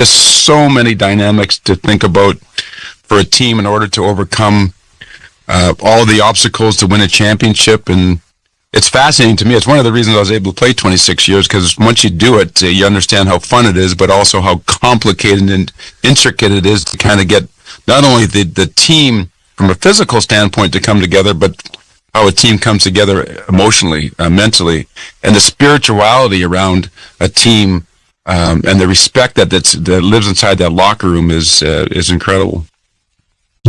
there's so many dynamics to think about for a team in order to overcome all of the obstacles to win a championship. And it's fascinating to me. It's one of the reasons I was able to play 26 years, because once you do it, you understand how fun it is, but also how complicated and intricate it is to kind of get not only the team from a physical standpoint to come together, but how a team comes together emotionally, mentally, and the spirituality around a team, and the respect that lives inside that locker room is incredible.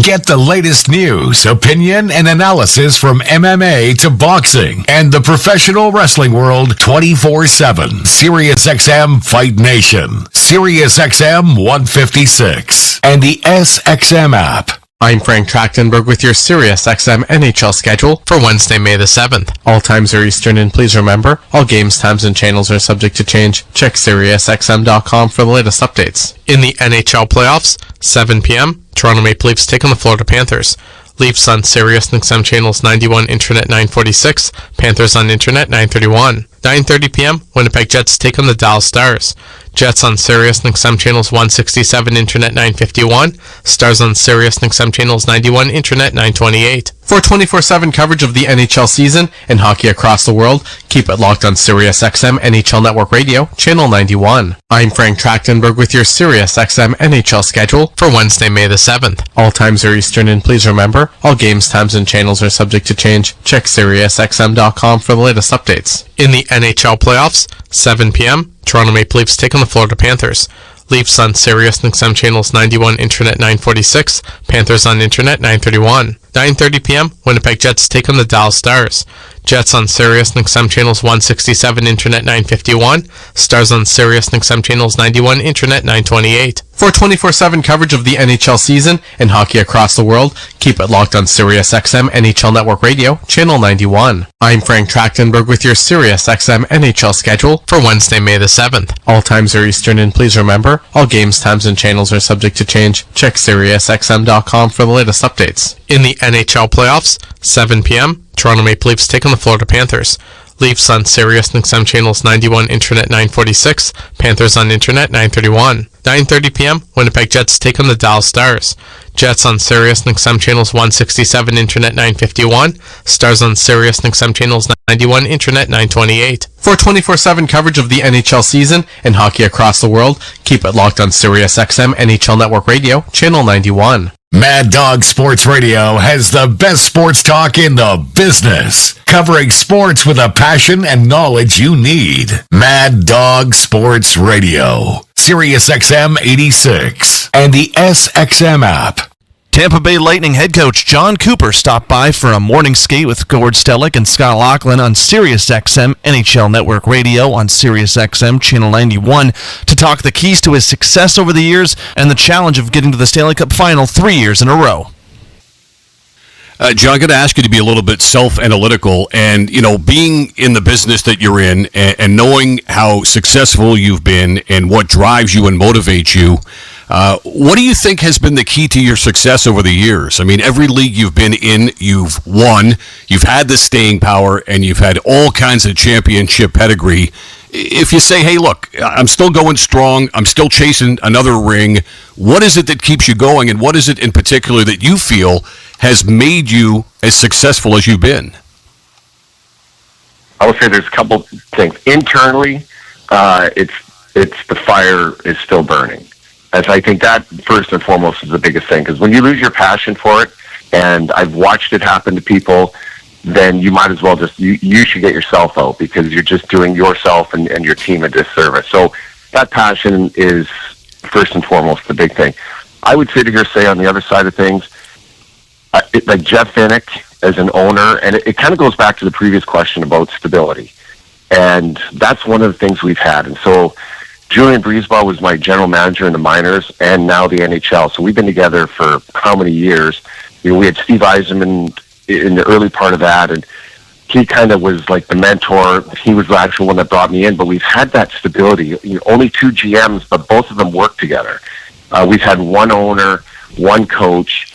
Get the latest news, opinion, and analysis from MMA to boxing and the professional wrestling world 24/7. SiriusXM Fight Nation, SiriusXM 156, and the SXM app. I'm Frank Trachtenberg with your SiriusXM NHL schedule for Wednesday, May the 7th. All times are Eastern, and please remember, all games, times, and channels are subject to change. Check SiriusXM.com for the latest updates. In the NHL playoffs, 7 p.m., Toronto Maple Leafs take on the Florida Panthers. Leafs on Sirius and XM channels 91, Internet 946, Panthers on Internet 931. 9:30 p.m., Winnipeg Jets take on the Dallas Stars. Jets on Sirius and XM channels 167, Internet 951, Stars on Sirius and XM channels 91, Internet 928. For 24/7 coverage of the NHL season and hockey across the world, keep it locked on Sirius XM NHL Network Radio, channel 91. I'm Frank Trachtenberg with your Sirius XM NHL schedule for Wednesday, May the 7th. All times are Eastern, and please remember, all games, times, and channels are subject to change. Check SiriusXM.com for the latest updates. In the NHL playoffs, 7 p.m., Toronto Maple Leafs take on the Florida Panthers. Leafs on Sirius and XM channels 91, Internet 946, Panthers on Internet 931. 9:30 p.m., Winnipeg Jets take on the Dallas Stars. Jets on Sirius and XM channels 167, Internet 951, Stars on Sirius and XM channels 91, Internet 928. For 24/7 coverage of the NHL season and hockey across the world, keep it locked on Sirius XM NHL Network Radio, channel 91. I'm Frank Trachtenberg with your Sirius XM NHL schedule for Wednesday, May the 7th. All times are Eastern, and please remember, all games, times, and channels are subject to change. Check SiriusXM.com for the latest updates. In the NHL playoffs, 7 p.m., Toronto Maple Leafs take on the Florida Panthers. Leafs on Sirius and XM channels 91, Internet 946, Panthers on Internet 931. 9:30 p.m., Winnipeg Jets take on the Dallas Stars. Jets on Sirius and XM channels 167, Internet 951, Stars on Sirius and XM channels 91, Internet 928. For 24/7 coverage of the NHL season and hockey across the world, keep it locked on Sirius XM NHL Network Radio, channel 91. Mad Dog Sports Radio has the best sports talk in the business, covering sports with a passion and knowledge you need. Mad Dog Sports Radio, Sirius XM 86, and the SXM app. Tampa Bay Lightning head coach John Cooper stopped by for a morning skate with Gord Stellick and Scott Laughlin on SiriusXM NHL Network Radio on SiriusXM Channel 91 to talk the keys to his success over the years and the challenge of getting to the Stanley Cup Final 3 years in a row. John, I'm going to ask you to be a little bit self-analytical, and being in the business that you're in and knowing how successful you've been and what drives you and motivates you. What do you think has been the key to your success over the years? I mean, every league you've been in, you've won, you've had the staying power, and you've had all kinds of championship pedigree. If you say, hey, look, I'm still going strong, I'm still chasing another ring, what is it that keeps you going, and what is it in particular that you feel has made you as successful as you've been? I would say there's a couple things. Internally, it's the fire is still burning. And so I think that, first and foremost, is the biggest thing. Because when you lose your passion for it, and I've watched it happen to people, then you might as well you should get yourself out, because you're just doing yourself and your team a disservice. So that passion is, first and foremost, the big thing. I would say on the other side of things, like Jeff Vinik as an owner, and it kind of goes back to the previous question about stability. And that's one of the things we've had. And so Julian Breezeball was my general manager in the minors and now the NHL. So we've been together for how many years? We had Steve Yzerman in the early part of that, and he kind of was like the mentor. He was the actual one that brought me in, but we've had that stability. Only 2 GMs, but both of them work together. We've had one owner, one coach,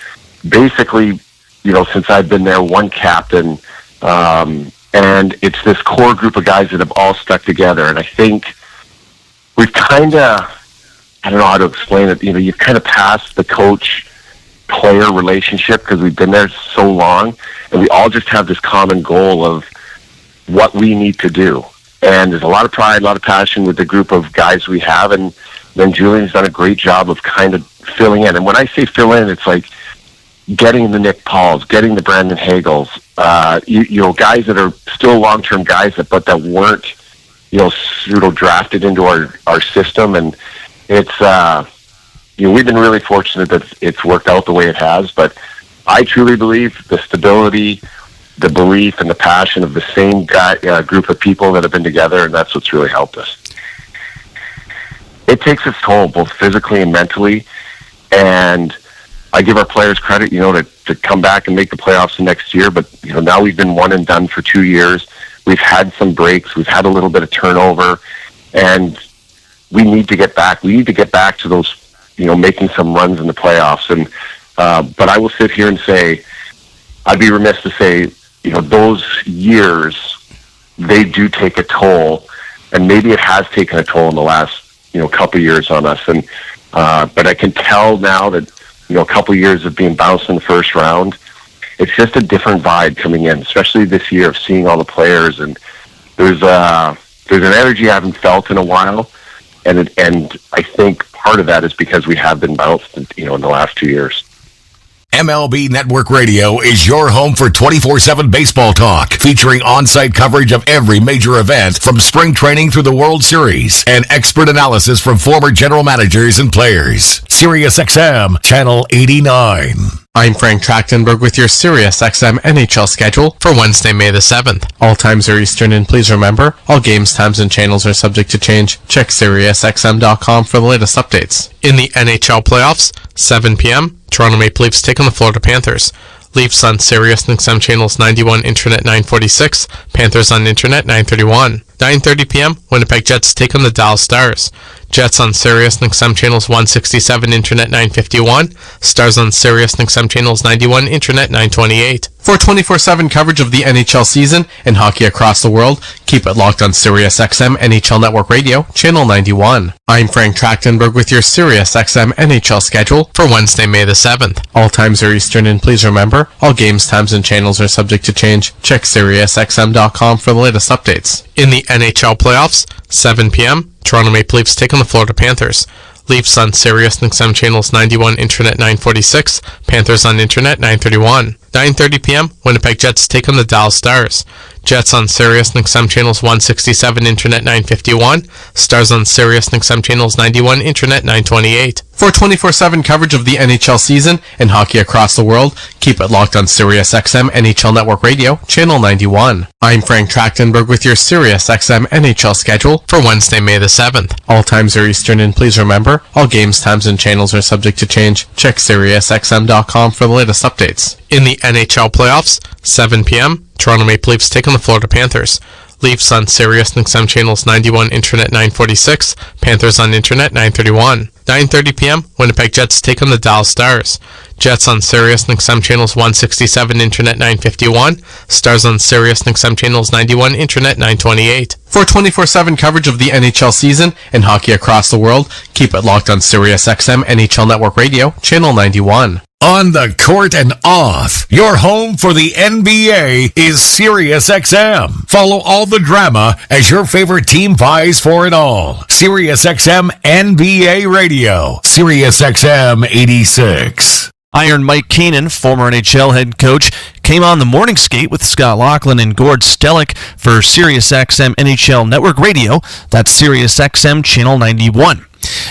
basically, since I've been there, one captain, and it's this core group of guys that have all stuck together. And I think we've kind of I don't know how to explain it. You've kind of passed the coach-player relationship because we've been there so long, and we all just have this common goal of what we need to do. And there's a lot of pride, a lot of passion with the group of guys we have, and then Julian's done a great job of kind of filling in. And when I say fill in, it's like getting the Nick Pauls, getting the Brandon Hagels, guys that are still long-term guys, but that weren't, pseudo-drafted into our system. And it's, we've been really fortunate that it's worked out the way it has. But I truly believe the stability, the belief, and the passion of the same group of people that have been together, and that's what's really helped us. It takes its toll, both physically and mentally, and I give our players credit, to come back and make the playoffs the next year, but, now we've been one and done for 2 years. We've had some breaks. We've had a little bit of turnover, and we need to get back. We need to get back to those, making some runs in the playoffs. And but I will sit here and say, I'd be remiss to say, those years, they do take a toll, and maybe it has taken a toll in the last, couple of years on us. And but I can tell now that, a couple of years of being bounced in the first round, it's just a different vibe coming in, especially this year of seeing all the players. And there's an energy I haven't felt in a while, and I think part of that is because we have been bounced, in the last 2 years. MLB Network Radio is your home for 24/7 baseball talk, featuring on-site coverage of every major event from spring training through the World Series and expert analysis from former general managers and players. SiriusXM Channel 89. I'm Frank Trachtenberg with your SiriusXM NHL schedule for Wednesday, May the 7th. All times are Eastern, and please remember, all games, times, and channels are subject to change. Check SiriusXM.com for the latest updates. In the NHL playoffs, 7 p.m., Toronto Maple Leafs take on the Florida Panthers. Leafs on Sirius and XM channels 91, Internet 946, Panthers on Internet 931. 9:30 p.m., Winnipeg Jets take on the Dallas Stars. Jets on Sirius and XM channels 167, Internet 951, Stars on Sirius and XM channels 91, Internet 928. For 24/7 coverage of the NHL season and hockey across the world, keep it locked on Sirius XM NHL Network Radio, Channel 91. I'm Frank Trachtenberg with your Sirius XM NHL schedule for Wednesday, May the 7th. All times are Eastern, and please remember, all games, times, and channels are subject to change. Check SiriusXM.com for the latest updates. In the NHL playoffs, 7 p.m., Toronto Maple Leafs take on the Florida Panthers. Leafs on Sirius and XM channels 91, Internet 946, Panthers on Internet 931. 9:30 p.m., Winnipeg Jets take on the Dallas Stars. Jets on Sirius and XM channels 167, Internet 951, Stars on Sirius and XM channels 91, Internet 928. For 24/7 coverage of the NHL season and hockey across the world, keep it locked on Sirius XM NHL Network Radio, Channel 91. I'm Frank Trachtenberg with your Sirius XM NHL schedule for Wednesday, May the 7th. All times are Eastern, and please remember, all games, times, and channels are subject to change. Check SiriusXM.com for the latest updates. In the NHL playoffs, 7 p.m., Toronto Maple Leafs take on the Florida Panthers. Leafs on Sirius and XM channels 91, Internet 946, Panthers on Internet 931. 9:30 p.m., Winnipeg Jets take on the Dallas Stars. Jets on Sirius and XM channels 167, Internet 951, Stars on Sirius and XM channels 91, Internet 928. For 24/7 coverage of the NHL season and hockey across the world, keep it locked on Sirius XM NHL Network Radio, Channel 91. On the court and off, your home for the NBA is SiriusXM. Follow all the drama as your favorite team vies for it all. SiriusXM NBA Radio, SiriusXM 86. Iron Mike Keenan, former NHL head coach, came on the morning skate with Scott Laughlin and Gord Stellick for SiriusXM NHL Network Radio. That's SiriusXM Channel 91.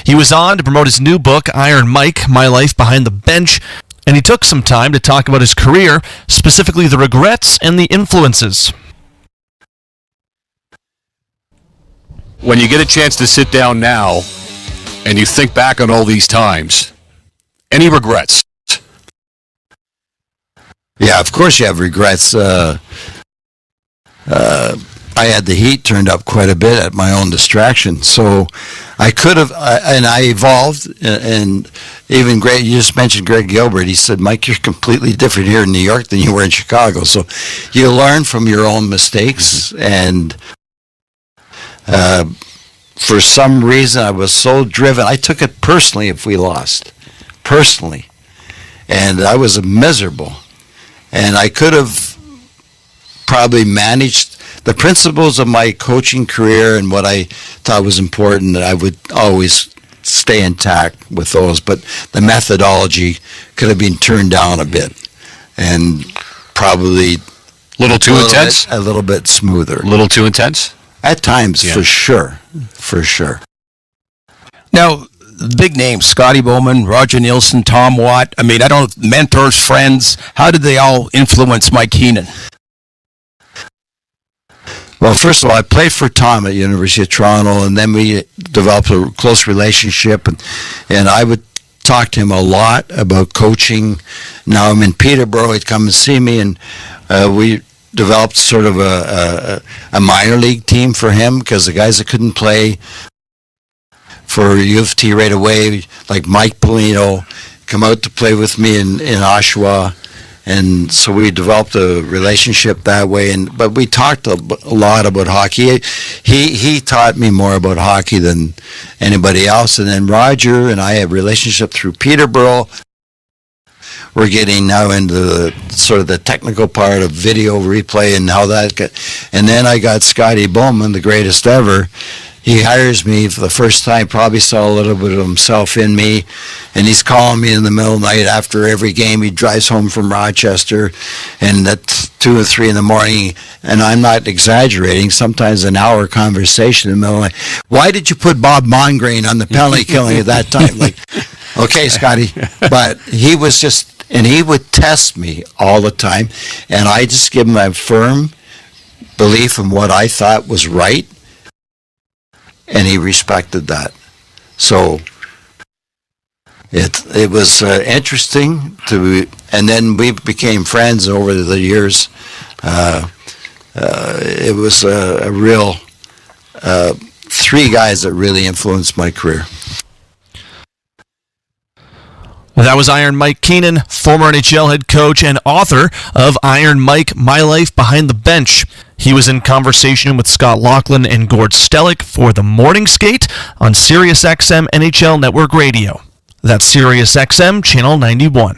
He was on to promote his new book, Iron Mike, My Life Behind the Bench, and he took some time to talk about his career, specifically the regrets and the influences. When you get a chance to sit down now and you think back on all these times, any regrets? Yeah, of course you have regrets. I had the heat turned up quite a bit at my own distraction, so I could have, and I evolved, and even Greg, you just mentioned Greg Gilbert, he said, Mike, you're completely different here in New York than you were in Chicago, so you learn from your own mistakes, and for some reason, I was so driven. I took it personally if we lost. Personally. And I was miserable. And I could have probably managed the principles of my coaching career and what I thought was important, that I would always stay intact with those. But the methodology could have been turned down a bit and probably a little bit smoother. A little too intense? At times, for sure. For sure. Now, big names, Scotty Bowman, Roger Nielsen, Tom Watt. I mean, I don't know, mentors, friends. How did they all influence Mike Keenan? Well, first of all, I played for Tom at University of Toronto, and then we developed a close relationship, and I would talk to him a lot about coaching. Now I'm in Peterborough. He'd come and see me, and we developed sort of a minor league team for him, because the guys that couldn't play for U of T right away, like Mike Polino, come out to play with me in Oshawa. And so we developed a relationship that way. But we talked a lot about hockey. He taught me more about hockey than anybody else. And then Roger and I have a relationship through Peterborough. We're getting now into sort of the technical part of video replay and how that got. And then I got Scotty Bowman, the greatest ever. He hires me for the first time, probably saw a little bit of himself in me, and he's calling me in the middle of the night after every game. He drives home from Rochester, and at 2 or 3 in the morning, and I'm not exaggerating, sometimes an hour conversation in the middle of the night. Why did you put Bob Mongrain on the penalty killing at that time? Like, okay, Scotty. But he was just, and he would test me all the time, and I just give him a firm belief in what I thought was right. And he respected that. So it was interesting and then we became friends over the years. It was a real 3 guys that really influenced my career. Well, that was Iron Mike Keenan, former NHL head coach and author of Iron Mike, My Life Behind the Bench. He was in conversation with Scott Laughlin and Gord Stellick for the Morning Skate on Sirius XM NHL Network Radio. That's Sirius XM Channel 91.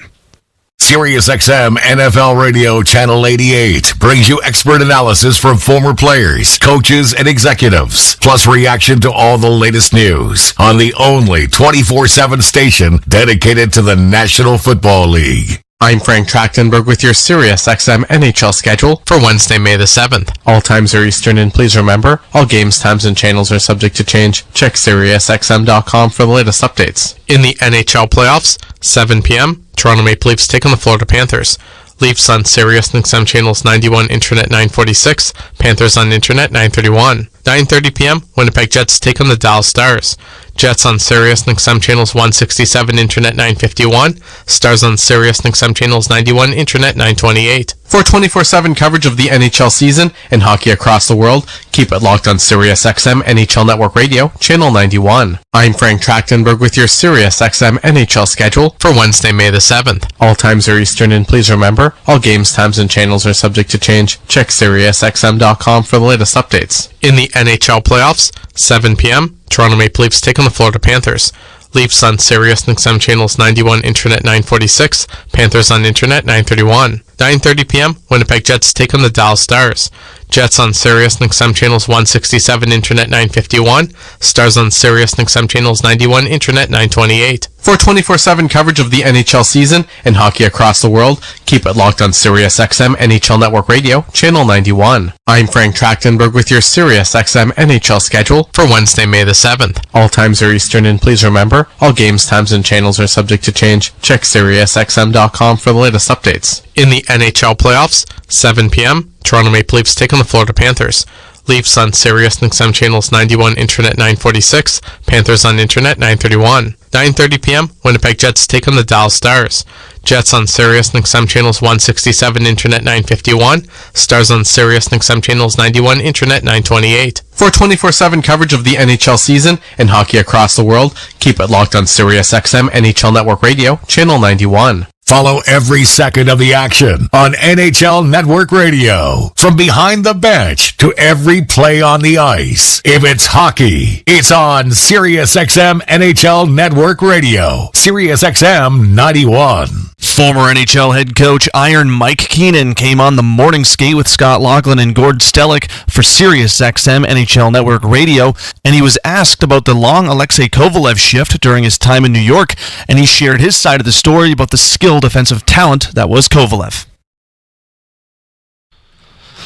Sirius XM NFL Radio Channel 88 brings you expert analysis from former players, coaches, and executives, plus reaction to all the latest news on the only 24/7 station dedicated to the National Football League. I'm Frank Trachtenberg with your Sirius XM NHL schedule for Wednesday, May the 7th. All times are Eastern, and please remember, all games, times, and channels are subject to change. Check SiriusXM.com for the latest updates. In the NHL playoffs, 7 p.m., Toronto Maple Leafs take on the Florida Panthers. Leafs on Sirius XM channels 91, Internet 946, Panthers on Internet 931. 9:30 p.m., Winnipeg Jets take on the Dallas Stars. Jets on Sirius XM channels 167, Internet 951. Stars on Sirius XM channels 91, Internet 928. For 24/7 coverage of the NHL season and hockey across the world, keep it locked on Sirius XM NHL Network Radio, Channel 91. I'm Frank Trachtenberg with your Sirius XM NHL schedule for Wednesday, May the 7th. All times are Eastern, and please remember, all games, times, and channels are subject to change. Check SiriusXM.com for the latest updates. In the NHL playoffs, 7 p.m., Toronto Maple Leafs take on the Florida Panthers. Leafs on Sirius XM channels 91, Internet 946, Panthers on Internet 931. 9:30 p.m., Winnipeg Jets take on the Dallas Stars. Jets on Sirius XM channels 167, Internet 951. Stars on Sirius XM channels 91, Internet 928. For 24/7 coverage of the NHL season and hockey across the world, keep it locked on Sirius XM NHL Network Radio, Channel 91. I'm Frank Trachtenberg with your Sirius XM NHL schedule for Wednesday, May the 7th. All times are Eastern, and please remember, all games, times, and channels are subject to change. Check SiriusXM.com for the latest updates. In the NHL playoffs, 7 p.m., Toronto Maple Leafs take on the Florida Panthers. Leafs on Sirius XM channels 91, Internet 946, Panthers on Internet 931. 9:30 p.m., Winnipeg Jets take on the Dallas Stars. Jets on Sirius XM channels 167, Internet 951. Stars on Sirius XM channels 91, Internet 928. For 24/7 coverage of the NHL season and hockey across the world, keep it locked on Sirius XM NHL Network Radio, Channel 91. Follow every second of the action on NHL Network Radio. From behind the bench to every play on the ice. If it's hockey, it's on SiriusXM NHL Network Radio. SiriusXM 91. Former NHL head coach Iron Mike Keenan came on the morning skate with Scott Laughlin and Gord Stellick for SiriusXM NHL Network Radio, and he was asked about the long Alexei Kovalev shift during his time in New York, and he shared his side of the story about the skilled offensive talent that was Kovalev.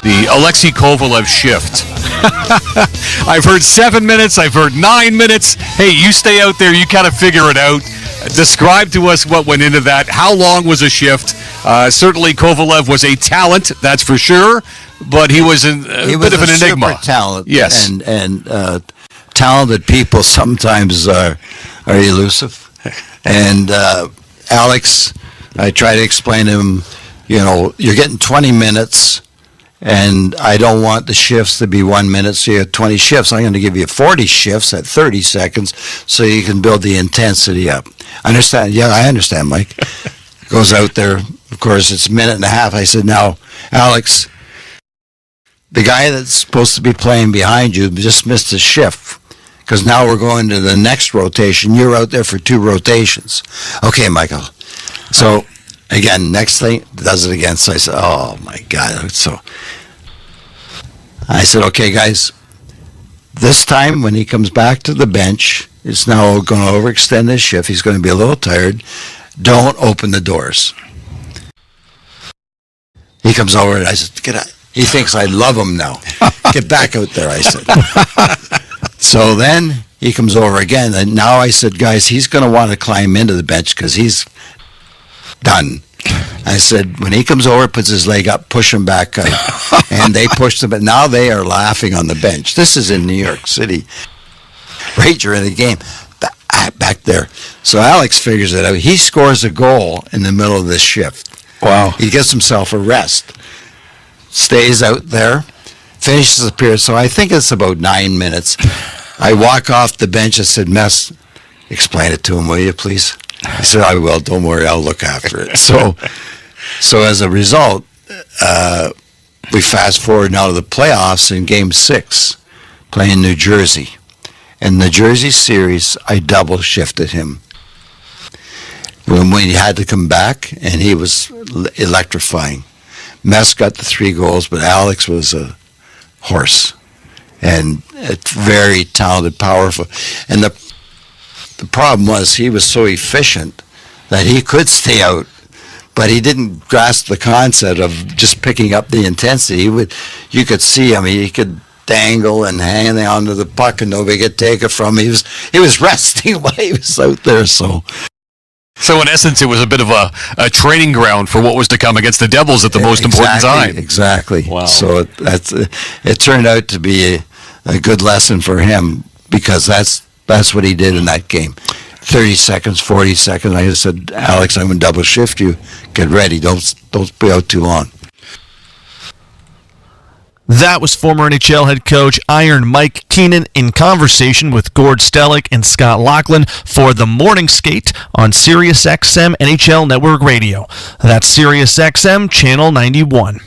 The Alexei Kovalev shift. I've heard 7 minutes. I've heard 9 minutes. Hey, you stay out there. You kind of figure it out. Describe to us what went into that. How long was a shift? Certainly Kovalev was a talent, that's for sure, but he was a bit of an enigma. Super talent. Yes. And talented people sometimes are elusive. And Alex, I try to explain to him, you're getting 20 minutes, and I don't want the shifts to be 1 minute, so you have 20 shifts. I'm going to give you 40 shifts at 30 seconds so you can build the intensity up. Understand? Yeah, I understand, Mike. Goes out there. Of course, it's a minute and a half. I said, now, Alex, the guy that's supposed to be playing behind you just missed his shift because now we're going to the next rotation. You're out there for 2 rotations. Okay, Michael. So, again, next thing, does it again. So I said, oh, my God. So I said, okay, guys, this time when he comes back to the bench, it's now going to overextend his shift. He's going to be a little tired. Don't open the doors. He comes over and I said, get out. He thinks I love him now. Get back out there, I said. So then he comes over again. And now I said, guys, he's going to want to climb into the bench because he's done. I said, when he comes over, puts his leg up, push him back out. And they pushed him, but now they are laughing on the bench. This is in New York City. Right during the game. Back there. So Alex figures it out. He scores a goal in the middle of this shift. Wow. He gets himself a rest. Stays out there. Finishes the period. So I think it's about 9 minutes. I walk off the bench. I said, Mess, explain it to him, will you, please? He said, I will. Don't worry. I'll look after it. So as a result, we fast forward now to the playoffs in Game 6, playing New Jersey. In the Jersey series, I double shifted him. When he had to come back, and he was electrifying. Mess got the 3 goals, but Alex was a horse. And it's very talented, powerful. And the problem was he was so efficient that he could stay out, but he didn't grasp the concept of just picking up the intensity. You could see him. He could dangle and hang onto the puck, and nobody could take it from him. He was resting while he was out there. So in essence, it was a bit of a training ground for what was to come against the Devils at the most important time. Exactly. Wow. So it turned out to be a good lesson for him because that's what he did in that game. 30 seconds, 40 seconds. I just said, Alex, I'm going to double shift you. Get ready. Don't be out too long. That was former NHL head coach Iron Mike Keenan in conversation with Gord Stellick and Scott Laughlin for the morning skate on SiriusXM NHL Network Radio. That's SiriusXM Channel 91.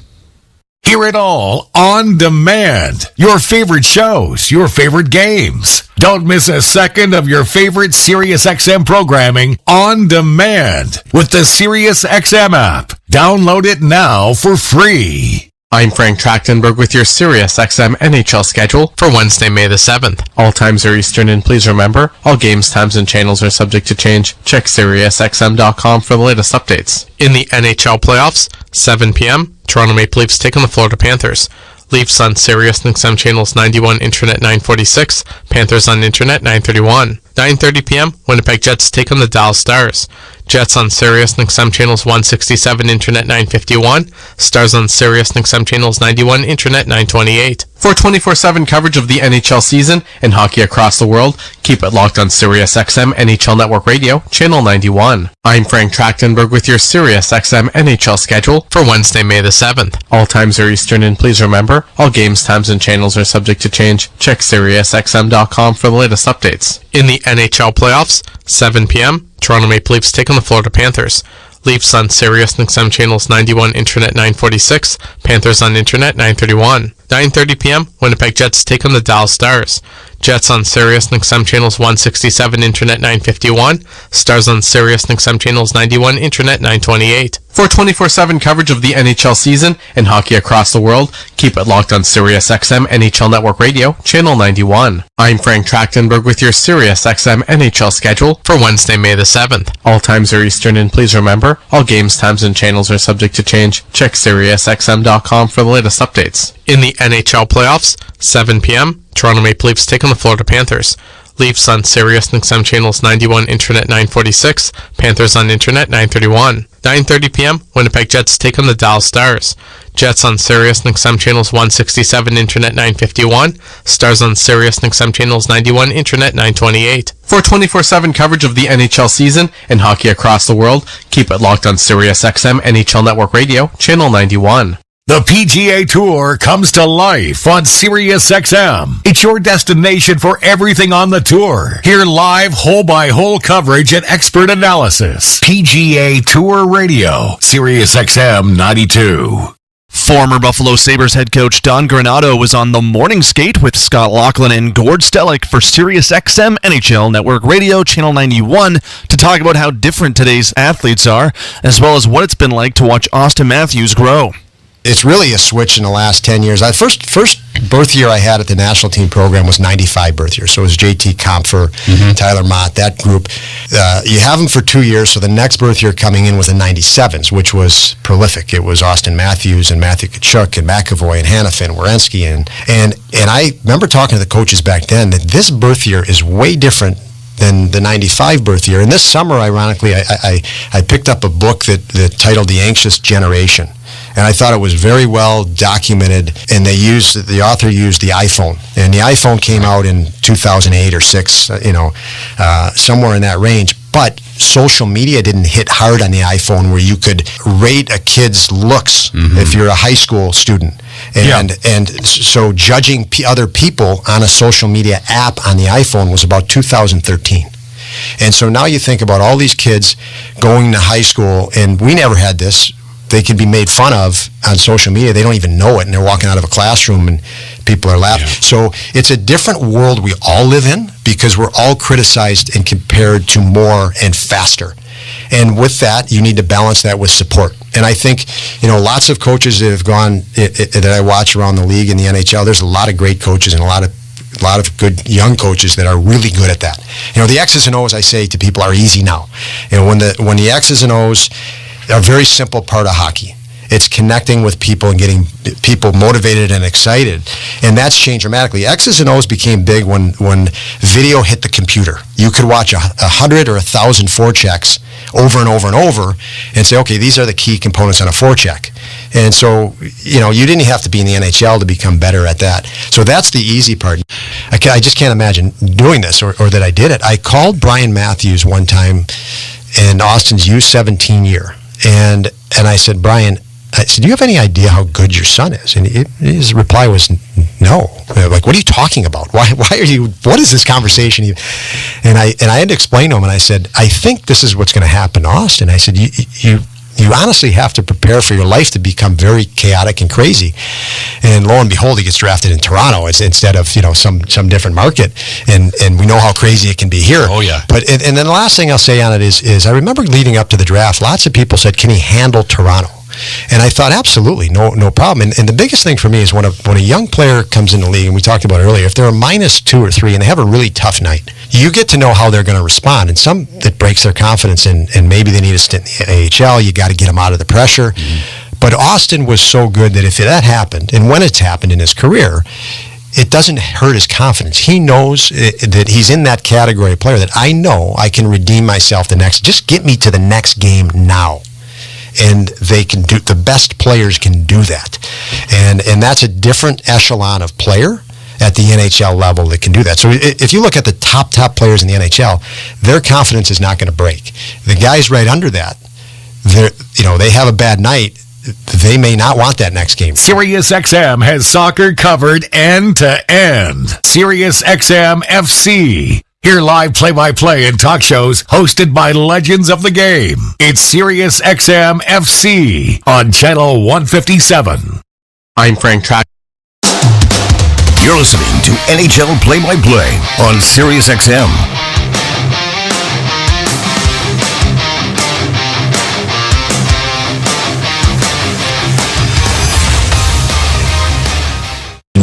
Hear it all on demand. Your favorite shows, your favorite games. Don't miss a second of your favorite SiriusXM programming on demand with the SiriusXM app. Download it now for free. I'm Frank Trachtenberg with your SiriusXM NHL schedule for Wednesday, May the 7th. All times are Eastern, and please remember, all games, times, and channels are subject to change. Check SiriusXM.com for the latest updates. In the NHL playoffs, 7 p.m., Toronto Maple Leafs take on the Florida Panthers. Leafs on Sirius and XM channels 91, Internet 946, Panthers on Internet 931. 9:30 p.m., Winnipeg Jets take on the Dallas Stars. Jets on Sirius and XM channels 167, Internet 951. Stars on Sirius and XM channels 91, Internet 928. For 24/7 coverage of the NHL season and hockey across the world, keep it locked on Sirius XM NHL Network Radio, Channel 91. I'm Frank Trachtenberg with your Sirius XM NHL schedule for Wednesday, May the 7th. All times are Eastern, and please remember, all games, times, and channels are subject to change. Check SiriusXM.com for the latest updates. In the NHL playoffs, 7 p.m., Toronto Maple Leafs take on the Florida Panthers. Leafs on Sirius XM channels 91, Internet 946, Panthers on Internet 931. 9:30 p.m., Winnipeg Jets take on the Dallas Stars. Jets on Sirius XM channels 167, Internet 951, Stars on Sirius XM channels 91, Internet 928. For 24/7 coverage of the NHL season and hockey across the world, keep it locked on Sirius XM NHL Network Radio, channel 91. I'm Frank Trachtenberg with your Sirius XM NHL schedule for Wednesday, May the 7th. All times are Eastern, and please remember, all games, times, and channels are subject to change. Check SiriusXM.com for the latest updates. In the NHL playoffs, 7 p.m., Toronto Maple Leafs take on the Florida Panthers. Leafs on Sirius XM channels 91, Internet 946, Panthers on Internet 931. 9:30 p.m., Winnipeg Jets take on the Dallas Stars. Jets on Sirius XM channels 167, Internet 951, Stars on Sirius XM channels 91, Internet 928. For 24/7 coverage of the NHL season and hockey across the world, keep it locked on Sirius XM NHL Network Radio, channel 91. The PGA Tour comes to life on SiriusXM. It's your destination for everything on the tour. Hear live, hole-by-hole coverage and expert analysis. PGA Tour Radio, SiriusXM 92. Former Buffalo Sabres head coach Don Granato was on the morning skate with Scott Laughlin and Gord Stellick for SiriusXM NHL Network Radio, Channel 91, to talk about how different today's athletes are, as well as what it's been like to watch Austin Matthews grow. It's really a switch in the last 10 years. First birth year I had at the national team program was 95 birth year. So it was JT Compher, Tyler Mott, that group. You have them for 2 years, so the next birth year coming in was the 97s, which was prolific. It was Austin Matthews and Matthew Tkachuk and McAvoy and Hanifin, Werenski. And I remember talking to the coaches back then that this birth year is way different than the 95 birth year. And this summer, ironically, I picked up a book that titled The Anxious Generation. And I thought it was very well documented, and the author used the iPhone. And the iPhone came out in 2008 or 6, somewhere in that range. But social media didn't hit hard on the iPhone where you could rate a kid's looks if you're a high school student. And so judging other people on a social media app on the iPhone was about 2013. And so now you think about all these kids going to high school, and we never had this. They can be made fun of on social media. They don't even know it, and they're walking out of a classroom and people are laughing. Yeah. So it's a different world we all live in because we're all criticized and compared to more and faster. And with that, you need to balance that with support. And I think, lots of coaches that have gone, that I watch around the league in the NHL, there's a lot of great coaches and a lot of good young coaches that are really good at that. The X's and O's, I say to people, are easy now. When the X's and O's are a very simple part of hockey. It's connecting with people and getting people motivated and excited. And that's changed dramatically. X's and O's became big when video hit the computer. You could watch 100 or 1,000 forechecks over and over and over and say, okay, these are the key components on a forecheck. And so, you didn't have to be in the NHL to become better at that. So that's the easy part. I just can't imagine doing this or that I did it. I called Brian Matthews one time in Austin's U17 year. And I said, Brian, do you have any idea how good your son is? And his reply was, no. Like, what are you talking about? Why are you, what is this conversation? And I had to explain to him, and I said, I think this is what's going to happen to Austin. I said, you honestly have to prepare for your life to become very chaotic and crazy. And lo and behold, he gets drafted in Toronto instead of, some different market. And we know how crazy it can be here. Oh, yeah. But and then the last thing I'll say on it is I remember leading up to the draft, lots of people said, can he handle Toronto? And I thought, absolutely, no problem. And the biggest thing for me is when a young player comes in the league, and we talked about it earlier, if they're a -2 or 3 and they have a really tough night, you get to know how they're going to respond. And some that breaks their confidence, and maybe they need a stint in the AHL. You got to get them out of the pressure. Mm-hmm. But Austin was so good that if that happened, and when it's happened in his career, it doesn't hurt his confidence. He knows that he's in that category of player that I know I can redeem myself just get me to the next game now. And they can do, the best players can do that. And that's a different echelon of player at the NHL level that can do that. So if you look at the top players in the NHL, their confidence is not going to break. The guys right under that, they have a bad night, they may not want that next game. SiriusXM has soccer covered end to end. SiriusXM FC. Hear live play-by-play and talk shows hosted by legends of the game. It's Sirius XM FC on Channel 157. I'm Frank Track. You're listening to NHL play-by-play on Sirius XM.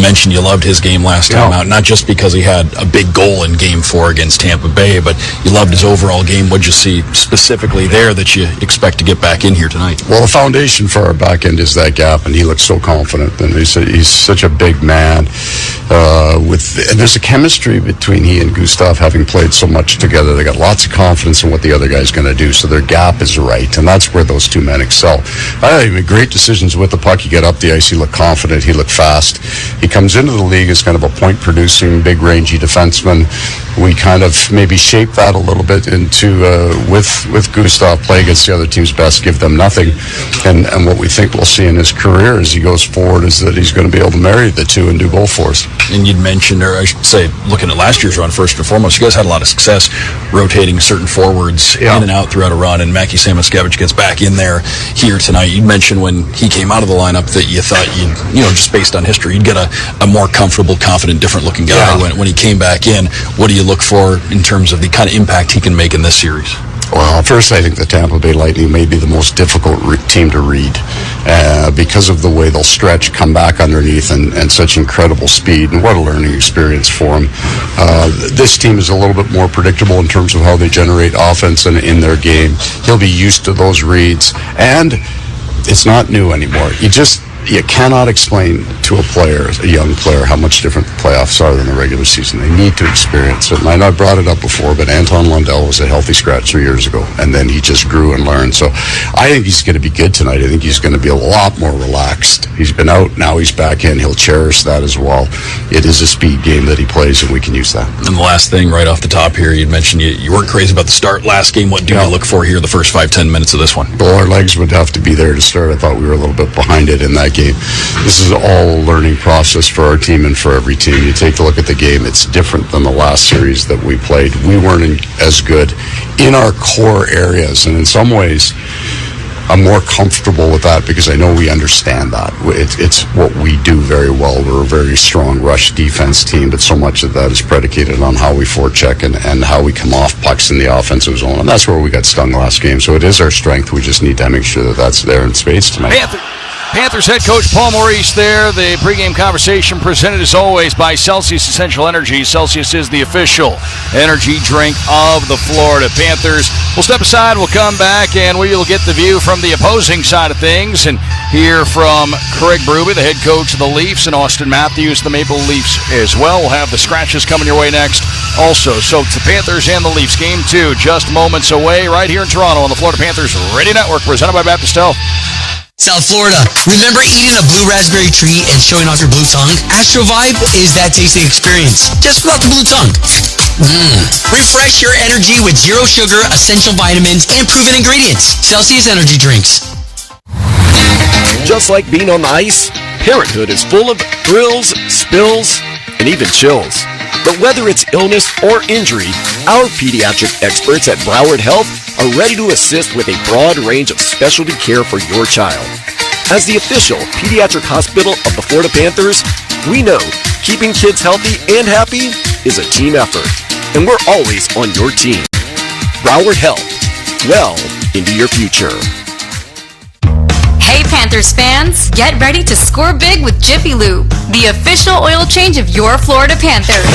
Mentioned you loved his game last time out, not just because he had a big goal in Game 4 against Tampa Bay, but you loved his overall game. What'd you see specifically there that you expect to get back in here tonight? Well, the foundation for our back end is that gap, and he looks so confident. And he's such a big man. And there's a chemistry between he and Gustav, having played so much together. They got lots of confidence in what the other guy's going to do, so their gap is right, and that's where those two men excel. I thought he made great decisions with the puck. You get up the ice, he looked confident, he looked fast. He comes into the league as kind of a point-producing, big, rangy defenseman. We kind of maybe shape that a little bit into, with Gustav, play against the other team's best, give them nothing. And what we think we'll see in his career as he goes forward is that he's going to be able to marry the two and do both for us. And you'd mentioned, or I should say, looking at last year's run first and foremost, you guys had a lot of success rotating certain forwards in and out throughout a run, and Mackie Samoskevich gets back in there here tonight. You mentioned when he came out of the lineup that you thought just based on history, you'd get a more comfortable, confident, different-looking guy. When he came back in, what do you look for in terms of the kind of impact he can make in this series? Well, first, I think the Tampa Bay Lightning may be the most difficult team to read because of the way they'll stretch, come back underneath, and such incredible speed. And what a learning experience for him. This team is a little bit more predictable in terms of how they generate offense in their game. He'll be used to those reads, and it's not new anymore. You cannot explain to a player, a young player, how much different the playoffs are than the regular season. They need to experience it. And I know I brought it up before, but Anton Lundell was a healthy scratch 3 years ago, and then he just grew and learned. So I think he's going to be good tonight. I think he's going to be a lot more relaxed. He's been out, now he's back in. He'll cherish that as well. It is a speed game that he plays, and we can use that. And the last thing right off the top here, you'd mentioned you weren't crazy about the start last game. What do you look for here the first 5-10 minutes of this one? Well, our legs would have to be there to start. I thought we were a little bit behind it in that game. This is all a learning process for our team and for every team. You take a look at the game, it's different than the last series that we played. We weren't as good in our core areas, and in some ways I'm more comfortable with that because I know we understand that. It's what we do very well. We're a very strong rush defense team, but so much of that is predicated on how we forecheck and how we come off pucks in the offensive zone, and that's where we got stung last game. So it is our strength. We just need to make sure that that's there in spades tonight. Panthers head coach Paul Maurice there. The pregame conversation presented as always by Celsius Essential Energy. Celsius is the official energy drink of the Florida Panthers. We'll step aside, we'll come back, and we will get the view from the opposing side of things and hear from Craig Berube, the head coach of the Leafs, and Austin Matthews, the Maple Leafs as well. We'll have the scratches coming your way next also. So it's the Panthers and the Leafs. Game 2 just moments away right here in Toronto on the Florida Panthers Radio Network, presented by Baptist Health. South Florida. Remember eating a blue raspberry tree and showing off your blue tongue? Astro Vibe is that tasting experience, just without the blue tongue. Refresh your energy with zero sugar, essential vitamins, and proven ingredients. Celsius Energy Drinks. Just like being on the ice, parenthood is full of thrills, spills, and even chills. But whether it's illness or injury, our pediatric experts at Broward Health are ready to assist with a broad range of specialty care for your child. As the official pediatric hospital of the Florida Panthers, we know keeping kids healthy and happy is a team effort, and we're always on your team. Broward Health, well into your future. Hey Panthers fans, get ready to score big with Jiffy Lube, the official oil change of your Florida Panthers.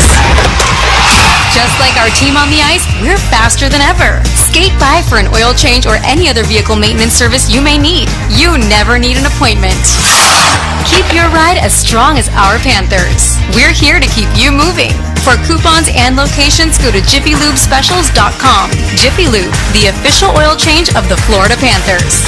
Just like our team on the ice, we're faster than ever. Skate by for an oil change or any other vehicle maintenance service you may need. You never need an appointment. Keep your ride as strong as our Panthers. We're here to keep you moving. For coupons and locations, go to JiffyLubeSpecials.com. Jiffy Lube, the official oil change of the Florida Panthers.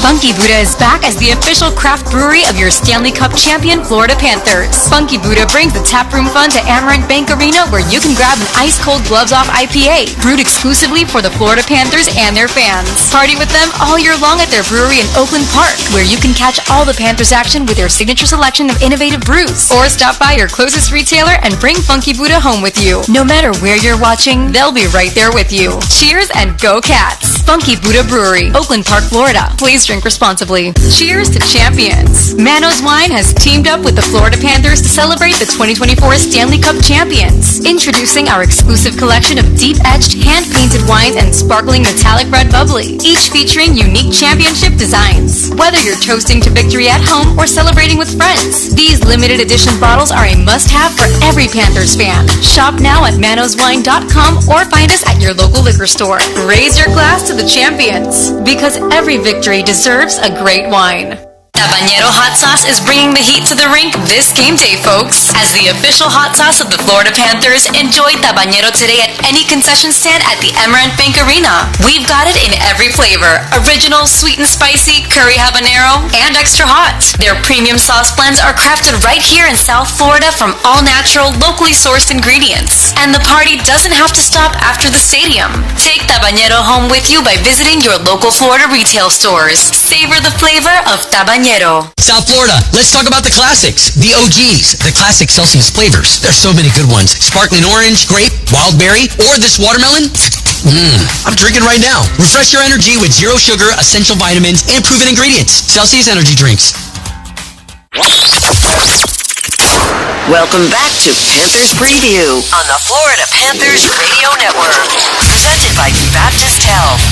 Funky Buddha is back as the official craft brewery of your Stanley Cup champion Florida Panthers. Funky Buddha brings the taproom fun to Amarant Bank Arena, where you can grab an ice-cold gloves-off IPA, brewed exclusively for the Florida Panthers and their fans. Party with them all year long at their brewery in Oakland Park, where you can catch all the Panthers action with their signature selection of innovative brews. Or stop by your closest retailer and bring Funky Buddha home with you. No matter where you're watching, they'll be right there with you. Cheers and go Cats! Funky Buddha Brewery, Oakland Park, Florida. Please drink responsibly. Cheers to champions. Manos Wine has teamed up with the Florida Panthers to celebrate the 2024 Stanley Cup champions. Introducing our exclusive collection of deep-edged, hand-painted wines and sparkling metallic red bubbly, each featuring unique championship designs. Whether you're toasting to victory at home or celebrating with friends, these limited edition bottles are a must-have for every Panthers fan. Shop now at manoswine.com or find us at your local liquor store. Raise your glass to the champions, because every victory deserves a great wine. Tabanero Hot Sauce is bringing the heat to the rink this game day, folks. As the official hot sauce of the Florida Panthers, enjoy Tabanero today at any concession stand at the Amarant Bank Arena. We've got it in every flavor: original, sweet and spicy, curry habanero, and extra hot. Their premium sauce blends are crafted right here in South Florida from all-natural, locally sourced ingredients. And the party doesn't have to stop after the stadium. Take Tabanero home with you by visiting your local Florida retail stores. Savor the flavor of Tabanero. South Florida, let's talk about the classics, the OGs, the classic Celsius flavors. There's so many good ones. Sparkling orange, grape, wild berry, or this watermelon. I'm drinking right now. Refresh your energy with zero sugar, essential vitamins, and proven ingredients. Celsius energy drinks. Welcome back to Panthers Preview on the Florida Panthers Radio Network. Presented by Baptist Health.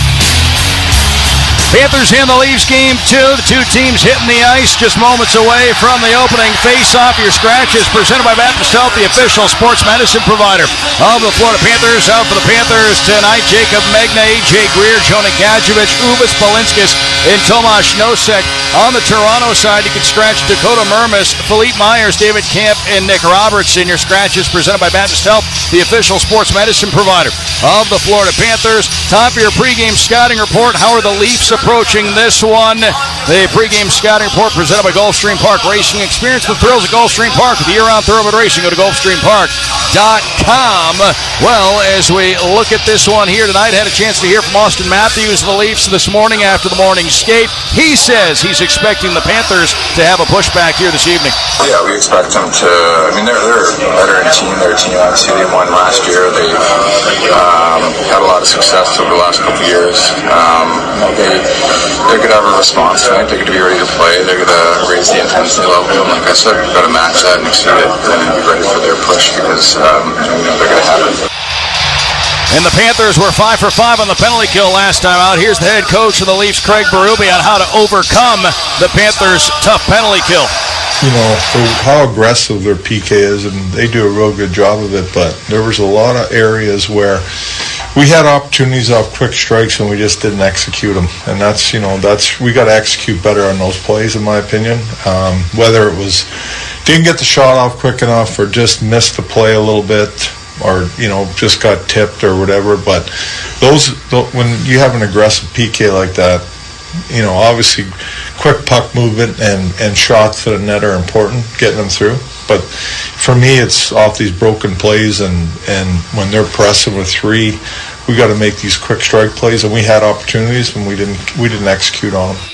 Panthers in the Leafs game 2. The two teams hitting the ice just moments away from the opening face-off. Your scratch is presented by Baptist Health, the official sports medicine provider of the Florida Panthers. Out for the Panthers tonight, Jacob Megna, A.J. Greer, Jonah Gadjevich, Ubas Balinskis, and Tomas Nosek. On the Toronto side, you can scratch Dakota Mermis, Philippe Myers, David Camp, and Nick Robertson. Your scratch is presented by Baptist Health, the official sports medicine provider of the Florida Panthers. Time for your pregame scouting report. How are the Leafs approaching this one? The pregame scouting report presented by Gulfstream Park Racing. Experience the thrills of Gulfstream Park with year-round thoroughbred racing. Go to GulfstreamPark.com. Well, as we look at this one here tonight, had a chance to hear from Austin Matthews of the Leafs this morning after the morning skate. He says he's expecting the Panthers to have a pushback here this evening. Yeah, we expect them to. I mean, they're a veteran team. They're a team, obviously, they won last year. They've had a lot of success over the last couple of years. They're going to have a response tonight. They're going to be ready to play. They're going to raise the intensity level. And like I said, we've got to match that and exceed it and be ready for their push because they're going to have it. And the Panthers were 5 for 5 on the penalty kill last time out. Here's the head coach of the Leafs, Craig Berube, on how to overcome the Panthers' tough penalty kill. You know, for how aggressive their PK is, and they do a real good job of it, but there was a lot of areas where we had opportunities off quick strikes and we just didn't execute them. And that's we got to execute better on those plays, in my opinion. Whether it was didn't get the shot off quick enough or just missed the play a little bit, or just got tipped or whatever. But when you have an aggressive PK like that, obviously quick puck movement and shots to the net are important, getting them through. But for me, it's off these broken plays, and when they're pressing with 3, we got to make these quick strike plays, and we had opportunities and we didn't execute on them.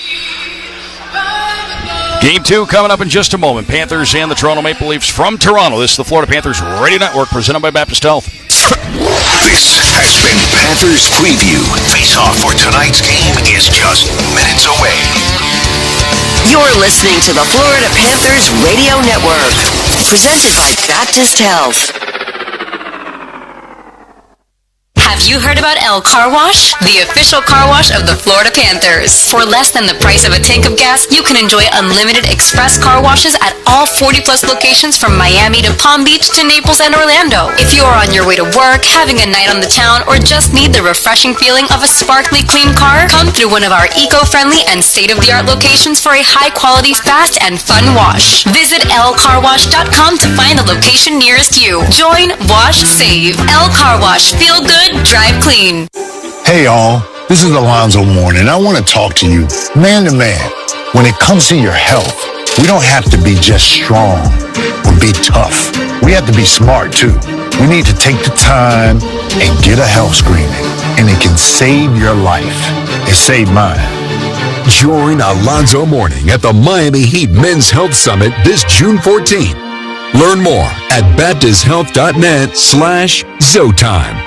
Game 2 coming up in just a moment. Panthers and the Toronto Maple Leafs from Toronto. This is the Florida Panthers Radio Network presented by Baptist Health. This has been Panthers Preview. Face-off for tonight's game is just minutes away. You're listening to the Florida Panthers Radio Network, presented by Baptist Health. Have you heard about El Car Wash? The official car wash of the Florida Panthers. For less than the price of a tank of gas, you can enjoy unlimited express car washes at all 40-plus locations from Miami to Palm Beach to Naples and Orlando. If you are on your way to work, having a night on the town, or just need the refreshing feeling of a sparkly clean car, come through one of our eco-friendly and state-of-the-art locations for a high-quality, fast, and fun wash. Visit lcarwash.com to find the location nearest you. Join, wash, save. El Car Wash. Feel good, drive clean. Hey all, This is Alonzo Mourning, and I want to talk to you man to man. When it comes to your health, we don't have to be just strong or be tough. We have to be smart too. We need to take the time and get a health screening, and it can save your life. It saved mine. Join Alonzo Mourning at the Miami Heat Men's Health Summit this June 14th. Learn more at baptisthealth.net/Zotime.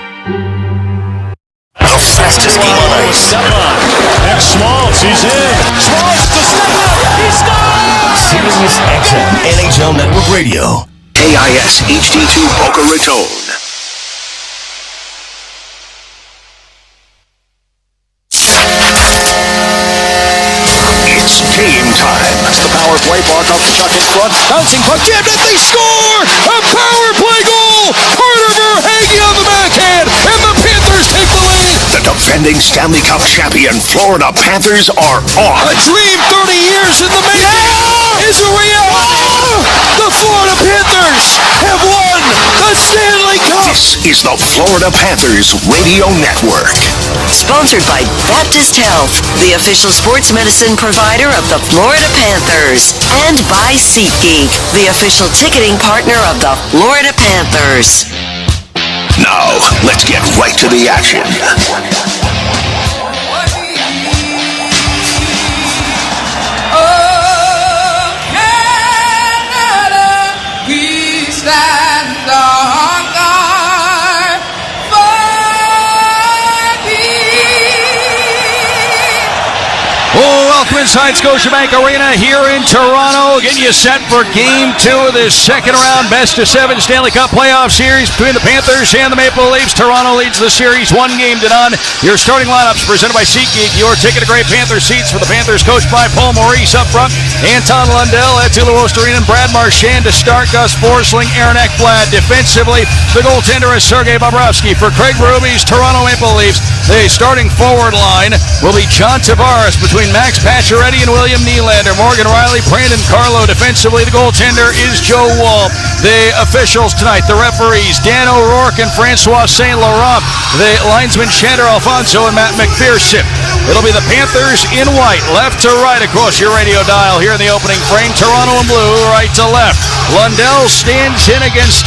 The fastest game on ice. Next Smalls, he's in. Smalls to step up. He scores! Sirius XM NHL Network Radio. KIS HD2 Boca Raton. It's game time. That's the power play. Barkov the chuck in front. Bouncing puck jammed and they score! A power play goal! Carter Verhaeghe on the backhand, and the Panthers take the lead. The defending Stanley Cup champion Florida Panthers are on. A dream 30 years in the making is a reality. The Florida Panthers have won the Stanley Cup. This is the Florida Panthers Radio Network. Sponsored by Baptist Health, the official sports medicine provider of the Florida Panthers. And by SeatGeek, the official ticketing partner of the Florida Panthers. Now, let's get right to the action. Welcome inside Scotiabank Arena here in Toronto. Getting you set for Game 2 of this second round best-of-7 Stanley Cup playoff series between the Panthers and the Maple Leafs. Toronto leads the series 1-0. Your starting lineups presented by SeatGeek. Your ticket to great Panther seats for the Panthers, coached by Paul Maurice up front. Anton Lundell, Attila Rostarinen, Brad Marchand to start. Gus Forsling, Aaron Ekblad defensively. The goaltender is Sergei Bobrovsky. For Craig Berube's Toronto Maple Leafs, the starting forward line will be John Tavares between Max Pacioretty and William Nylander. Morgan Riley, Brandon Carlo defensively. The goaltender is Joe Woll. The officials tonight, the referees, Dan O'Rourke and Francois St. Laurent. The linesmen, Chandler Alfonso and Matt McPherson. It'll be the Panthers in white, left to right across your radio dial here in the opening frame. Toronto in blue, right to left. Lundell stands in against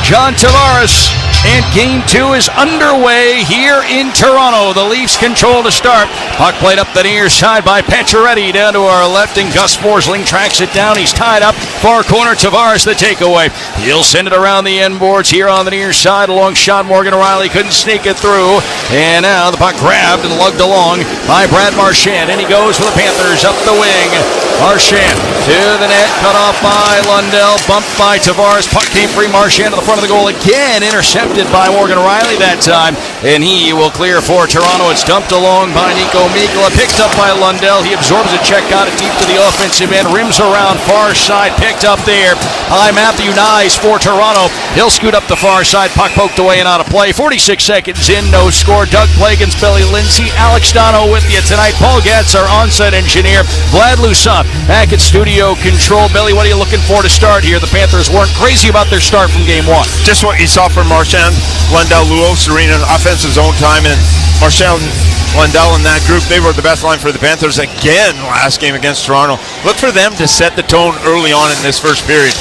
John Tavares. And Game 2 is underway here in Toronto. The Leafs control to start. Puck played up the near side by Pacioretty down to our left, and Gus Forsling tracks it down. He's tied up. Far corner, Tavares the takeaway. He'll send it around the end boards here on the near side. A long shot, Morgan Riley couldn't sneak it through. And now the puck grabbed and lugged along by Brad Marchand. And he goes for the Panthers up the wing. Marchand to the net, cut off by Lundell, bumped by Tavares. Puck came free. Marchand to the front of the goal again, intercepted by Morgan Riley that time, and he will clear for Toronto. It's dumped along by Nico Mikkola, picked up by Lundell. He absorbs a check, got it deep to the offensive end, rims around far side, picked up there by Matthew Nyes for Toronto. He'll scoot up the far side, puck poked away and out of play. 46 seconds in, no score. Doug Plagans, Billy Lindsay, Alex Dono with you tonight. Paul Gatz, our on-set engineer. Vlad Lusat back at studio control. Billy, what are you looking for to start here? The Panthers weren't crazy about their start from Game 1. Just what you saw from Marchand, Lundell, Luo, Serena, offensive zone time, and Marchand, Lundell in that group, they were the best line for the Panthers again last game against Toronto. Look for them to set the tone early on in this first period.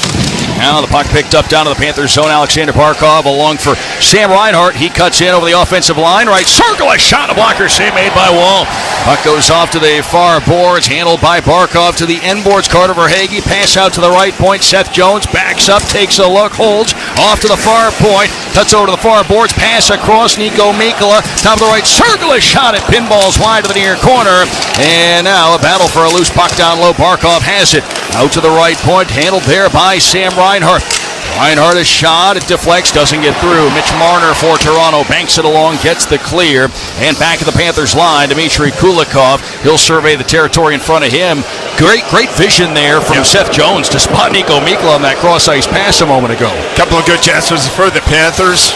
Now the puck picked up down to the Panthers zone. Alexander Barkov along for Sam Reinhart. He cuts in over the offensive line. Right circle, a shot, a blocker save made by Wall. Puck goes off to the far boards, handled by Barkov to the end boards. Carter Verhaeghe, pass out to the right point. Seth Jones backs up, takes a look, holds, off to the far point, cuts over to the far boards, pass across Nico Mikkola, top of the right circle, a shot at pinballs wide to the near corner. And now a battle for a loose puck down low. Barkov has it out to the right point, handled there by Sam Reinhart. Reinhart a shot, it deflects, doesn't get through. Mitch Marner for Toronto banks it along, gets the clear, and back at the Panthers line, Dmitry Kulikov. He'll survey the territory in front of him. Great vision there from Seth Jones to spot Nico Mikkola on that cross-ice pass a moment ago. Couple of good chances for the Panthers.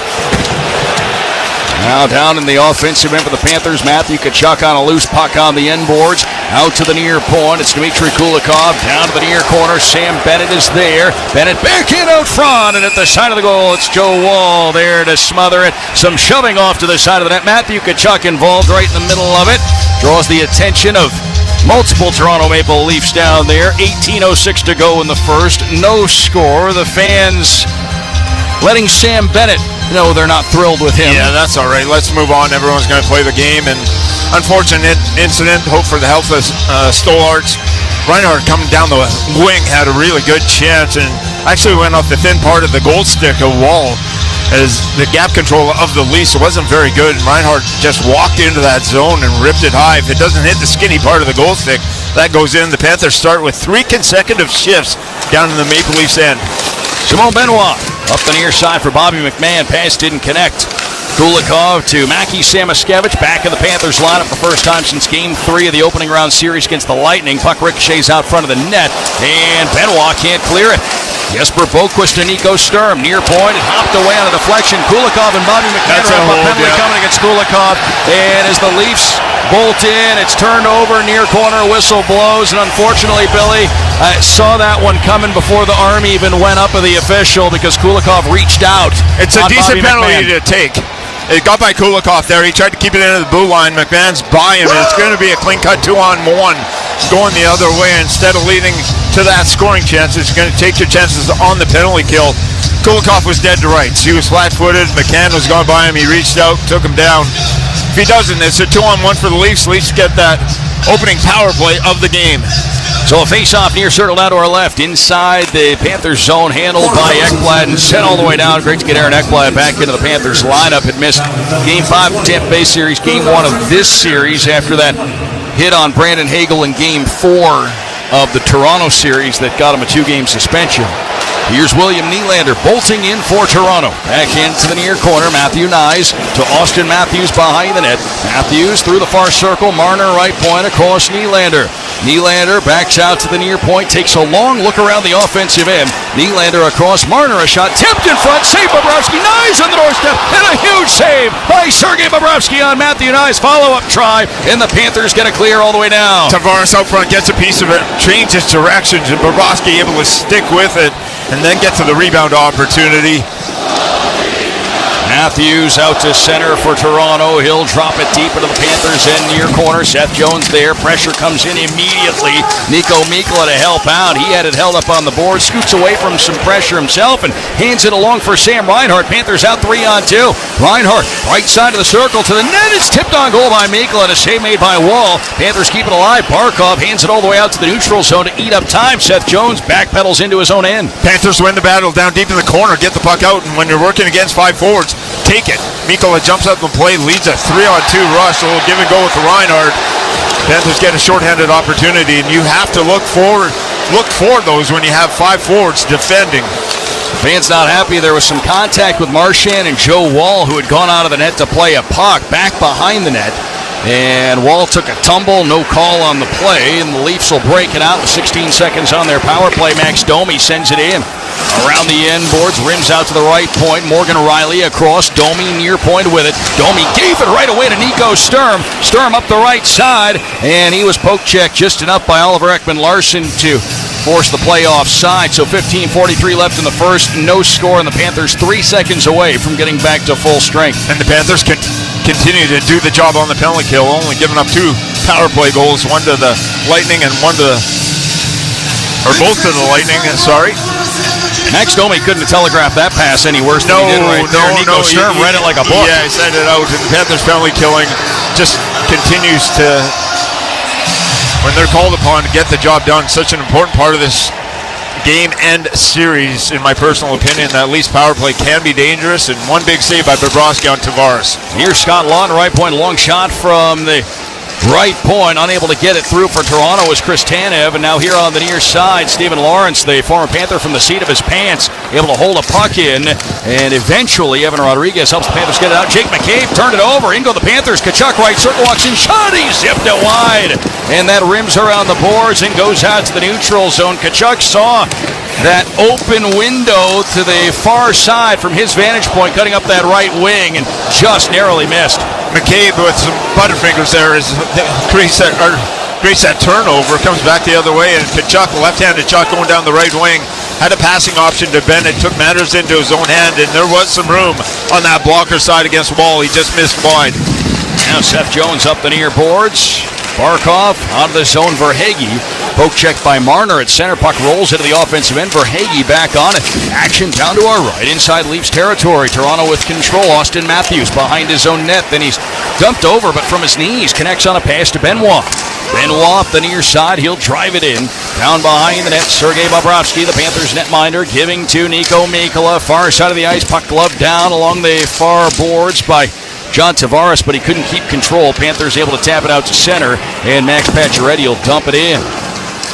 Now down in the offensive end for the Panthers, Matthew Tkachuk on a loose puck on the end boards. Out to the near point. It's Dmitry Kulikov. Down to the near corner. Sam Bennett is there. Bennett back in out front. And at the side of the goal, it's Joe Wall there to smother it. Some shoving off to the side of the net. Matthew Tkachuk involved right in the middle of it. Draws the attention of multiple Toronto Maple Leafs down there. 18:06 to go in the first. No score. The fans letting Sam Bennett know they're not thrilled with him. Yeah, that's all right. Let's move on. Everyone's going to play the game. And unfortunate incident. Hope for the health of Stolarz. Reinhardt coming down the wing had a really good chance and actually went off the thin part of the goal stick of Wall. As the gap control of the Leafs wasn't very good. Reinhardt just walked into that zone and ripped it high. If it doesn't hit the skinny part of the goal stick, that goes in. The Panthers start with 3 consecutive shifts down in the Maple Leafs end. Simon Benoit up the near side for Bobby McMahon. Pass didn't connect. Kulikov to Mackie Samoskevich, back in the Panthers lineup for the first time since Game 3 of the opening round series against the Lightning. Puck ricochets out front of the net, and Benoit can't clear it. Jesper Boqvist to Nico Sturm, near point, it hopped away on a deflection. Kulikov and Bobby McMahon are up, penalty coming against Kulikov, and as the Leafs bolt in, it's turned over, near corner, whistle blows, and unfortunately, Billy, I saw that one coming before the arm even went up of the official because Kulikov reached out. It's a decent penalty to take. It got by Kulikov there. He tried to keep it into the blue line. McMahon's by him, and it's going to be a clean cut 2-on-1 going the other way. Instead of leading to that scoring chance, it's going to take your chances on the penalty kill. Kulikov was dead to rights. He was flat-footed. McCann was gone by him. He reached out, took him down. If he doesn't, it's a 2-on-1 for the Leafs. Leafs get that opening power play of the game. So a face-off near circle down to our left, inside the Panthers zone, handled by Ekblad and sent all the way down. Great to get Aaron Ekblad back into the Panthers lineup. Had missed Game 5 of the Tampa Bay series, Game 1 of this series after that hit on Brandon Hagel in Game 4 of the Toronto series that got him a 2-game suspension. Here's William Nylander bolting in for Toronto. Back into the near corner. Matthew Nyes to Austin Matthews behind the net. Matthews through the far circle. Marner right point across Nylander. Nylander backs out to the near point. Takes a long look around the offensive end. Nylander across. Marner a shot. Tipped in front. Save Bobrovsky. Nyes on the doorstep. And a huge save by Sergei Bobrovsky on Matthew Nyes. Follow-up try. And the Panthers get a clear all the way down. Tavares out front gets a piece of it. Changes directions. And Bobrovsky able to stick with it. And then get to the rebound opportunity. Matthews out to center for Toronto. He'll drop it deep into the Panthers end near corner. Seth Jones there. Pressure comes in immediately. Nico Mikkola to help out. He had it held up on the board. Scoots away from some pressure himself and hands it along for Sam Reinhart. Panthers out 3-on-2. Reinhart right side of the circle to the net. It's tipped on goal by Mikkola. A save made by Wall. Panthers keep it alive. Barkov hands it all the way out to the neutral zone to eat up time. Seth Jones backpedals into his own end. Panthers win the battle down deep in the corner. Get the puck out. And when you're working against 5 forwards, take it. Mikkola jumps up the play, leads a 3-on-2 rush. A little give and go with Reinhardt. Panthers get a shorthanded opportunity, and you have to look for those when you have 5 forwards defending. Fans not happy. There was some contact with Marchand and Joe Wall, who had gone out of the net to play a puck back behind the net. And Wall took a tumble, no call on the play, and the Leafs will break it out with 16 seconds on their power play. Max Domi sends it in. Around the end boards, rims out to the right point. Morgan Riley across, Domi near point with it. Domi gave it right away to Nico Sturm. Sturm up the right side, and he was poke checked just enough by Oliver Ekman-Larsson to force the play offside. So 15:43 left in the first, no score, and the Panthers 3 seconds away from getting back to full strength. And the Panthers continue to do the job on the penalty kill, only giving up 2 power play goals, one to the Lightning and both to the Lightning, sorry. Max Domi couldn't have telegraphed that pass any worse than he did right there. Nico Sturm read it like a book. Yeah, he said it out. And the Panthers penalty killing just continues to, when they're called upon to get the job done, such an important part of this game and series, in my personal opinion. That Leafs power play can be dangerous, and one big save by Bobrovsky on Tavares. Here's Scott Lawton, right point, long shot from the right point, unable to get it through for Toronto is Chris Tanev, and now here on the near side, Stephen Lawrence, the former Panther, from the seat of his pants, able to hold a puck in, and eventually Evan Rodriguez helps the Panthers get it out. Jake McCabe turned it over, in go the Panthers. Tkachuk right circle, walks in, shot, he zipped it wide, and that rims around the boards and goes out to the neutral zone. Tkachuk saw that open window to the far side from his vantage point, cutting up that right wing, and just narrowly missed. McCabe with some butterfingers there is creates that turnover, comes back the other way, and Kachuk, left-handed shot going down the right wing, had a passing option to Bennett, took matters into his own hand, and there was some room on that blocker side against Wall. He just missed wide. Now Seth Jones up the near boards. Barkov out of the zone. Verhaeghe. Poke check by Marner at center. Puck rolls into the offensive end. Verhaeghe back on it. Action down to our right. Inside Leafs territory. Toronto with control. Austin Matthews behind his own net. Then he's dumped over, but from his knees. Connects on a pass to Benoit. Benoit up the near side. He'll drive it in. Down behind the net. Sergei Bobrovsky, the Panthers netminder, giving to Nico Mikkola. Far side of the ice. Puck gloved down along the far boards by John Tavares, but he couldn't keep control. Panthers able to tap it out to center, and Max Pacioretty will dump it in.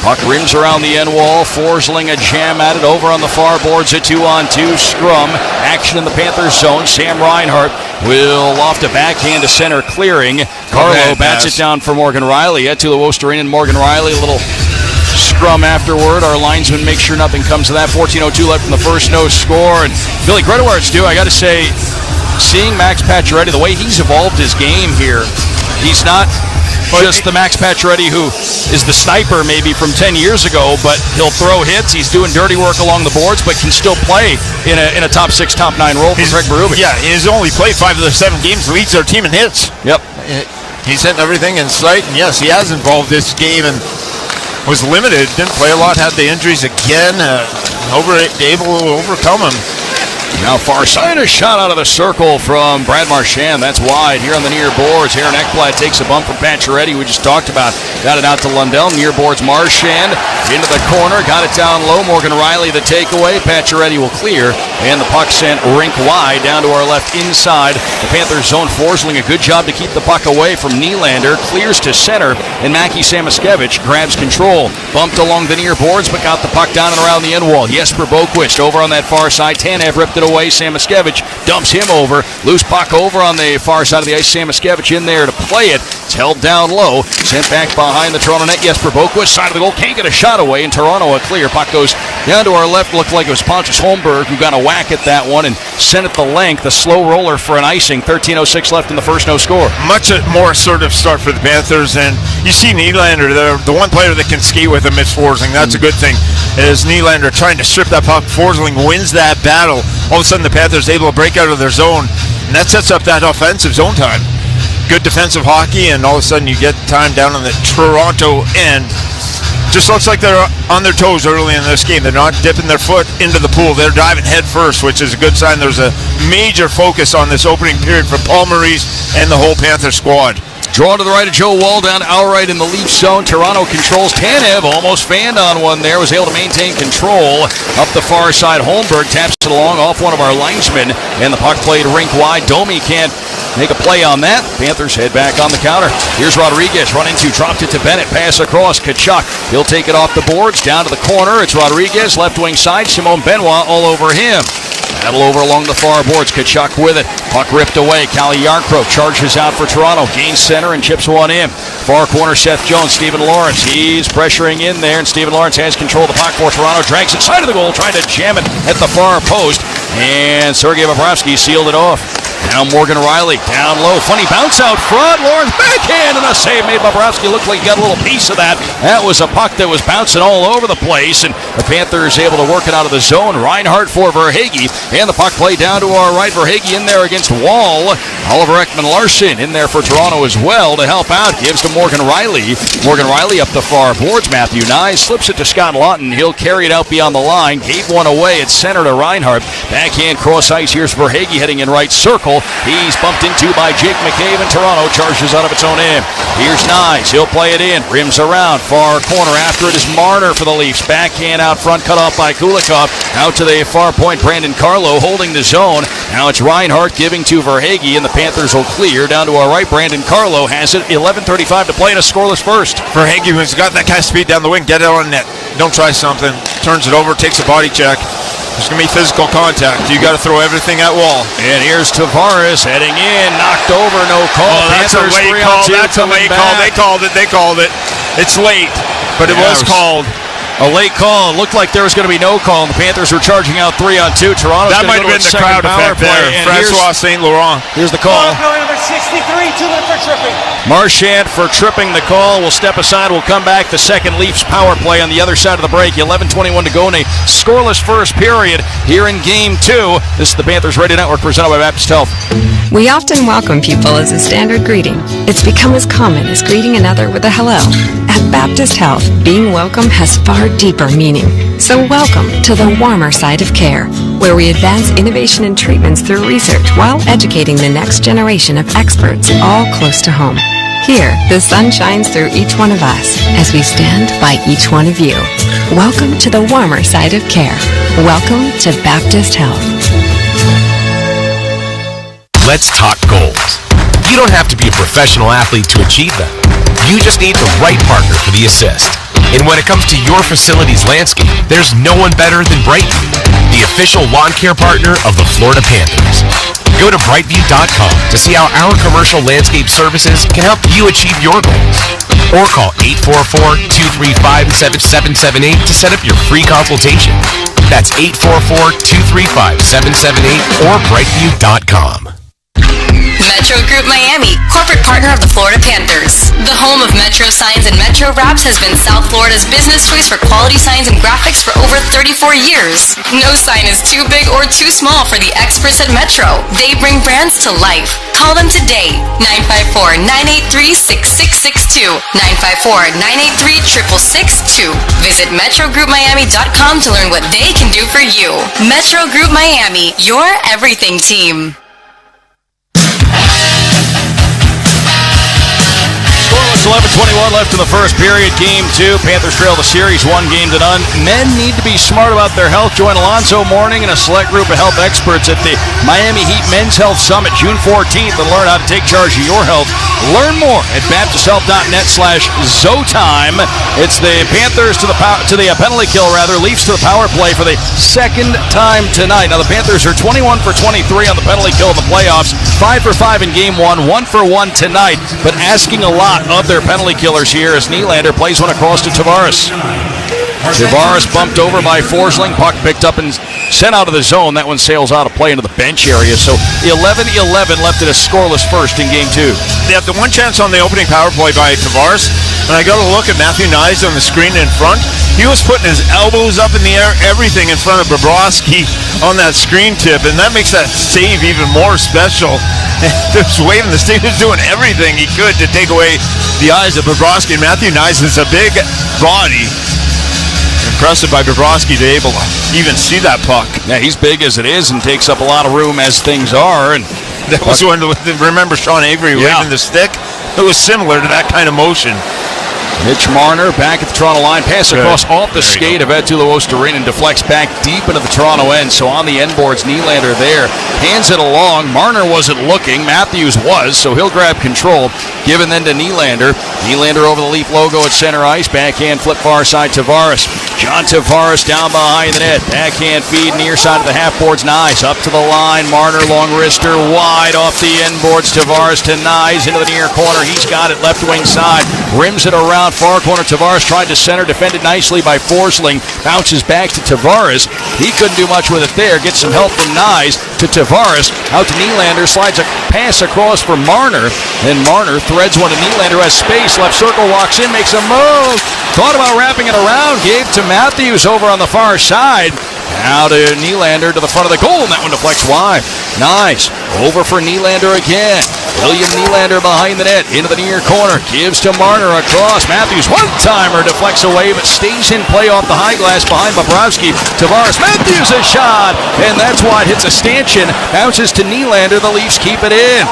Puck rims around the end wall. Forsling a jam at it over on the far boards. A 2-on-2 scrum. Action in the Panthers zone. Sam Reinhart will loft a backhand to center, clearing. Carlo bats it down for Morgan Rielly. To the Wosterinen. Morgan Rielly, a little scrum afterward. Our linesman make sure nothing comes of that. 14:02 left in the first, no score. And Billy, credit where it's due. I got to say, seeing Max Pacioretty, the way he's evolved his game here, he's not just the Max Pacioretty who is the sniper maybe from 10 years ago, but he'll throw hits. He's doing dirty work along the boards, but can still play in a top 6, top 9 role for Craig Berube. Yeah, he's only played 5 of the 7 games, leads their team in hits. Yep. He's hitting everything in sight, and yes, he has involved this game and was limited, didn't play a lot, had the injuries again, able to overcome him. Now far side, a shot out of the circle from Brad Marchand. That's wide here on the near boards. Aaron Ekblad takes a bump from Pacioretty, we just talked about. Got it out to Lundell. Near boards, Marchand into the corner. Got it down low. Morgan Rielly the takeaway. Pacioretty will clear. And the puck sent rink wide down to our left inside. The Panthers zone. Forsling a good job to keep the puck away from Nylander. Clears to center. And Mackie Samoskevich grabs control. Bumped along the near boards, but got the puck down and around the end wall. Jesper Boquist over on that far side. Tanev ripped it away. Samoskevich dumps him over. Loose puck over on the far side of the ice. Samoskevich in there to play it. It's held down low. Sent back behind the Toronto net. Jesper Boquist, side of the goal. Can't get a shot away. And Toronto a clear. Puck goes down to our left. Looked like it was Pontus Holmberg who got a whack at that one and sent it the length. A slow roller for an icing. 13:06 left in the first, no score. Much more assertive start for the Panthers. And you see Nylander, the one player that can skate with him is Forsling. That's a good thing. Is Nylander trying to strip that puck. Forsling wins that battle. All of a sudden the Panthers able to break out of their zone, and that sets up that offensive zone time. Good defensive hockey, and all of a sudden you get time down on the Toronto end. Just looks like they're on their toes early in this game. They're not dipping their foot into the pool. They're diving head first, which is a good sign. There's a major focus on this opening period for Paul Maurice and the whole Panther squad. Draw to the right of Joe Wall, down our right in the Leafs zone. Toronto controls. Tanev almost fanned on one there. Was able to maintain control. Up the far side, Holmberg taps it along off one of our linesmen. And the puck played rink wide. Domi can't make a play on that. Panthers head back on the counter. Here's Rodriguez. Run into, dropped it to Bennett. Pass across. Kachuk. He'll take it off the boards. Down to the corner. It's Rodriguez. Left wing side. Simone Benoit all over him. Battle over along the far boards. Kachuk with it. Puck ripped away. Calle Jarnkrok charges out for Toronto. Gains center and chips one in. Far corner, Seth Jones. Stephen Lawrence. He's pressuring in there, and Stephen Lawrence has control of the puck for Toronto. Drags it side of the goal, trying to jam it at the far post. And Sergei Bobrovsky sealed it off. Now Morgan Rielly down low. Funny bounce out front. Lawrence backhand and a save made. Bobrovsky looked like he got a little piece of that. That was a puck that was bouncing all over the place, and the Panthers able to work it out of the zone. Reinhart for Verhaeghe, and the puck played down to our right. Verhaeghe in there against Wall. Oliver Ekman-Larsson in there for Toronto as well to help out. Gives to Morgan Rielly. Morgan Rielly up the far boards. Matthew Nye slips it to Scott Lawton. He'll carry it out beyond the line. Gave one away at center to Reinhart. Backhand cross ice. Here's Verhaeghe heading in right circle. He's bumped into by Jake McCabe, and Toronto charges out of its own end. Here's Nyes. He'll play it in. Rims around. Far corner. After it is Marner for the Leafs. Backhand out front. Cut off by Kulikov. Out to the far point. Brandon Carlo holding the zone. Now it's Reinhart giving to Verhaeghe, and the Panthers will clear. Down to our right. Brandon Carlo has it. 11:35 to play in a scoreless first. Verhaeghe has got that kind of speed down the wing. Get it on net. Don't try something. Turns it over. Takes a body check. There's going to be physical contact. You got to throw everything at Wall. And here's Tavares heading in. Knocked over. No call. Oh, that's a late call. That's a late call. They called it. It's late, but it was called. A late call. It looked like there was going to be no call, and the Panthers were charging out 3-on-2. Toronto's that might have been the crowd effect there. Francois St. Laurent. Here's the call. Number 63, 2-minute for tripping. Marchand for tripping the call. We'll step aside. We'll come back. The second Leafs power play on the other side of the break. 11:21 to go in a scoreless first period here in Game 2. This is the Panthers Radio Network presented by Baptist Health. We often welcome people as a standard greeting. It's become as common as greeting another with a hello. At Baptist Health, being welcome has far deeper meaning. So welcome to the warmer side of care, where we advance innovation and treatments through research while educating the next generation of experts all close to home. Here, the sun shines through each one of us as we stand by each one of you. Welcome to the warmer side of care. Welcome to Baptist Health. Let's talk goals. You don't have to be a professional athlete to achieve them. You just need the right partner for the assist. And when it comes to your facility's landscape, there's no one better than Brightview, the official lawn care partner of the Florida Panthers. Go to brightview.com to see how our commercial landscape services can help you achieve your goals. Or call 844-235-7778 to set up your free consultation. That's 844-235-7778 or brightview.com. Metro Group Miami, corporate partner of the Florida Panthers. The home of Metro Signs and Metro Wraps has been South Florida's business choice for quality signs and graphics for over 34 years. No sign is too big or too small for the experts at Metro. They bring brands to life. Call them today, 954-983-6662, 954-983-6662. Visit MetroGroupMiami.com to learn what they can do for you. Metro Group Miami, your everything team. Scoreless 11:21 left in the first period. Game 2. Panthers trail the series 1-0. Men need to be smart about their health. Join Alonzo Mourning and a select group of health experts at the Miami Heat Men's Health Summit June 14th and learn how to take charge of your health. Learn more at baptisthealth.net/Zotime. It's the Panthers to the penalty kill, Leafs to the power play for the second time tonight. Now the Panthers are 21 for 23 on the penalty kill in the playoffs, 5 for 5 in Game 1, 1 for 1 tonight, but asking a lot of their penalty killers here as Nylander plays one across to Tavares. Tavares bumped over by Forsling. Puck picked up and sent out of the zone. That one sails out of play into the bench area. So 11-11 left at a scoreless first in Game 2. They have the one chance on the opening power play by Tavares. And I got to look at Matthew Nyes on the screen in front. He was putting his elbows up in the air, everything in front of Bobrovsky on that screen tip. And that makes that save even more special. Just waving the stick, was doing everything he could to take away the eyes of Bobrovsky. And Matthew Nyes is a big body. Impressive by Bobrovsky to able to even see that puck. Yeah, he's big as it is and takes up a lot of room as things are. And that was when, remember Sean Avery waving the stick? It was similar to that kind of motion. Mitch Marner back at the Toronto line. Pass across off the skate of Eetu Luostarinen and deflects back deep into the Toronto end. So on the end boards, Nylander there. Hands it along. Marner wasn't looking. Matthews was, so he'll grab control. Given then to Nylander. Nylander over the Leaf logo at center ice. Backhand flip far side Tavares. John Tavares down behind the net. Backhand feed near side of the half boards. Nyes up to the line. Marner long wrister wide off the end boards. Tavares to Nyes into the near corner. He's got it left wing side. Rims it around far corner. Tavares tried to center. Defended nicely by Forsling. Bounces back to Tavares. He couldn't do much with it there. Gets some help from Nyes to Tavares. Out to Nylander. Slides a pass across for Marner. Then Marner threads one to Nylander. Has space. Left circle. Walks in. Makes a move. Thought about wrapping it around. Gave to Matthews over on the far side. Now to Nylander to the front of the goal, and that one deflects wide. Nice. Over for Nylander again. William Nylander behind the net, into the near corner. Gives to Marner across. Matthews, one-timer, deflects away, but stays in play off the high glass behind Bobrovsky. Tavares, Matthews a shot, and that's why it hits a stanchion. Bounces to Nylander. The Leafs keep it in.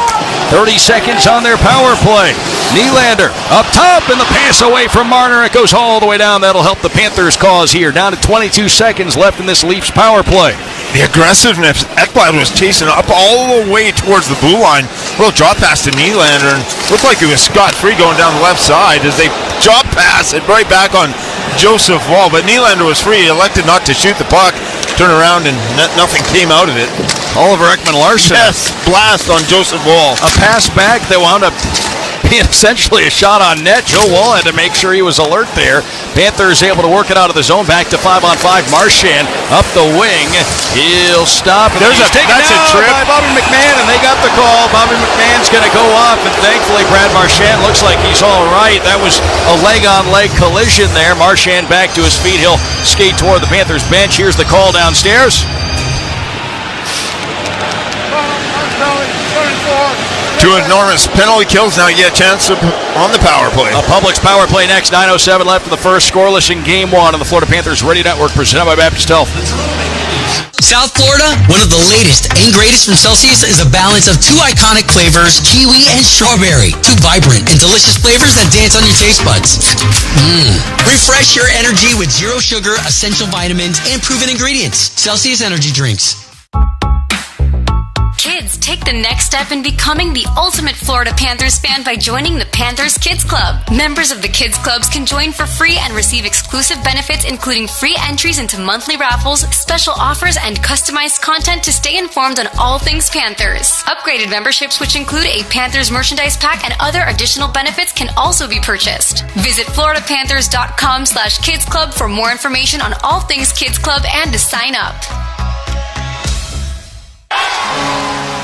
30 seconds on their power play. Nylander up top, and the pass away from Marner. It goes all the way down. That'll help the Panthers' cause here. Down to 22 seconds left in this Leafs power play. The aggressiveness, Ekblad was chasing up all the way towards the blue line. Little drop pass to Nylander, and looked like it was scot-free going down the left side as they drop pass it right back on Joseph Woll. But Nylander was free. He elected not to shoot the puck. Turn around, and nothing came out of it. Oliver Ekman-Larsson. Yes, blast on Joseph Woll. A pass back that wound up being essentially a shot on net. Joe Wall had to make sure he was alert there. Panthers able to work it out of the zone. Back to 5-on-5. Marchand up the wing. He'll stop. And he's taken down by Bobby McMahon, and they got the call. Bobby McMahon's going to go off, and thankfully Brad Marchand looks like he's all right. That was a leg-on-leg collision there. Marchand back to his feet. He'll skate toward the Panthers bench. Here's the call downstairs. 2 enormous penalty kills. Now you get a chance on the power play. A Publix power play next. 9:07 left in the first. Scoreless in Game 1 on the Florida Panthers Radio Network, presented by Baptist Health. South Florida, one of the latest and greatest from Celsius is a balance of 2 iconic flavors, kiwi and strawberry. 2 vibrant and delicious flavors that dance on your taste buds. Refresh your energy with zero sugar, essential vitamins, and proven ingredients. Celsius Energy Drinks. Kids, take the next step in becoming the ultimate Florida Panthers fan by joining the Panthers Kids Club. Members of the Kids Clubs can join for free and receive exclusive benefits, including free entries into monthly raffles, special offers, and customized content to stay informed on all things Panthers. Upgraded memberships, which include a Panthers merchandise pack and other additional benefits, can also be purchased. Visit FloridaPanthers.com/Kids Club for more information on all things Kids Club and to sign up.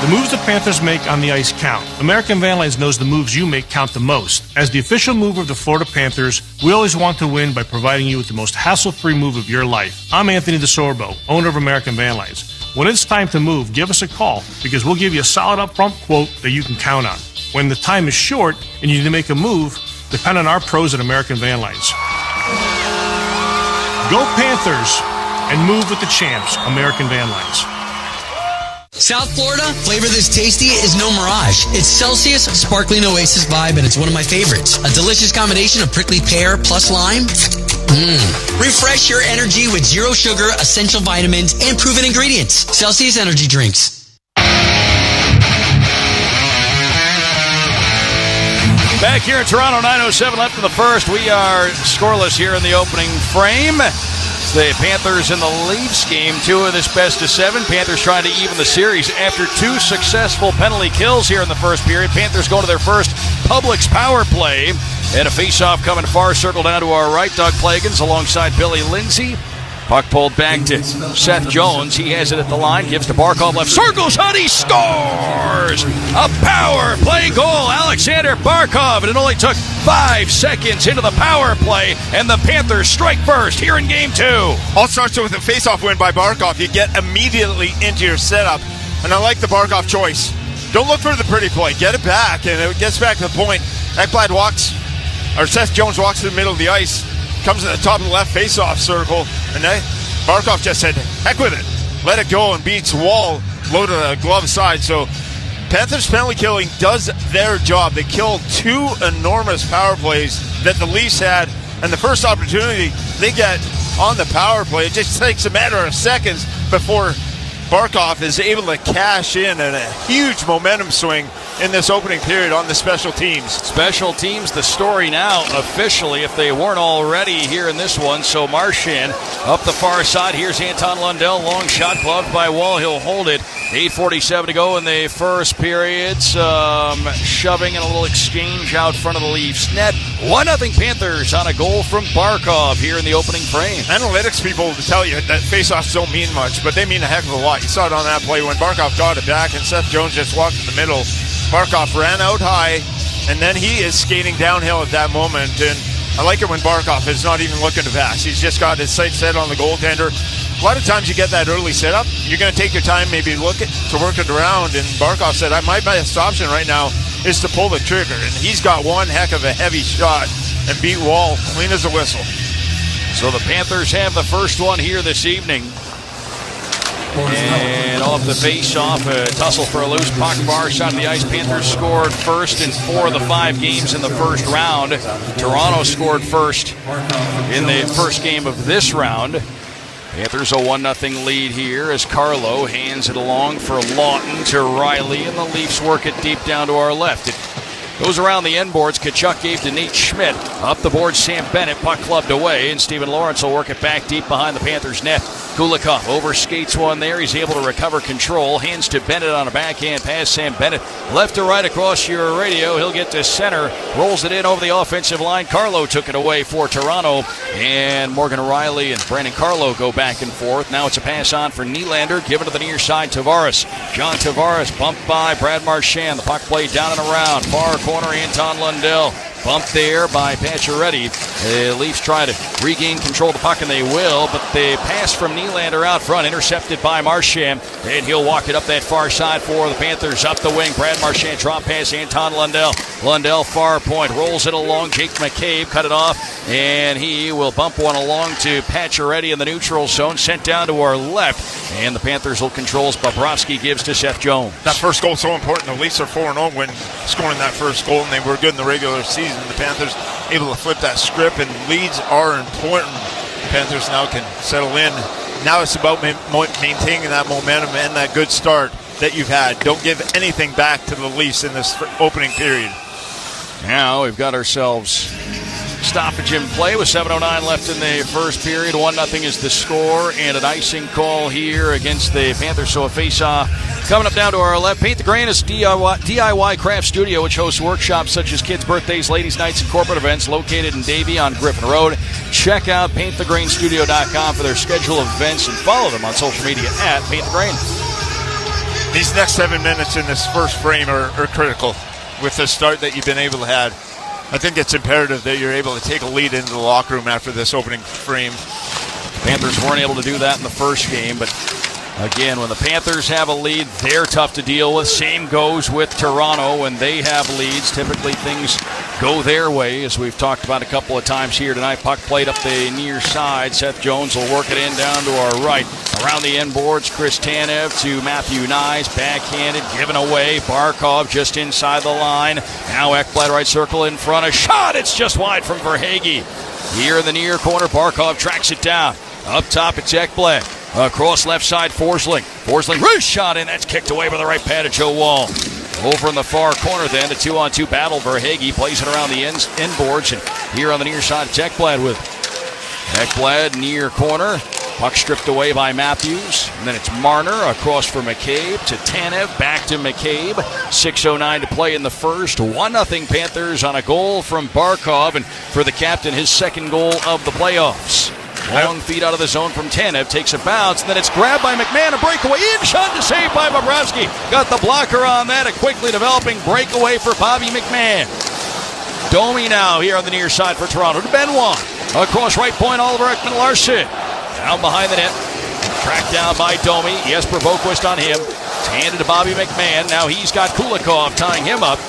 The moves the Panthers make on the ice count. American Van Lines knows the moves you make count the most. As the official mover of the Florida Panthers, we always want to win by providing you with the most hassle-free move of your life. I'm Anthony DeSorbo, owner of American Van Lines. When it's time to move, give us a call because we'll give you a solid upfront quote that you can count on. When the time is short and you need to make a move, depend on our pros at American Van Lines. Go Panthers and move with the champs, American Van Lines. South Florida, flavor this tasty is no mirage. It's Celsius Sparkling Oasis Vibe, and it's one of my favorites. A delicious combination of prickly pear plus lime. Refresh your energy with zero sugar, essential vitamins, and proven ingredients. Celsius Energy Drinks. Back here in Toronto, 9:07 left in the first. We are scoreless here in the opening frame. The Panthers in the Leafs game, 2 of this best of 7. Panthers trying to even the series after 2 successful penalty kills here in the first period. Panthers go to their first Publix power play. And a face-off coming far circle down to our right. Doug Plagans alongside Billy Lindsay. Puck pulled back to Seth Jones. He has it at the line. Gives to Barkov. Left circle shot. He scores! A power play goal. Alexander Barkov. And it only took 5 seconds into the power play. And the Panthers strike first here in Game 2. All starts with a face-off win by Barkov. You get immediately into your setup. And I like the Barkov choice. Don't look for the pretty play. Get it back. And it gets back to the point. Ekblad Seth Jones walks to the middle of the ice. Comes to the top of the left face-off circle, and Barkov just said, heck with it. Let it go and beats Wall, low to the glove side. So Panthers penalty killing does their job. They killed 2 enormous power plays that the Leafs had, and the first opportunity they get on the power play, it just takes a matter of seconds before Barkov is able to cash in and a huge momentum swing in this opening period on the special teams. Special teams, the story now officially, if they weren't already here in this one. So Marchand up the far side. Here's Anton Lundell. Long shot gloved by Wall. He'll hold it. 8:47 to go in the first period. Shoving and a little exchange out front of the Leafs net. 1-0 Panthers on a goal from Barkov here in the opening frame. Analytics people will tell you that faceoffs don't mean much, but they mean a heck of a lot. You saw it on that play when Barkov got it back and Seth Jones just walked in the middle. Barkov ran out high, and then he is skating downhill at that moment. And I like it when Barkov is not even looking to pass. He's just got his sights set on the goaltender. A lot of times you get that early setup. You're going to take your time, maybe look to work it around. And Barkov said, my best option right now is to pull the trigger. And he's got one heck of a heavy shot and beat Wall clean as a whistle. So the Panthers have the first one here this evening. And off the face-off, a tussle for a loose puck, far side of the ice. Panthers scored first in 4 of the 5 games in the first round. Toronto scored first in the first game of this round. Panthers a 1-0 lead here as Carlo hands it along for Lawton to Riley, and the Leafs work it deep down to our left. It goes around the end boards. Kachuk gave to Nate Schmidt. Up the board, Sam Bennett, puck clubbed away, and Stephen Lawrence will work it back deep behind the Panthers' net. Kulikov overskates one there. He's able to recover control. Hands to Bennett on a backhand pass. Sam Bennett left to right across your radio. He'll get to center. Rolls it in over the offensive line. Carlo took it away for Toronto. And Morgan Riley and Brandon Carlo go back and forth. Now it's a pass on for Nylander. Given to the near side, Tavares. John Tavares bumped by Brad Marchand. The puck played down and around. Far corner, Anton Lundell. Bumped there by Pacioretty. The Leafs try to regain control of the puck, and they will, but the pass from Nylander out front, intercepted by Marchand, and he'll walk it up that far side for the Panthers. Up the wing, Brad Marchand, drop pass, Anton Lundell. Lundell, far point, rolls it along. Jake McCabe cut it off, and he will bump one along to Pacioretty in the neutral zone, sent down to our left, and the Panthers will control as Bobrovsky gives to Seth Jones. That first goal is so important. The Leafs are 4-0 when scoring that first goal, and they were good in the regular season. The Panthers able to flip that script, and leads are important. The Panthers now can settle in. Now it's about maintaining that momentum and that good start that you've had. Don't give anything back to the Leafs in this opening period. Now we've got ourselves stoppage in play with 7:09 left in the first period. 1-0 is the score, and an icing call here against the Panthers. So a face-off coming up down to our left. Paint the Grain is DIY craft studio, which hosts workshops such as kids' birthdays, ladies' nights, and corporate events, located in Davie on Griffin Road. Check out paintthegrainstudio.com for their schedule of events, and follow them on social media at Paint the Grain. These next 7 minutes in this first frame are critical with the start that you've been able to have. I think it's imperative that you're able to take a lead into the locker room after this opening frame. Panthers weren't able to do that in the first game, but again, when the Panthers have a lead, they're tough to deal with. Same goes with Toronto. When they have leads, typically things go their way, as we've talked about a couple of times here tonight. Puck played up the near side. Seth Jones will work it in down to our right. Around the end boards, Chris Tanev to Matthew Nyes. Backhanded, given away. Barkov just inside the line. Now Ekblad right circle in front. A shot! It's just wide from Verhaeghe. Here in the near corner, Barkov tracks it down. Up top, it's Ekblad. Across left side, Forsling. Forsling, wrist shot in. That's kicked away by the right pad of Joe Wall. Over in the far corner then, a 2-on-2 battle. Verhaeghe plays it around the end boards. And here on the near side, it's Ekblad with Ekblad near corner. Puck stripped away by Matthews. And then it's Marner across for McCabe to Tanev. Back to McCabe. 6:09 to play in the first. 1-0 Panthers on a goal from Barkov. And for the captain, his second goal of the playoffs. Long feed out of the zone from Tanev. Takes a bounce. And then it's grabbed by McMahon. A breakaway in. Shot to save by Bobrovsky. Got the blocker on that. A quickly developing breakaway for Bobby McMahon. Domi now here on the near side for Toronto to Benoit. Across right point, Oliver Ekman-Larsson. Down behind the net. Tracked down by Domi. Jesper Boquist on him. It's handed to Bobby McMahon. Now he's got Kulikov tying him up.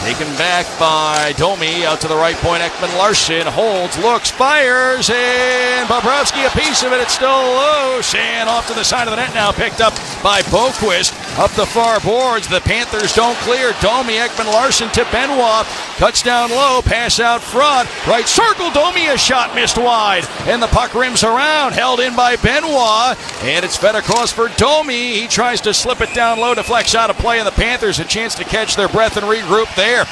Taken back by Domi. Out to the right point, Ekman-Larsson holds, looks, fires, and Bobrovsky a piece of it. It's still loose, and off to the side of the net now. Picked up by Boquist. Up the far boards. The Panthers don't clear. Domi, Ekman-Larsson to Benoit. Cuts down low. Pass out front. Right circle. Domi, a shot missed wide. And the puck rims around. Held in by Benoit. And it's fed across for Domi. He tries to slip it down low. Deflects out of play. And the Panthers a chance to catch their breath and regroup there.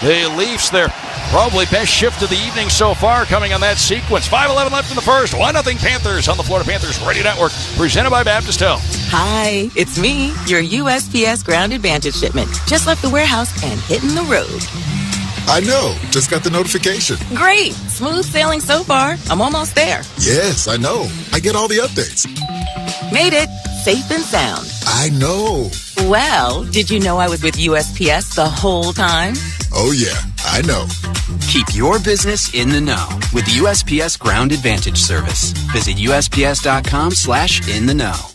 The Leafs, their probably best shift of the evening so far, coming on that sequence. 5:11 left in the first. 1-0 Panthers on the Florida Panthers Radio Network. Presented by Baptist Health. Hi, it's me, your USPS Ground Advantage shipment. Just left the warehouse and hitting the road. I know. Just got the notification. Great. Smooth sailing so far. I'm almost there. Yes, I know. I get all the updates. Made it. Safe and sound. I know. Well, did you know I was with USPS the whole time? Oh, yeah. I know. Keep your business in the know with the USPS Ground Advantage service. Visit USPS.com/in-the-know.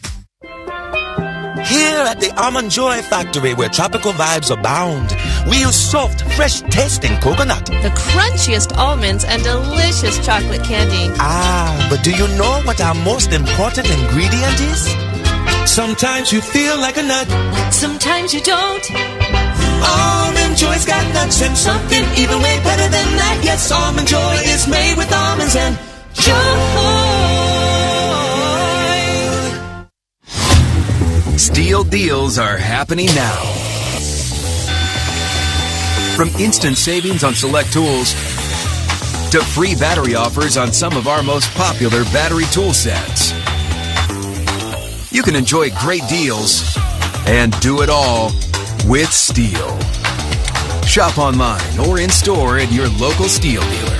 Here at the Almond Joy Factory, where tropical vibes abound, we use soft, fresh-tasting coconut. The crunchiest almonds and delicious chocolate candy. Ah, but do you know what our most important ingredient is? Sometimes you feel like a nut. Sometimes you don't. Almond Joy's got nuts and something even way better than that. Yes, Almond Joy is made with almonds and joy. Steel deals are happening now. From instant savings on select tools to free battery offers on some of our most popular battery tool sets. You can enjoy great deals and do it all with Steel. Shop online or in store at your local Steel dealer.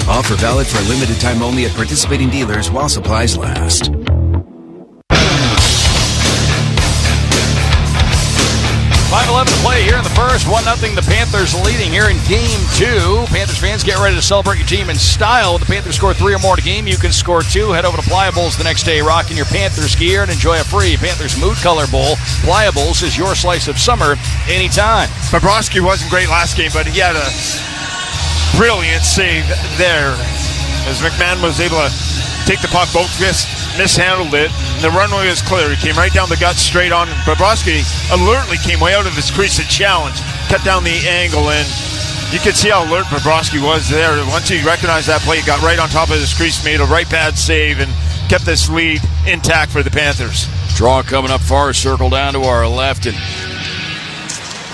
Offer valid for a limited time only at participating dealers while supplies last. 5:11 to play here in the first. 1-0 the Panthers leading here in Game 2. Panthers fans, get ready to celebrate your team in style. When the Panthers score 3 or more to game, you can score 2. Head over to Pliables the next day, rocking your Panthers gear, and enjoy a free Panthers Mood Color Bowl. Pliables is your slice of summer anytime. Bobrovsky wasn't great last game, but he had a brilliant save there as McMahon was able to take the puck, both fists, mishandled it. The runway was clear. He came right down the gut, straight on. Bobrovsky alertly came way out of his crease and challenged, cut down the angle, and you could see how alert Bobrovsky was there. Once he recognized that play, he got right on top of his crease, made a right pad save, and kept this lead intact for the Panthers. Draw coming up far circle down to our left, and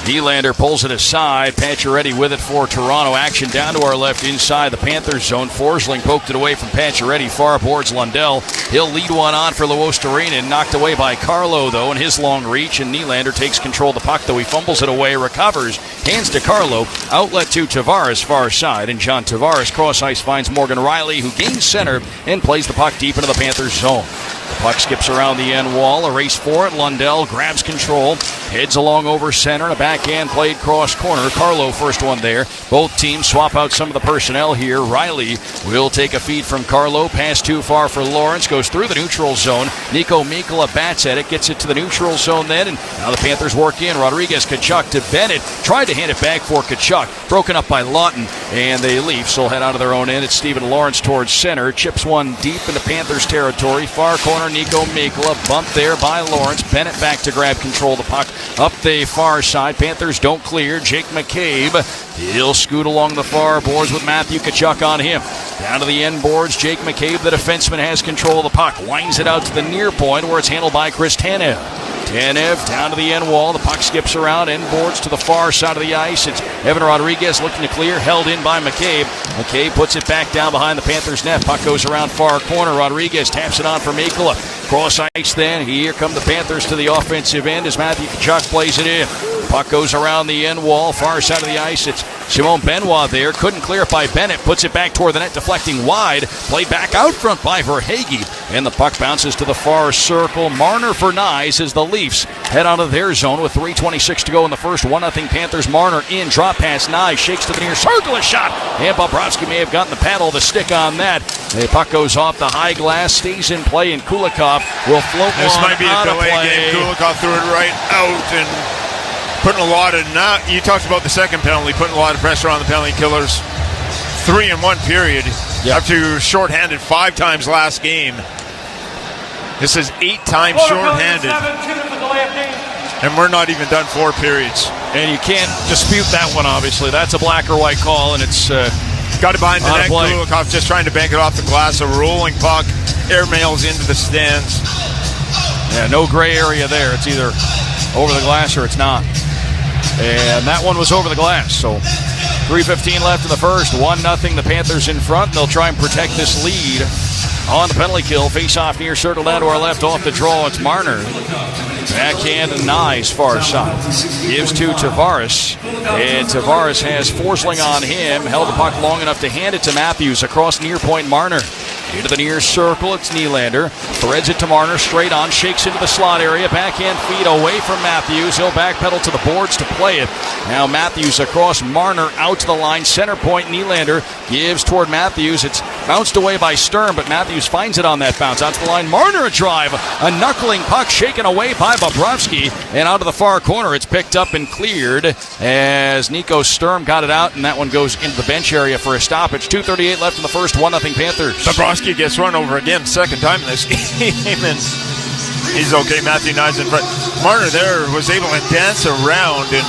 Nylander pulls it aside. Pacioretty with it for Toronto. Action down to our left inside the Panthers zone. Forsling poked it away from Pacioretty. Far boards Lundell. He'll lead one on for Luostarinen. Knocked away by Carlo, though, in his long reach. And Nylander takes control of the puck, though. He fumbles it away, recovers, hands to Carlo. Outlet to Tavares, far side. And John Tavares cross ice finds Morgan Riley, who gains center and plays the puck deep into the Panthers zone. The puck skips around the end wall. A race for it. Lundell grabs control. Heads along over center. And a backhand played cross corner. Carlo first one there. Both teams swap out some of the personnel here. Riley will take a feed from Carlo. Pass too far for Lawrence. Goes through the neutral zone. Nico Mikkola bats at it. Gets it to the neutral zone then. And now the Panthers work in. Rodriguez Tkachuk to Bennett. Tried to hand it back for Tkachuk. Broken up by Lawton. And the Leafs will head out of their own end. It's Stephen Lawrence towards center. Chips one deep into Panthers territory. Far corner. Nico Mikkola bumped there by Lawrence. Bennett back to grab control of the puck up the far side. Panthers don't clear. Jake McCabe, he'll scoot along the far boards with Matthew Tkachuk on him. Down to the end boards, Jake McCabe, the defenseman, has control of the puck. Winds it out to the near point where it's handled by Chris Tanev. Tanev down to the end wall. The puck skips around, end boards to the far side of the ice. It's Evan Rodriguez looking to clear, held in by McCabe. McCabe puts it back down behind the Panthers net. Puck goes around far corner. Rodriguez taps it on for Mikkola. Cross ice then. Here come the Panthers to the offensive end as Matthew Tkachuk plays it in. Puck goes around the end wall, far side of the ice. It's Simone Benoit there. Couldn't clear it by Bennett. Puts it back toward the net, deflecting wide. Played back out front by Verhaeghe. And the puck bounces to the far circle. Marner for Nyes as the Leafs head out of their zone with 3:26 to go in the first. 1-0 Panthers. Marner in, drop pass. Nyes shakes to the near circle, a shot. And Bobrovsky may have gotten the paddle of the stick on that. The puck goes off the high glass, stays in play, and Kulikov will float this one might be a delay game. Kulikov threw it right out and putting a lot of, you talked about the second penalty, putting a lot of pressure on the penalty killers. 3 in 1 period. Yep. After you were shorthanded 5 times last game. This is 8 times shorthanded. And we're not even done 4 periods. And you can't dispute that one, obviously. That's a black or white call, and it's got it behind the net. Kulikov just trying to bank it off the glass. A rolling puck. Airmails into the stands. Yeah, no gray area there. It's either over the glass or it's not. And that one was over the glass. So 3:15 left in the first. 1-0 the Panthers in front. They'll try and protect this lead on the penalty kill. Face off near circle down to our left off the draw. It's Marner. Backhand and Nyes far side. Gives to Tavares. And Tavares has Forsling on him. Held the puck long enough to hand it to Matthews across near point. Marner into the near circle. It's Nylander. Threads it to Marner. Straight on. Shakes into the slot area. Backhand feed away from Matthews. He'll backpedal to the boards to play it. Now Matthews across Marner out to the line. Center point. Nylander gives toward Matthews. It's bounced away by Sturm, but Matthews finds it on that bounce. Out to the line. Marner a drive. A knuckling puck shaken away by Bobrovsky. And out of the far corner. It's picked up and cleared as Nico Sturm got it out, and that one goes into the bench area for a stoppage. 2:38 left in the first. 1-0 Panthers. Bobrovsky gets run over again, second time in this game, and he's okay. Matthew Nyes in front. Marner there was able to dance around, and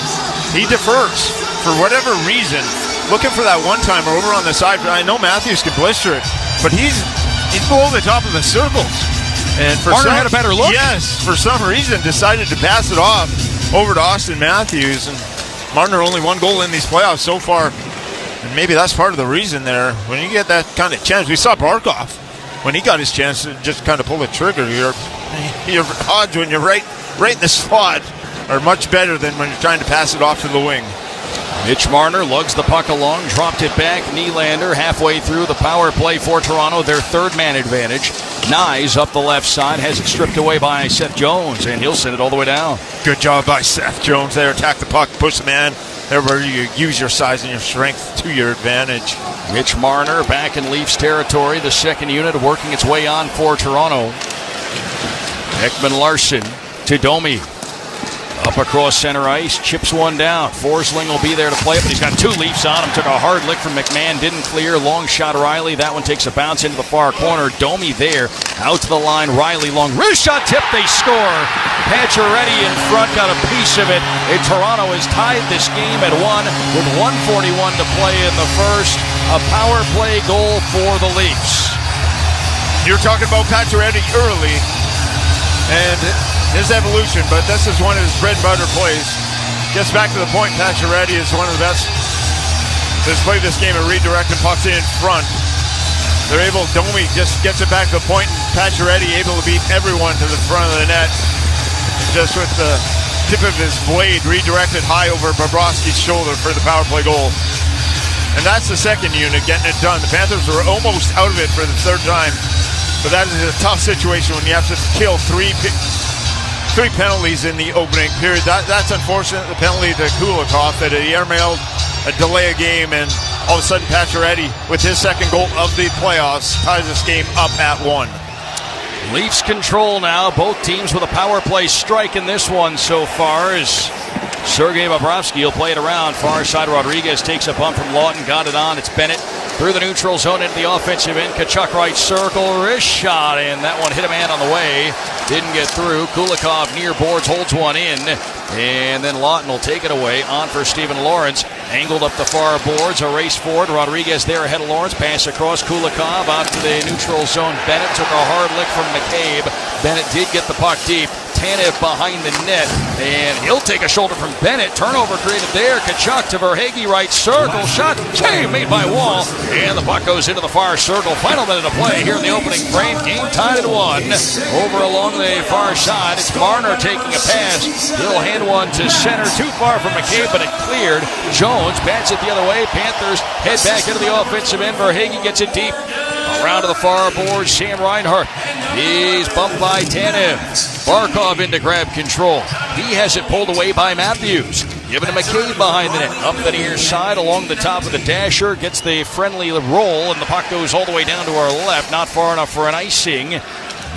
he defers for whatever reason, looking for that one-timer over on the side. I know Matthews can blister it, but he's below the top of the circles. And for Marner had a better look. Yes, for some reason decided to pass it off over to Austin Matthews, and Marner only 1 goal in these playoffs so far. And And maybe that's part of the reason there. When you get that kind of chance, we saw Barkov. When he got his chance to just kind of pull the trigger, your odds when you're right in the slot are much better than when you're trying to pass it off to the wing. Mitch Marner lugs the puck along, dropped it back. Nylander halfway through the power play for Toronto, their third man advantage. Nyes up the left side, has it stripped away by Seth Jones, and he'll send it all the way down. Good job by Seth Jones there. Attack the puck, push the man. There where you use your size and your strength to your advantage. Mitch Marner back in Leafs territory. The second unit working its way on for Toronto. Ekman Larsson to Domi. Up across center ice, chips one down. Forsling will be there to play it, but he's got two Leafs on him. Took a hard lick from McMahon, didn't clear. Long shot Riley. That one takes a bounce into the far corner. Domi there, out to the line. Riley long wrist shot tip. They score. Pacioretty in front, got a piece of it. And Toronto has tied this game at 1 with 1:41 to play in the first. A power play goal for the Leafs. You're talking about Pacioretty early and his evolution, but this is one of his bread and butter plays. Gets back to the point. Pacioretty is one of the best that's played this game at redirecting pucks in front. They're able, Domi just gets it back to the point, and Pacioretty able to beat everyone to the front of the net. Just with the tip of his blade redirected high over Bobrovsky's shoulder for the power play goal. And that's the second unit getting it done. The Panthers were almost out of it for the third time, but that is a tough situation when you have to kill three penalties in the opening period. That's unfortunate. The penalty to Kulikov that he airmailed a delay a game, and all of a sudden Pacioretty with his second goal of the playoffs ties this game up at 1. Leafs control now. Both teams with a power play strike in this one so far as Sergei Bobrovsky will play it around. Far side, Rodriguez takes a bump from Lawton, got it on. It's Bennett through the neutral zone into the offensive end. Kachuk right circle, wrist shot, and that one hit a man on the way. Didn't get through. Kulikov near boards, holds one in, and then Lawton will take it away. On for Stephen Lawrence. Angled up the far boards, a race forward. Rodriguez there ahead of Lawrence. Pass across Kulikov out to the neutral zone. Bennett took a hard lick from McCabe. Bennett did get the puck deep. Tanev behind the net, and he'll take a shoulder from Bennett. Turnover created there. Kachuk to Verhaeghe, right circle. Shot save made by Wall, and the puck goes into the far circle. Final minute of play here in the opening frame. Game tied at 1. Over along the far side, it's Marner taking a pass. He'll hand one to center. Too far from McCabe, but it cleared. Jones bats it the other way. Panthers head back into the offensive end. Verhaeghe gets it deep. Around to the far board, Sam Reinhart. He's bumped by Tanev. Barkov in to grab control. He has it pulled away by Matthews. Giving to McCabe behind the net. Up the near side along the top of the dasher. Gets the friendly roll, and the puck goes all the way down to our left. Not far enough for an icing.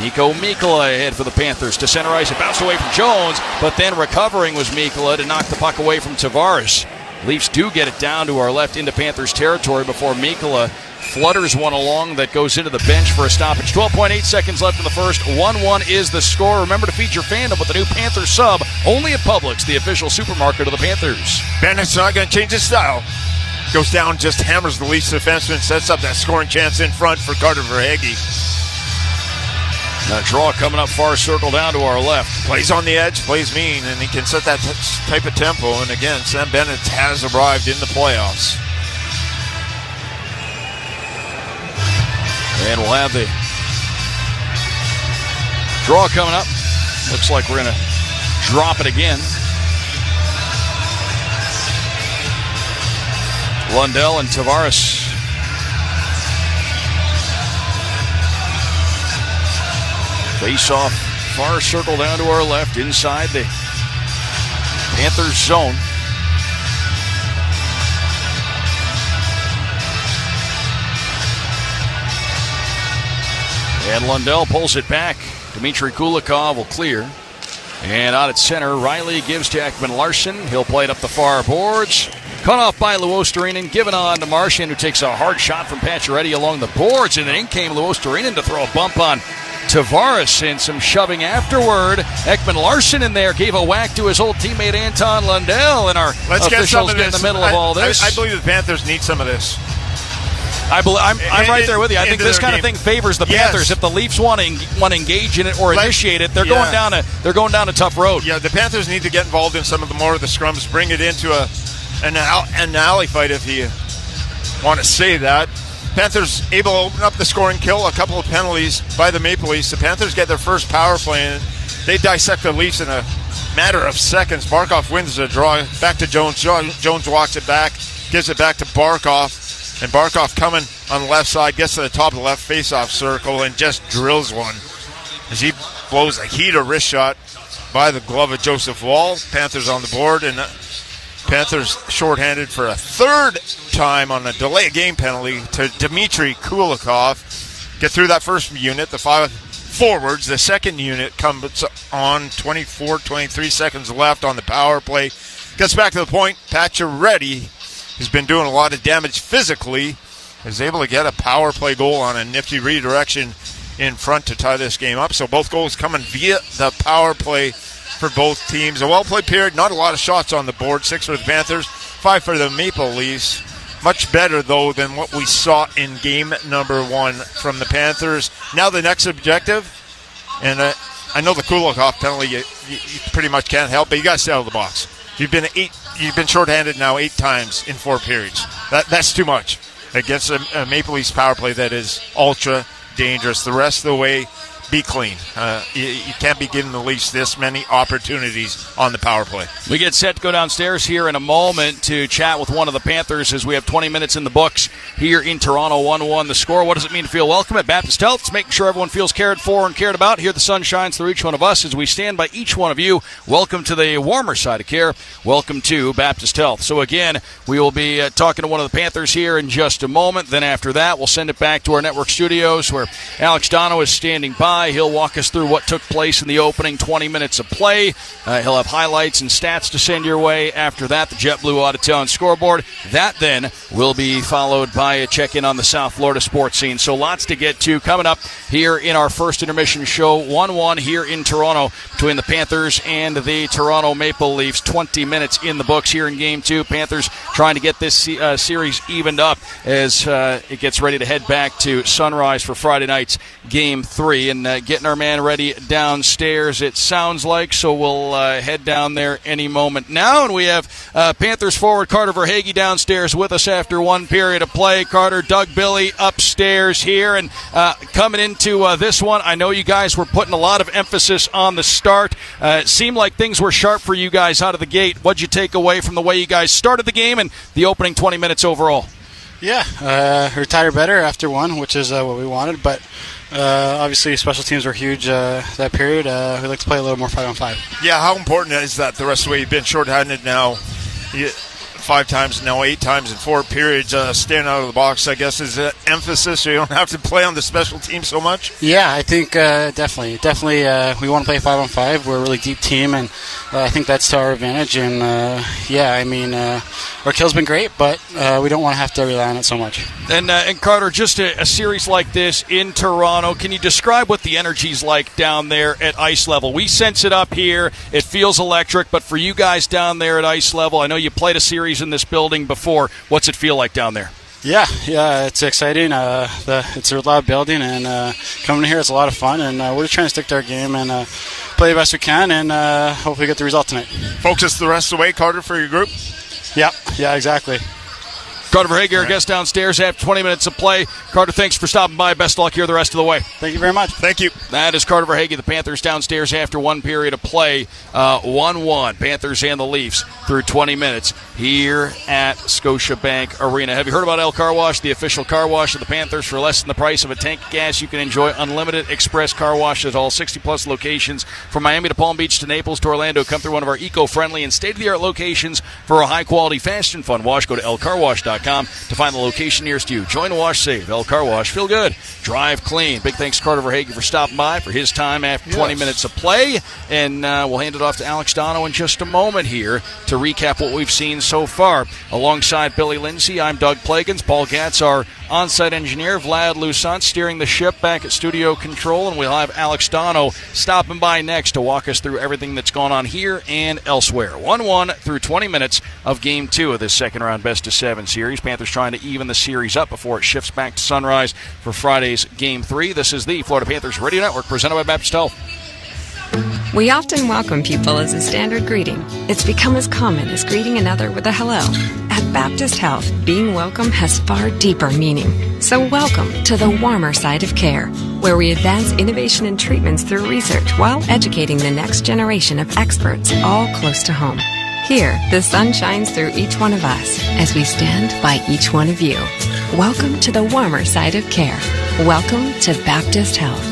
Mikko Mikkola ahead for the Panthers to center ice. It bounced away from Jones, but then recovering was Mikkola to knock the puck away from Tavares. Leafs do get it down to our left into Panthers territory before Mikkola flutters one along that goes into the bench for a stoppage. 12.8 seconds left in the first. 1-1 is the score. Remember to feed your fandom with the new Panther sub, only at Publix, the official supermarket of the Panthers. Bennett's not going to change his style. Goes down, just hammers the Leafs defenseman, sets up that scoring chance in front for Carter Verhaeghe. Now draw coming up far circle down to our left. Plays on the edge, plays mean, and he can set that type of tempo. And again, Sam Bennett has arrived in the playoffs. And we'll have the draw coming up. Looks like we're going to drop it again. Lundell and Tavares. Face off, far circle down to our left, inside the Panthers zone. And Lundell pulls it back. Dmitry Kulikov will clear. And out at center, Riley gives to Ekman Larsson. He'll play it up the far boards. Cut off by Luostarinen, given on to Marchand, who takes a hard shot from Pacioretty along the boards. And then in came Luostarinen to throw a bump on Tavares, and some shoving afterward. Ekman Larsson in there gave a whack to his old teammate Anton Lundell, and our officials get in the middle of all this. I believe the Panthers need some of this. I'm right there with you. I think this kind of thing favors the Panthers. If the Leafs want to engage in it or initiate it, they're going down a tough road. Yeah, the Panthers need to get involved in some of the more of the scrums, bring it into an alley fight if you want to say that. Panthers able to open up the scoring kill, a couple of penalties by the Maple Leafs. The Panthers get their first power play, and they dissect the Leafs in a matter of seconds. Barkov wins the draw. Back to Jones. Jones walks it back, gives it back to Barkov, and Barkov coming on the left side, gets to the top of the left face-off circle and just drills one as he blows a heater wrist shot by the glove of Joseph Wall. Panthers on the board, and Panthers shorthanded for a third time on a delay of game penalty to Dmitry Kulikov. Get through that first unit, the 5 forwards. The second unit comes on 23 seconds left on the power play. Gets back to the point. Pacioretty, who's been doing a lot of damage physically, is able to get a power play goal on a nifty redirection in front to tie this game up. So both goals coming via the power play for both teams. A well-played period, not a lot of shots on the board. 6 for the Panthers, 5 for the Maple Leafs. Much better, though, than what we saw in game number 1 from the Panthers. Now the next objective, and I know the Kulikov penalty you pretty much can't help, but you got to stay out of the box. You've been shorthanded now 8 times in 4 periods. That's too much against a Maple Leafs power play that is ultra dangerous. The rest of the way, be clean. You can't be giving the Leafs this many opportunities on the power play. We get set to go downstairs here in a moment to chat with one of the Panthers as we have 20 minutes in the books here in Toronto. 1-1 the score. What does it mean to feel welcome at Baptist Health? It's making sure everyone feels cared for and cared about. Here the sun shines through each one of us as we stand by each one of you. Welcome to the warmer side of care. Welcome to Baptist Health. So again, we will be talking to one of the Panthers here in just a moment. Then after that, we'll send it back to our network studios where Alex Dono is standing by. He'll walk us through what took place in the opening 20 minutes of play. He'll have highlights and stats to send your way. After that, the JetBlue Out of Town scoreboard. That then will be followed by a check-in on the South Florida sports scene. So lots to get to coming up here in our first intermission show. 1-1 here in Toronto between the Panthers and the Toronto Maple Leafs. 20 minutes in the books here in Game 2. Panthers trying to get this series evened up as it gets ready to head back to Sunrise for Friday night's Game 3. And getting our man ready downstairs, it sounds like, so we'll head down there any moment now. And we have Panthers forward Carter Verhaeghe downstairs with us after 1 period of play. Carter, Doug Billy upstairs here, and coming into this one, I know you guys were putting a lot of emphasis on the start. It seemed like things were sharp for you guys out of the gate. What'd you take away from the way you guys started the game and the opening 20 minutes overall? Yeah, retired better after 1, which is what we wanted, but obviously special teams were huge that period. We'd like to play a little more 5-on-5. Yeah, how important is that the rest of the way? You've been shorthanded now 5 times, now 8 times in 4 periods. Staying out of the box, I guess, is an emphasis so you don't have to play on the special team so much? Yeah, I think definitely. We want to play 5-on-5. We're a really deep team, and I think that's to our advantage. And, our kill's been great, but we don't want to have to rely on it so much. And Carter, just a series like this in Toronto, can you describe what the energy's like down there at ice level? We sense it up here. It feels electric, but for you guys down there at ice level, I know you played a series in this building before. What's it feel like down there? Yeah, it's exciting. It's a loud building, and coming here is a lot of fun, and we're just trying to stick to our game and play the best we can, and hopefully get the result tonight. Focus the rest of the way, Carter, for your group? Yeah, exactly. Carter Verhaeghe, our guest downstairs after 20 minutes of play. Carter, thanks for stopping by. Best of luck here the rest of the way. Thank you very much. Thank you. That is Carter Verhaeghe, the Panthers downstairs after 1 period of play. 1-1, Panthers and the Leafs through 20 minutes here at Scotiabank Arena. Have you heard about El Car Wash, the official car wash of the Panthers? For less than the price of a tank of gas, you can enjoy unlimited express car wash at all 60-plus locations. From Miami to Palm Beach to Naples to Orlando, come through one of our eco-friendly and state-of-the-art locations for a high-quality, fast and fun wash. Go to elcarwash.com to find the location nearest you. Join Wash Save. El Car Wash. Feel good. Drive clean. Big thanks to Carter Verhaeghe for stopping by for his time after 20 minutes of play. And we'll hand it off to Alex Dono in just a moment here to recap what we've seen so far. Alongside Billy Lindsay, I'm Doug Plagans. Paul Gatz, our on-site engineer. Vlad Lusant steering the ship back at studio control. And we'll have Alex Dono stopping by next to walk us through everything that's gone on here and elsewhere. 1-1 through 20 minutes of Game 2 of this second-round best-of-7 series. Panthers trying to even the series up before it shifts back to Sunrise for Friday's Game 3. This is the Florida Panthers Radio Network presented by Baptist Health. We often welcome people as a standard greeting. It's become as common as greeting another with a hello. At Baptist Health, being welcome has far deeper meaning. So welcome to the warmer side of care, where we advance innovation and treatments through research while educating the next generation of experts all close to home. Here, the sun shines through each one of us as we stand by each one of you. Welcome to the warmer side of care. Welcome to Baptist Health.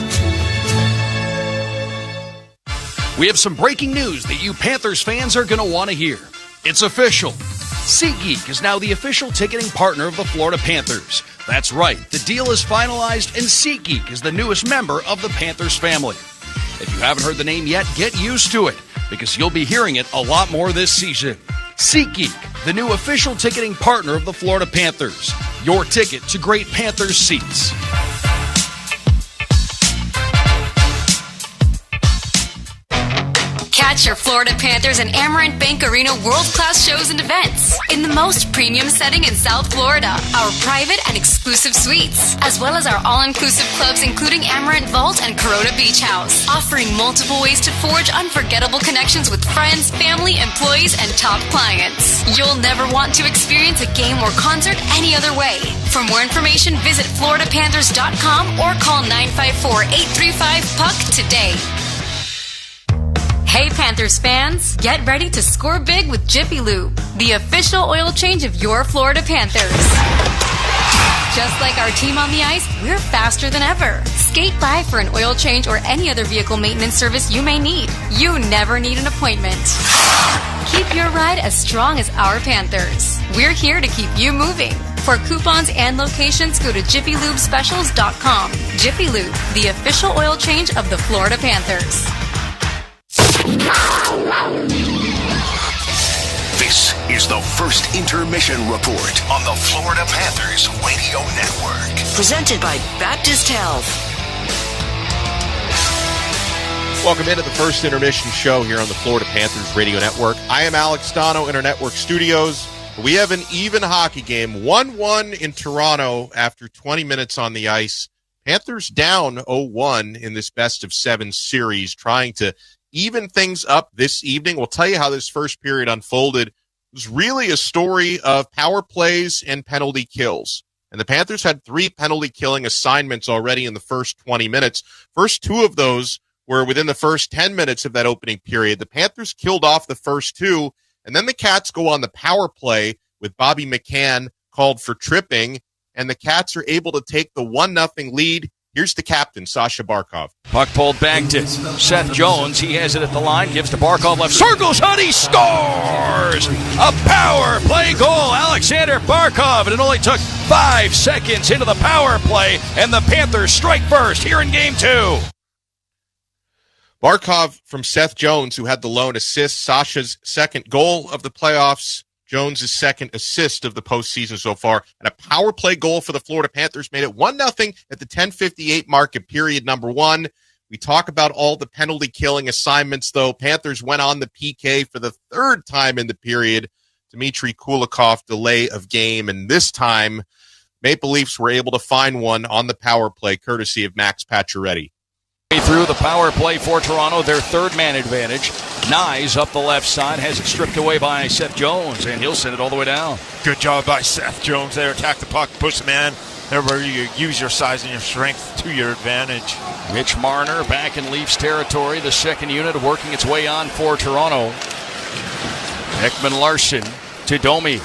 We have some breaking news that you Panthers fans are going to want to hear. It's official. SeatGeek is now the official ticketing partner of the Florida Panthers. That's right, the deal is finalized and SeatGeek is the newest member of the Panthers family. If you haven't heard the name yet, get used to it, because you'll be hearing it a lot more this season. SeatGeek, the new official ticketing partner of the Florida Panthers. Your ticket to great Panthers seats. Catch your Florida Panthers and Amarant Bank Arena world-class shows and events in the most premium setting in South Florida. Our private and exclusive suites, as well as our all-inclusive clubs including Amarant Vault and Corona Beach House, offering multiple ways to forge unforgettable connections with friends, family, employees, and top clients. You'll never want to experience a game or concert any other way. For more information, visit FloridaPanthers.com or call 954-835-PUCK today. Hey Panthers fans, get ready to score big with Jiffy Lube, the official oil change of your Florida Panthers. Just like our team on the ice, we're faster than ever. Skate by for an oil change or any other vehicle maintenance service you may need. You never need an appointment. Keep your ride as strong as our Panthers. We're here to keep you moving. For coupons and locations, go to JiffyLubeSpecials.com. Jiffy Lube, the official oil change of the Florida Panthers. This is the first intermission report on the Florida Panthers Radio Network. Presented by Baptist Health. Welcome into the first intermission show here on the Florida Panthers Radio Network. I am Alex Dono in our network studios. We have an even hockey game, 1-1 in Toronto after 20 minutes on the ice. Panthers down 0-1 in this best-of-7 series, trying to even things up this evening. We'll tell you how this first period unfolded. It was really a story of power plays and penalty kills. And the Panthers had 3 penalty killing assignments already in the first 20 minutes. First 2 of those were within the first 10 minutes of that opening period. The Panthers killed off the first 2, and then the Cats go on the power play with Bobby McCann called for tripping, and the Cats are able to take the 1-0 lead. Here's the captain, Sasha Barkov. Puck pulled back to Seth Jones. He has it at the line, gives to Barkov, left circle shot, he scores! A power play goal, Alexander Barkov, and it only took 5 seconds into the power play, and the Panthers strike first here in Game 2. Barkov from Seth Jones, who had the lone assist, Sasha's second goal of the playoffs, Jones' second assist of the postseason so far, and a power play goal for the Florida Panthers made it 1-0 at the 10:58 mark of period number 1. We talk about all the penalty killing assignments, though. Panthers went on the PK for the 3rd time in the period. Dmitry Kulikov delay of game, and this time Maple Leafs were able to find one on the power play, courtesy of Max Pacioretty. Through the power play for Toronto, their 3rd man advantage. Nyes up the left side, has it stripped away by Seth Jones, and he'll send it all the way down. Good job by Seth Jones there. Attack the puck, push the man. There where you use your size and your strength to your advantage. Mitch Marner back in Leafs territory. The second unit working its way on for Toronto. Ekman Larson to Domi.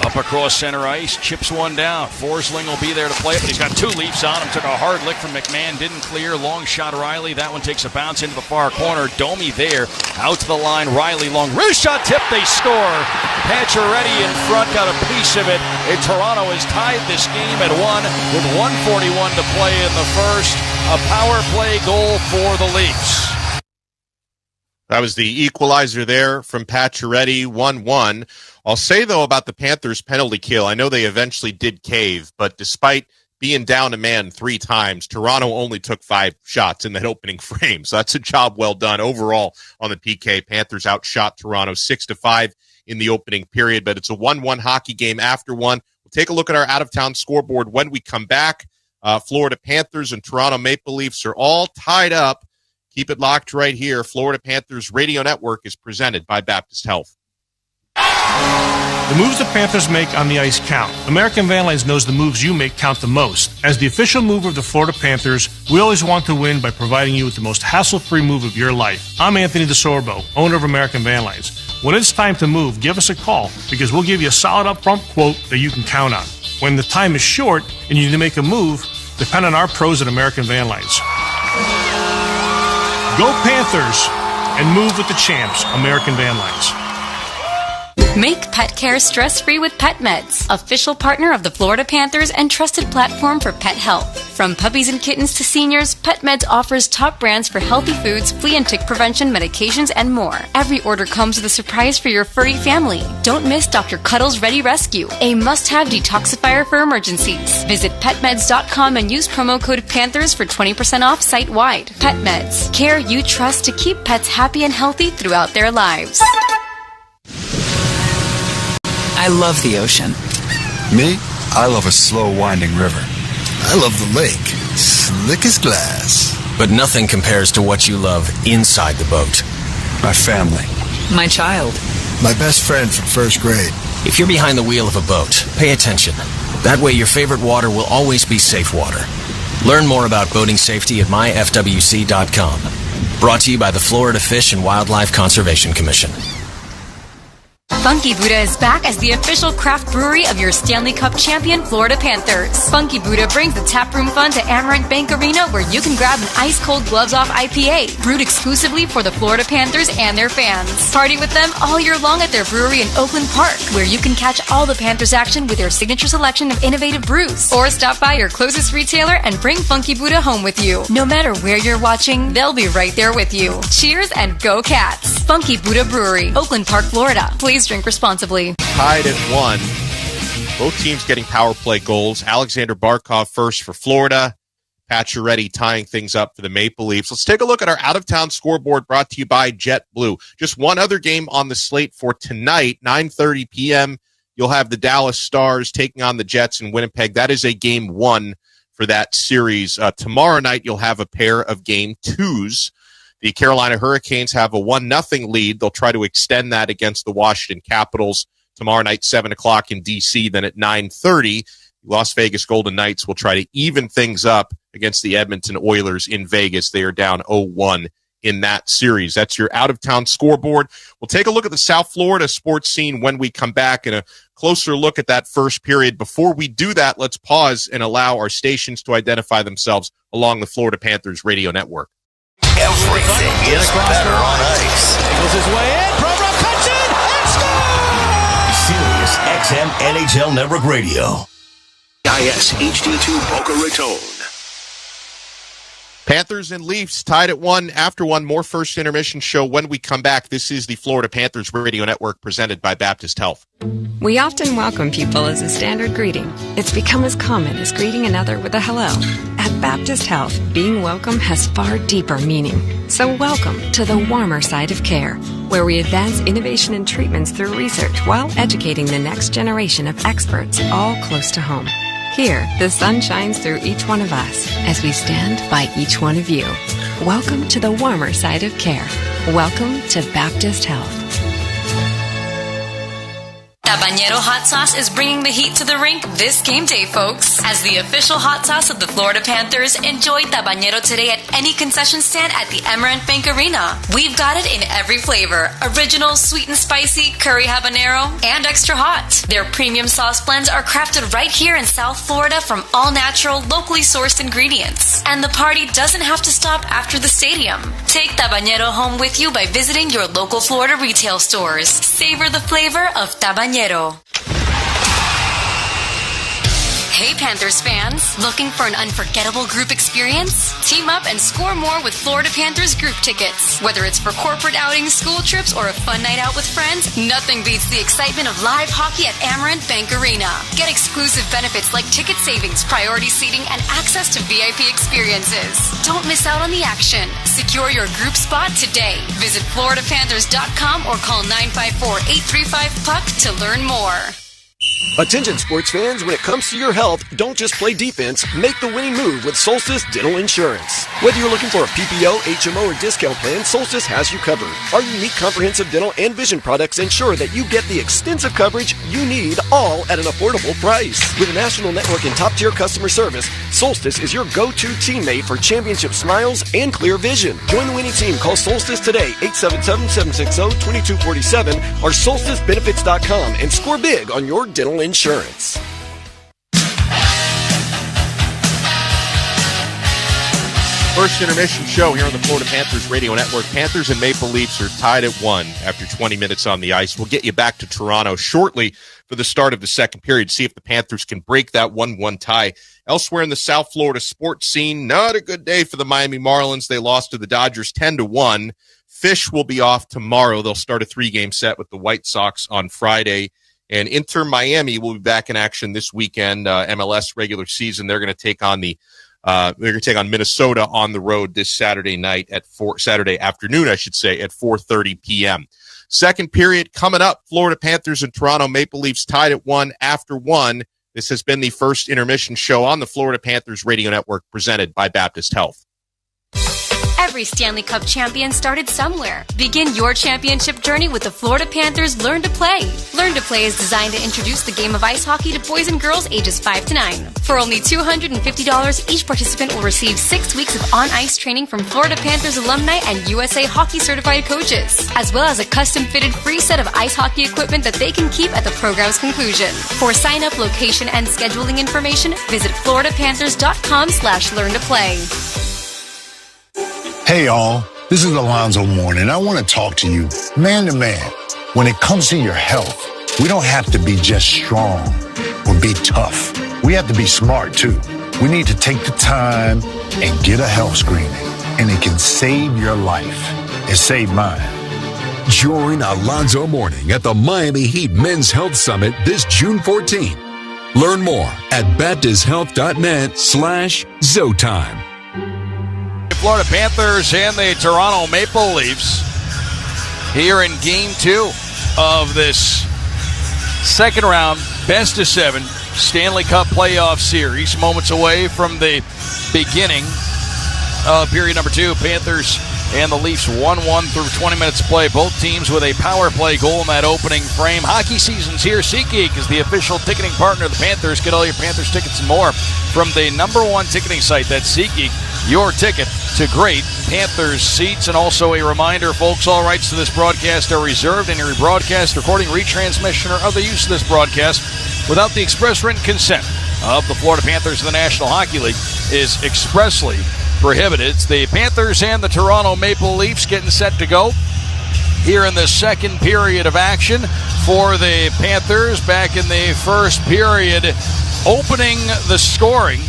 Up across center ice, chips one down. Forsling will be there to play it. He's got 2 Leafs on him. Took a hard lick from McMahon. Didn't clear. Long shot Riley. That one takes a bounce into the far corner. Domi there. Out to the line. Riley long wrist shot tip. They score. Pacioretty in front. Got a piece of it. And Toronto has tied this game at 1 with 1:41 to play in the first. A power play goal for the Leafs. That was the equalizer there from Pacioretty, 1-1. I'll say, though, about the Panthers' penalty kill, I know they eventually did cave, but despite being down a man 3 times, Toronto only took 5 shots in that opening frame. So that's a job well done overall on the PK. Panthers outshot Toronto 6-5 in the opening period, but it's a 1-1 hockey game after one. We'll take a look at our out-of-town scoreboard when we come back. Florida Panthers and Toronto Maple Leafs are all tied up Keep it locked right here. Florida Panthers Radio Network is presented by Baptist Health. The moves the Panthers make on the ice count. American Van Lines knows the moves you make count the most. As the official mover of the Florida Panthers, we always want to win by providing you with the most hassle-free move of your life. I'm Anthony DeSorbo, owner of American Van Lines. When it's time to move, give us a call because we'll give you a solid upfront quote that you can count on. When the time is short and you need to make a move, depend on our pros at American Van Lines. Go Panthers and move with the champs, American Van Lines. Make pet care stress-free with Pet Meds, official partner of the Florida Panthers and trusted platform for pet health. From puppies and kittens to seniors, Pet Meds offers top brands for healthy foods, flea and tick prevention, medications, and more. Every order comes with a surprise for your furry family. Don't miss Dr. Cuddle's Ready Rescue, a must-have detoxifier for emergencies. Visit petmeds.com and use promo code PANTHERS for 20% off site-wide. Pet Meds, care you trust to keep pets happy and healthy throughout their lives. I love the ocean. Me? I love a slow winding river. I love the lake. Slick as glass. But nothing compares to what you love inside the boat. My family. My child. My best friend from first grade. If you're behind the wheel of a boat, pay attention. That way your favorite water will always be safe water. Learn more about boating safety at myfwc.com. Brought to you by the Florida Fish and Wildlife Conservation Commission. Funky Buddha is back as the official craft brewery of your Stanley Cup champion Florida Panthers. Funky Buddha brings the taproom fun to Amarant Bank Arena, where you can grab an ice-cold gloves-off IPA, brewed exclusively for the Florida Panthers and their fans. Party with them all year long at their brewery in Oakland Park, where you can catch all the Panthers action with their signature selection of innovative brews. Or stop by your closest retailer and bring Funky Buddha home with you. No matter where you're watching, they'll be right there with you. Cheers and go Cats! Funky Buddha Brewery, Oakland Park, Florida. Please drink responsibly. Tied at 1. Both teams getting power play goals. Alexander Barkov first for Florida. Pacioretty tying things up for the Maple Leafs. Let's take a look at our out-of-town scoreboard brought to you by JetBlue. Just one other game on the slate for tonight, 9:30 p.m. You'll have the Dallas Stars taking on the Jets in Winnipeg. That is a game 1 for that series. Tomorrow night, you'll have a pair of game 2s. The Carolina Hurricanes have a 1-0 lead. They'll try to extend that against the Washington Capitals tomorrow night, 7 o'clock in D.C. Then at 9:30, Las Vegas Golden Knights will try to even things up against the Edmonton Oilers in Vegas. They are down 0-1 in that series. That's your out-of-town scoreboard. We'll take a look at the South Florida sports scene when we come back and a closer look at that first period. Before we do that, let's pause and allow our stations to identify themselves along the Florida Panthers radio network. Everything is better on ice. Goes his way in. Provo cuts in and scores! Sirius XM NHL Network Radio. IS HD2 Boca Raton. Panthers and Leafs tied at 1 after 1. More first intermission show when we come back. This is the Florida Panthers Radio Network presented by Baptist Health. We often welcome people as a standard greeting. It's become as common as greeting another with a hello. At Baptist Health, being welcome has far deeper meaning. So welcome to the warmer side of care, where we advance innovation and treatments through research while educating the next generation of experts all close to home. Here, the sun shines through each one of us as we stand by each one of you. Welcome to the warmer side of care. Welcome to Baptist Health. Tabanero Hot Sauce is bringing the heat to the rink this game day, folks. As the official hot sauce of the Florida Panthers, enjoy Tabanero today at any concession stand at the Amarant Bank Arena. We've got it in every flavor: original, sweet and spicy, curry habanero, and extra hot. Their premium sauce blends are crafted right here in South Florida from all natural, locally sourced ingredients. And the party doesn't have to stop after the stadium. Take Tabanero home with you by visiting your local Florida retail stores. Savor the flavor of Tabanero. Hey Panthers fans, looking for an unforgettable group experience? Team up and score more with Florida Panthers group tickets. Whether it's for corporate outings, school trips, or a fun night out with friends, nothing beats the excitement of live hockey at Amarant Bank Arena. Get exclusive benefits like ticket savings, priority seating, and access to VIP experiences. Don't miss out on the action. Secure your group spot today. Visit FloridaPanthers.com or call 954-835-PUCK to learn more. Attention sports fans, when it comes to your health, don't just play defense, make the winning move with Solstice Dental Insurance. Whether you're looking for a PPO, HMO, or discount plan, Solstice has you covered. Our unique comprehensive dental and vision products ensure that you get the extensive coverage you need, all at an affordable price. With a national network and top-tier customer service, Solstice is your go-to teammate for championship smiles and clear vision. Join the winning team. Call Solstice today, 877-760-2247 or solsticebenefits.com and score big on your dental insurance. First intermission show here on the Florida Panthers Radio Network. Panthers and Maple Leafs are tied at 1 after 20 minutes on the ice. We'll get you back to Toronto shortly for the start of the second period, see if the Panthers can break that 1-1 tie. Elsewhere in the South Florida sports scene, not a good day for the Miami Marlins. They lost to the Dodgers 10-1. Fish will be off tomorrow. They'll start a 3-game set with the White Sox on Friday. And Inter Miami will be back in action this weekend, MLS regular season. They're going to take on Minnesota on the road this Saturday afternoon, at 4:30 p.m. Second period coming up. Florida Panthers and Toronto Maple Leafs tied at 1 after 1. This has been the first intermission show on the Florida Panthers Radio Network, presented by Baptist Health. Every Stanley Cup champion started somewhere. Begin your championship journey with the Florida Panthers Learn to Play. Learn to Play is designed to introduce the game of ice hockey to boys and girls ages 5 to 9. For only $250, each participant will receive 6 weeks of on-ice training from Florida Panthers alumni and USA Hockey certified coaches, as well as a custom-fitted free set of ice hockey equipment that they can keep at the program's conclusion. For sign-up, location, and scheduling information, visit floridapanthers.com/learn-to-play. Hey, y'all. This is Alonzo Mourning. I want to talk to you man to man. When it comes to your health, we don't have to be just strong or be tough. We have to be smart, too. We need to take the time and get a health screening, and it can save your life. It saved mine. Join Alonzo Mourning at the Miami Heat Men's Health Summit this June 14th. Learn more at baptisthealth.net/Zotime. Florida Panthers and the Toronto Maple Leafs here in Game 2 of this second round best of 7 Stanley Cup playoff series. Moments away from the beginning of period number 2. Panthers and the Leafs 1-1 through 20 minutes of play. Both teams with a power play goal in that opening frame. Hockey season's here. SeatGeek is the official ticketing partner of the Panthers. Get all your Panthers tickets and more from the #1 ticketing site. That's SeatGeek. Your ticket to great Panthers seats. And also a reminder, folks, all rights to this broadcast are reserved. Any rebroadcast, recording, retransmission, or other use of this broadcast without the express written consent of the Florida Panthers and the National Hockey League is expressly prohibited. It's the Panthers and the Toronto Maple Leafs getting set to go here in the second period of action for the Panthers. Back in the first period, opening the scoring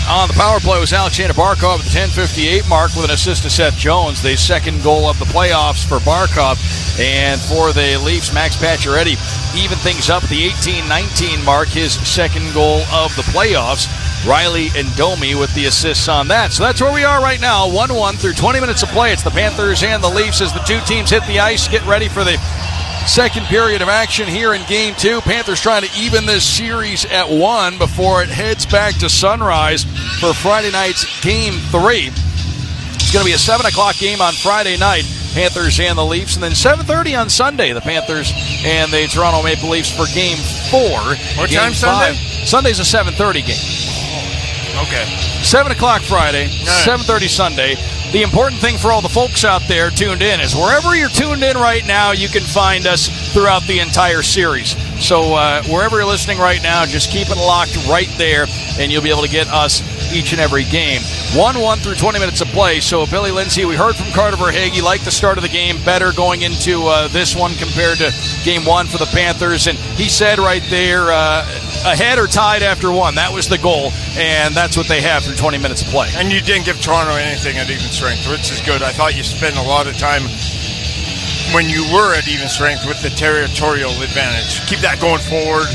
on the power play was Alexander Barkov at the 10:58 mark with an assist to Seth Jones, the second goal of the playoffs for Barkov. And for the Leafs, Max Pacioretty even things up at the 18-19 mark, his second goal of the playoffs. Riley and Domi with the assists on that. So that's where we are right now, 1-1 through 20 minutes of play. It's the Panthers and the Leafs as the two teams hit the ice, get ready for the second period of action here in Game 2. Panthers trying to even this series at 1 before it heads back to Sunrise for Friday night's Game 3. It's going to be a 7 o'clock game on Friday night, Panthers and the Leafs, and then 7:30 on Sunday, the Panthers and the Toronto Maple Leafs for Game 4. What time Sunday? Sunday's a 7:30 game. Okay. 7 o'clock Friday, 7:30 Sunday. The important thing for all the folks out there tuned in is wherever you're tuned in right now, you can find us throughout the entire series. So wherever you're listening right now, just keep it locked right there, and you'll be able to get us each and every game. 1-1 through 20 minutes of play. So, Billy Lindsay, we heard from Carter Verhaeghe, liked the start of the game better going into this one compared to Game 1 for the Panthers. And he said right there, ahead or tied after 1. That was the goal, and that's what they have through 20 minutes of play. And you didn't give Toronto anything at even strength, which is good. I thought you spent a lot of time when you were at even strength with the territorial advantage. Keep that going forward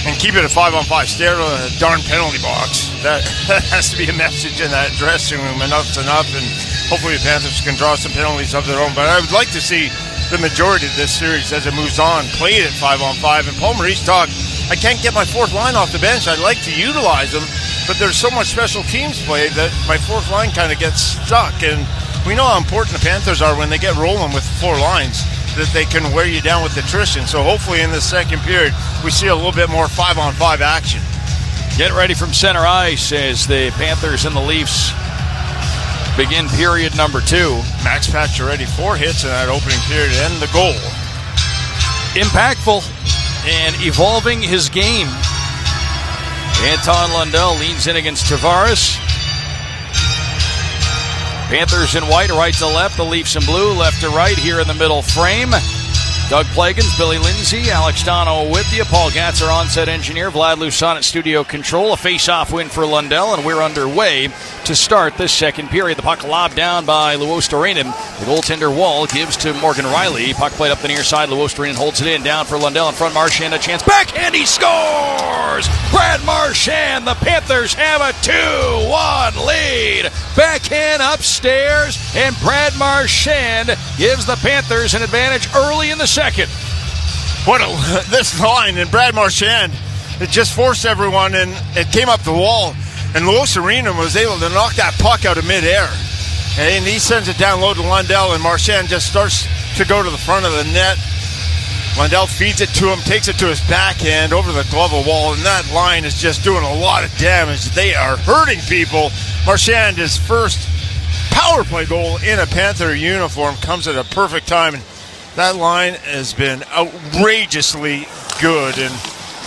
and keep it a 5-on-5. Stay out of the darn penalty box. That has to be a message in that dressing room. Enough's enough, and hopefully the Panthers can draw some penalties of their own. But I would like to see the majority of this series as it moves on, played at 5-on-5. And Paul Maurice talked, I can't get my fourth line off the bench. I'd like to utilize them, but there's so much special teams play that my fourth line kind of gets stuck. And we know how important the Panthers are when they get rolling with 4 lines, that they can wear you down with attrition. So hopefully in the second period, we see a little bit more 5-on-5 action. Get ready from center ice as the Panthers and the Leafs begin period number 2. Max Pacioretty, 4 hits in that opening period and the goal. Impactful and evolving his game. Anton Lundell leans in against Tavares. Panthers in white, right to left. The Leafs in blue, left to right here in the middle frame. Doug Plagans, Billy Lindsay, Alex Dono with you. Paul Gatz, our on-set engineer. Vlad Lusan at studio control. A face-off win for Lundell, and we're underway to start this second period. The puck lobbed down by Luostarinen. The goaltender Wall gives to Morgan Riley. Puck played up the near side. Luostarinen holds it in. Down for Lundell in front. Marchand a chance. Backhand, he scores! Brad Marchand. The Panthers have a 2-1 lead. Backhand upstairs, and Brad Marchand gives the Panthers an advantage early in the second. This line, and Brad Marchand, it just forced everyone, and it came up the wall, and Luostarinen was able to knock that puck out of midair. And he sends it down low to Lundell, and Marchand just starts to go to the front of the net. Lundell feeds it to him, takes it to his backhand over the glove wall, and that line is just doing a lot of damage. They are hurting people. Marchand, his first power play goal in a Panther uniform, comes at a perfect time. And that line has been outrageously good, and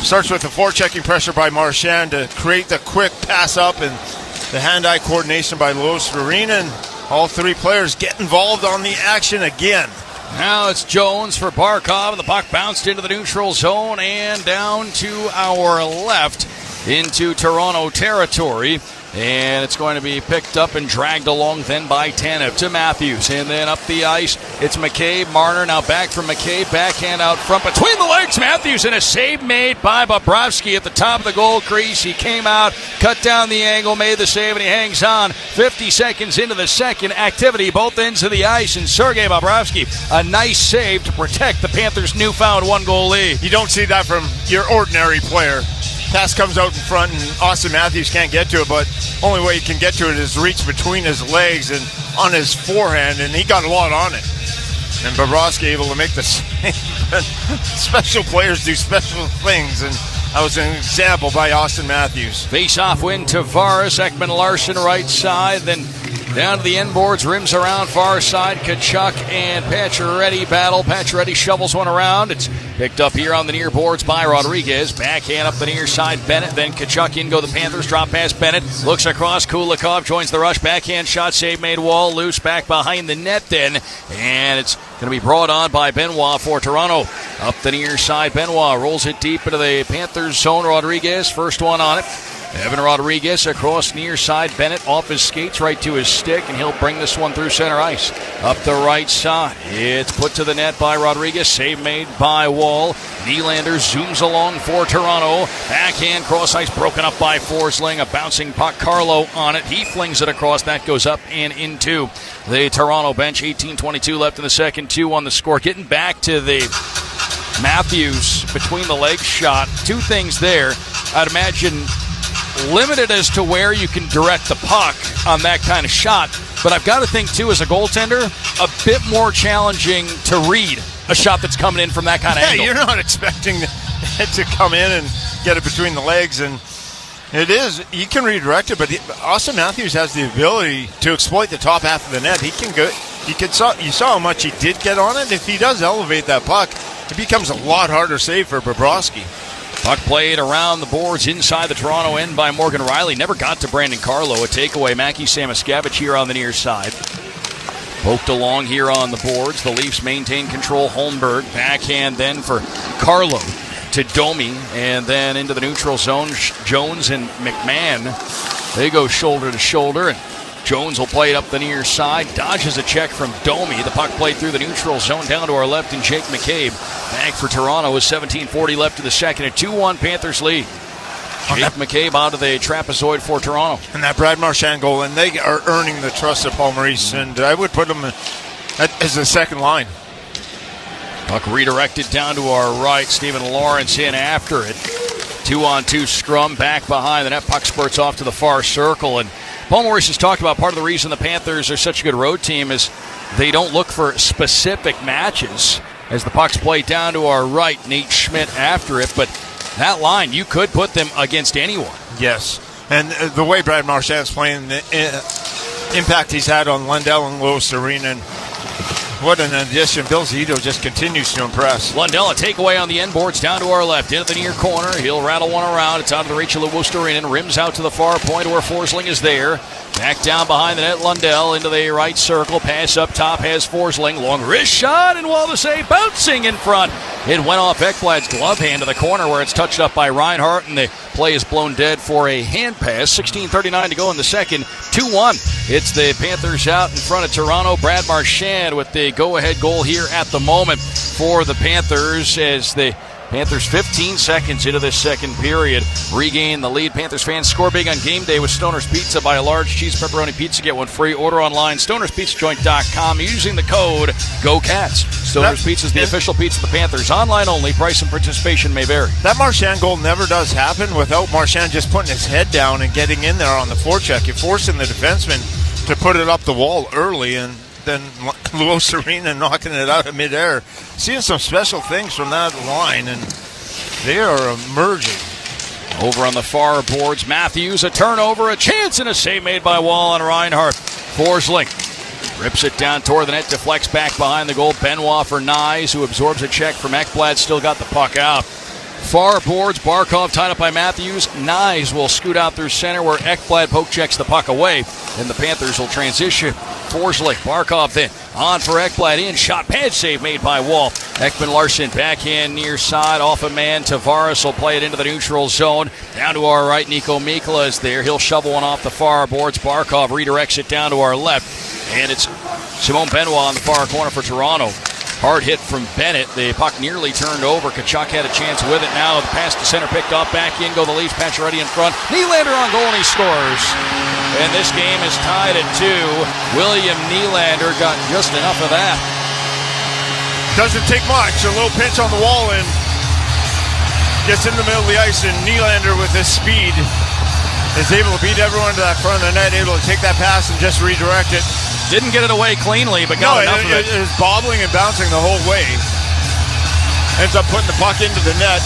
starts with the forechecking pressure by Marchand to create the quick pass up, and the hand-eye coordination by Luostarinen. All 3 players get involved on the action again. Now it's Jones for Barkov, and the puck bounced into the neutral zone and down to our left into Toronto territory. And it's going to be picked up and dragged along then by Tanev to Matthews. And then up the ice, it's McCabe. Marner now back from McCabe. Backhand out front between the legs. Matthews, and a save made by Bobrovsky at the top of the goal crease. He came out, cut down the angle, made the save, and he hangs on. 50 seconds into the second activity, both ends of the ice. And Sergei Bobrovsky, a nice save to protect the Panthers' newfound 1-goal lead. You don't see that from your ordinary player. Pass comes out in front, and Austin Matthews can't get to it, but only way he can get to it is reach between his legs and on his forehand, and he got a lot on it. And Bobrovsky able to make the save. Special players do special things, and that was an example by Austin Matthews. Face-off win, Tavares, Ekman Larson right side, then down to the end boards, rims around far side. Tkachuk and Pacioretty battle. Pacioretty shovels one around. It's picked up here on the near boards by Rodriguez. Backhand up the near side, Bennett. Then Tkachuk in go the Panthers. Drop past Bennett. Looks across. Kulikov joins the rush. Backhand shot, save made. Wall loose back behind the net then. And it's going to be brought on by Benoit for Toronto. Up the near side, Benoit rolls it deep into the Panthers zone. Rodriguez, first one on it. Evan Rodriguez across near side. Bennett off his skates right to his stick, and he'll bring this one through center ice. Up the right side. It's put to the net by Rodriguez. Save made by Wall. Nylander zooms along for Toronto. Backhand cross ice broken up by Forsling. A bouncing puck. Carlo on it. He flings it across. That goes up and into the Toronto bench. 18:22 left in the second. 2 on the score. Getting back to the Matthews between the legs shot. 2 things there. I'd imagine limited as to where you can direct the puck on that kind of shot. But I've got to think, too, as a goaltender, a bit more challenging to read a shot that's coming in from that kind of angle. Yeah, you're not expecting it to come in and get it between the legs. And it is. You can redirect it, but Austin Matthews has the ability to exploit the top half of the net. He can go. You saw how much he did get on it. If he does elevate that puck, it becomes a lot harder save for Bobrovsky. Puck played around the boards inside the Toronto end by Morgan Riley. Never got to Brandon Carlo. A takeaway. Mackie Samoskevich here on the near side. Poked along here on the boards. The Leafs maintain control. Holmberg. Backhand then for Carlo to Domi. And then into the neutral zone. Jones and McMahon. They go shoulder to shoulder. And Jones will play it up the near side. Dodges a check from Domi. The puck played through the neutral zone down to our left, and Jake McCabe back for Toronto with 17:40 left in the second. A 2-1 Panthers lead. Jake McCabe out of the trapezoid for Toronto. And that Brad Marchand goal, and they are earning the trust of Paul Maurice, and I would put them as the second line. Puck redirected down to our right. Stephen Lawrence in after it. 2-on-2 scrum back behind the net. Puck spurts off to the far circle. And Paul Maurice has talked about part of the reason the Panthers are such a good road team is they don't look for specific matches. As the puck's played down to our right, Nate Schmidt after it. But that line, you could put them against anyone. Yes. And the way Brad Marchand's playing, the impact he's had on Lundell and Louis Arena, what an addition. Bill Zito just continues to impress. Lundell, a takeaway on the end boards down to our left. Into the near corner. He'll rattle one around. It's out of the reach of Louis Arena. Rims out to the far point where Forsling is there. Back down behind the net, Lundell into the right circle. Pass up top has Forsling. Long wrist shot, and Waldesay bouncing in front. It went off Ekblad's glove hand to the corner where it's touched up by Reinhart, and the play is blown dead for a hand pass. 16:39 to go in the second. 2-1. It's the Panthers out in front of Toronto. Brad Marchand with the go-ahead goal here at the moment for the Panthers as the Panthers 15 seconds into this second period regain the lead. Panthers fans score big on game day with Stoner's Pizza. Buy a large cheese pepperoni pizza, get one free. Order online, stonerspizzajoint.com using the code GOCATS. Stoner's Pizza is the official pizza of the Panthers. Online only. Price and participation may vary. That Marchand goal never does happen without Marchand just putting his head down and getting in there on the forecheck. You're forcing the defenseman to put it up the wall early, and then Louis Arena knocking it out of midair. Seeing some special things from that line, and they are emerging. Over on the far boards, Matthews, a turnover, a chance, and a save made by Wall on Reinhart. Forsling rips it down toward the net, deflects back behind the goal. Benoit for Nyes, who absorbs a check from Ekblad, still got the puck out. Far boards, Barkov tied up by Matthews. Nyes will scoot out through center where Ekblad poke checks the puck away, and the Panthers will transition. Forsling, Barkov then on for Ekblad, in shot, pad save made by Wall. Ekman Larson backhand near side off a man. Tavares will play it into the neutral zone. Down to our right, Nico Mikkola is there. He'll shovel one off the far boards. Barkov redirects it down to our left, and it's Simone Benoit on the far corner for Toronto. Hard hit from Bennett. The puck nearly turned over. Kachuk had a chance with it. Now the pass to center picked off. Back in go the Leafs. Pacioretty in front. Nylander on goal, and he scores. And this game is tied at 2. William Nylander got just enough of that. Doesn't take much. A little pinch on the wall and gets in the middle of the ice, and Nylander with his speed is able to beat everyone to that front of the net, able to take that pass and just redirect it. Didn't get it away cleanly, but got enough of it. It was bobbling and bouncing the whole way. Ends up putting the puck into the net.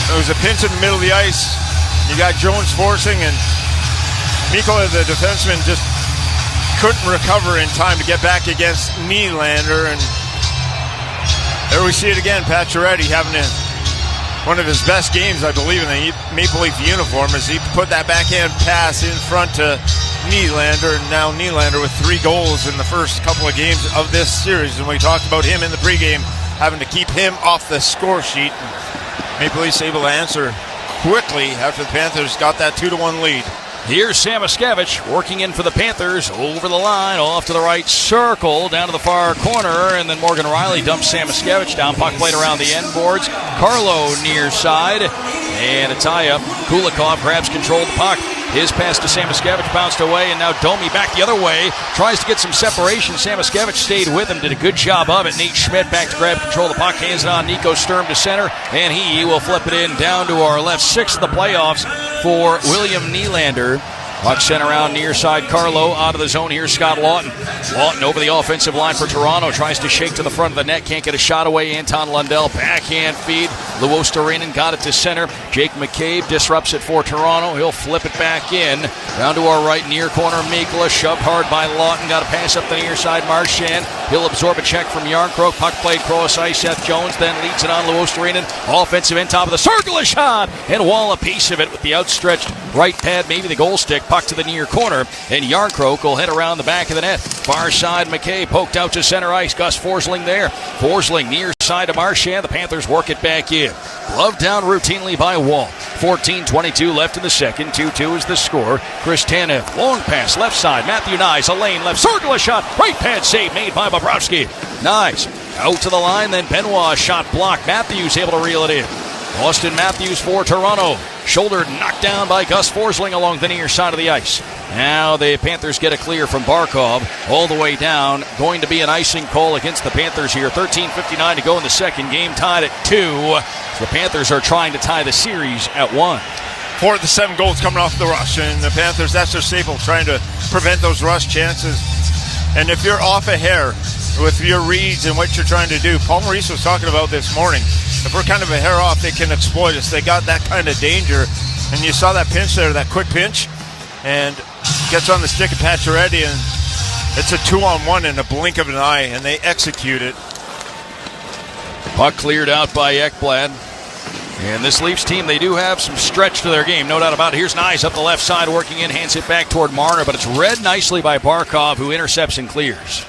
There was a pinch in the middle of the ice. You got Jones forcing, and Mikkola, the defenseman, just couldn't recover in time to get back against Nylander. And there we see it again. Pacioretty having one of his best games, I believe, in the Maple Leaf uniform, as he put that backhand pass in front to Nylander, and now Nylander with 3 goals in the first couple of games of this series. And we talked about him in the pregame, having to keep him off the score sheet. Maple Leafs able to answer quickly after the Panthers got that 2-1 lead. Here's Samoskevich working in for the Panthers over the line, off to the right circle, down to the far corner, and then Morgan Riley dumps Samoskevich down, puck played around the end boards. Carlo near side, and a tie-up. Kulikov grabs control of the puck. His pass to Samoskevich bounced away, and now Domi back the other way. Tries to get some separation. Samoskevich stayed with him, did a good job of it. Nate Schmidt back to grab control of the puck, hands it on Nico Sturm to center, and he will flip it in down to our left. 6th of the playoffs for William Nylander. Puck sent around near side. Carlo out of the zone. Here's Scott Lawton. Lawton over the offensive line for Toronto. Tries to shake to the front of the net. Can't get a shot away. Anton Lundell. Backhand feed. Louis Arena got it to center. Jake McCabe disrupts it for Toronto. He'll flip it back in. Down to our right near corner. Mikkola shoved hard by Lawton. Got a pass up the near side. Marchand. He'll absorb a check from Yarncroke. Puck played cross ice. Seth Jones then leads it on Louis Arena. Offensive end, top of the circle. A shot. And Wall a piece of it with the outstretched right pad. Maybe the goal stick. Puck to the near corner, and Yarncroke will head around the back of the net. Far side, McKay poked out to center ice. Gus Forsling there. Forsling near side to Marchand. The Panthers work it back in. Gloved down routinely by Wall. 14:22 left in the second. 2-2 is the score. Chris Tanev, long pass left side. Matthew Nyes, a lane left circle, a shot. Right pad save made by Bobrovsky. Nyes out to the line, then Benoit shot blocked. Matthews able to reel it in. Austin Matthews for Toronto. Shoulder knocked down by Gus Forsling along the near side of the ice. Now the Panthers get a clear from Barkov all the way down. Going to be an icing call against the Panthers here. 13:59 to go in the second. Game tied at 2. So the Panthers are trying to tie the series at 1. 4 of the 7 goals coming off the rush. And the Panthers, that's their staple, trying to prevent those rush chances. And if you're off a hair with your reads and what you're trying to do, Paul Maurice was talking about this morning. If we're kind of a hair off, they can exploit us. They got that kind of danger. And you saw that pinch there, that quick pinch. And gets on the stick of Pacioretty, and it's a 2-on-1 in a blink of an eye, and they execute it. Puck cleared out by Ekblad. And this Leafs team, they do have some stretch to their game, no doubt about it. Here's Nyes up the left side, working in, hands it back toward Marner, but it's read nicely by Barkov, who intercepts and clears.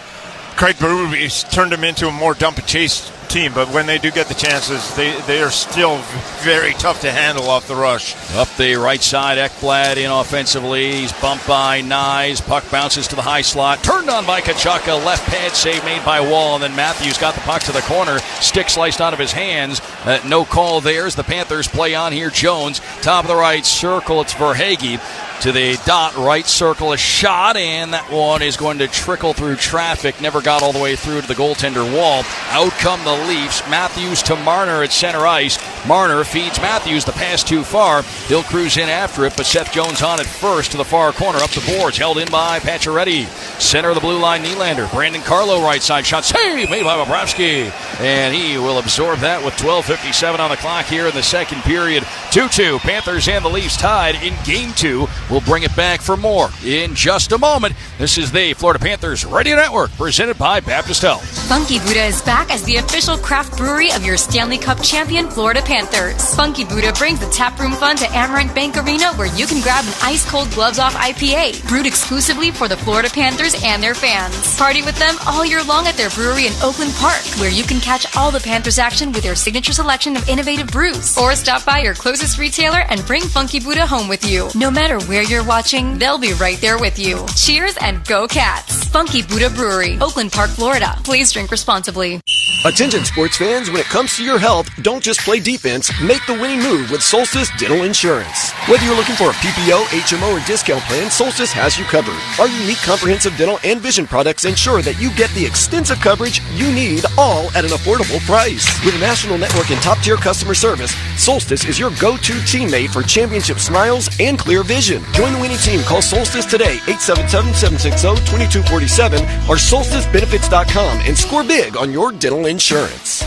Craig Berube turned them into a more dump-and-chase team, but when they do get the chances, they are still very tough to handle off the rush. Up the right side, Ekblad in offensively. He's bumped by Nyes. Puck bounces to the high slot. Turned on by Kachaka. Left pad save made by Wall. And then Matthews got the puck to the corner. Stick sliced out of his hands. No call there as the Panthers play on here. Jones, top of the right circle. It's Verhaeghe. To the dot, right circle, a shot, and that one is going to trickle through traffic. Never got all the way through to the goaltender Wall. Out come the Leafs. Matthews to Marner at center ice. Marner feeds Matthews. The pass too far. He'll cruise in after it, but Seth Jones on it first to the far corner. Up the boards, held in by Pacioretty. Center of the blue line, Nylander. Brandon Carlo right side shot. Save made by Bobrovsky. And he will absorb that with 12:57 on the clock here in the second period. 2-2. Panthers and the Leafs tied in Game 2. We'll bring it back for more in just a moment. This is the Florida Panthers Radio Network, presented by Baptist Health. Funky Buddha is back as the official craft brewery of your Stanley Cup champion Florida Panthers. Funky Buddha brings the taproom fun to Amerant Bank Arena, where you can grab an ice-cold gloves-off IPA, brewed exclusively for the Florida Panthers and their fans. Party with them all year long at their brewery in Oakland Park, where you can catch all the Panthers action with their signature selection of innovative brews. Or stop by your closest retailer and bring Funky Buddha home with you. No matter where you're watching, they'll be right there with you. Cheers and go Cats! Funky Buddha Brewery, Oakland Park, Florida. Please drink responsibly. Attention sports fans, when it comes to your health, don't just play defense, make the winning move with Solstice Dental Insurance. Whether you're looking for a PPO, HMO, or discount plan, Solstice has you covered. Our unique comprehensive dental and vision products ensure that you get the extensive coverage you need, all at an affordable price. With a national network and top-tier customer service, Solstice is your go-to teammate for championship smiles and clear vision. Join the winning team. Call Solstice today, 877-760-2247 or solsticebenefits.com, and score big on your dental insurance.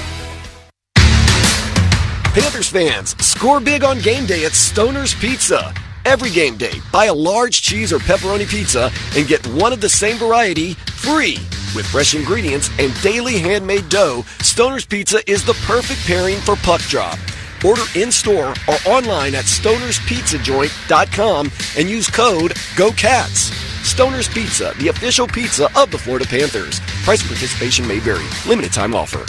Panthers fans, score big on game day at Stoner's Pizza. Every game day, buy a large cheese or pepperoni pizza and get one of the same variety free. With fresh ingredients and daily handmade dough, Stoner's Pizza is the perfect pairing for puck drop. Order in-store or online at stonerspizzajoint.com and use code GOCATS. Stoner's Pizza, the official pizza of the Florida Panthers. Price participation may vary. Limited time offer.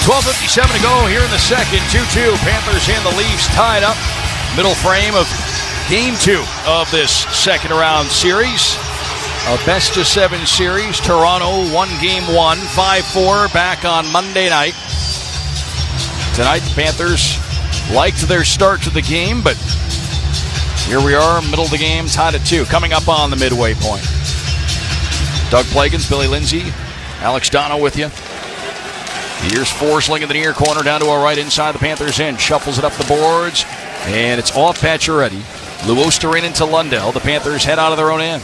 $12:57 to go here in the second. 2-2. Panthers and the Leafs tied up. Middle frame of Game 2 of this second round series. A best-of-7 series. Toronto won Game 1, 5-4 back on Monday night. Tonight, the Panthers liked their start to the game, but here we are, middle of the game, tied at 2. Coming up on the midway point. Doug Plagans, Billy Lindsay, Alex Dono with you. Here's Forsling in the near corner, down to our right inside the Panthers end. Shuffles it up the boards, and it's off Pacioretty. Luostarin into Lundell. The Panthers head out of their own end.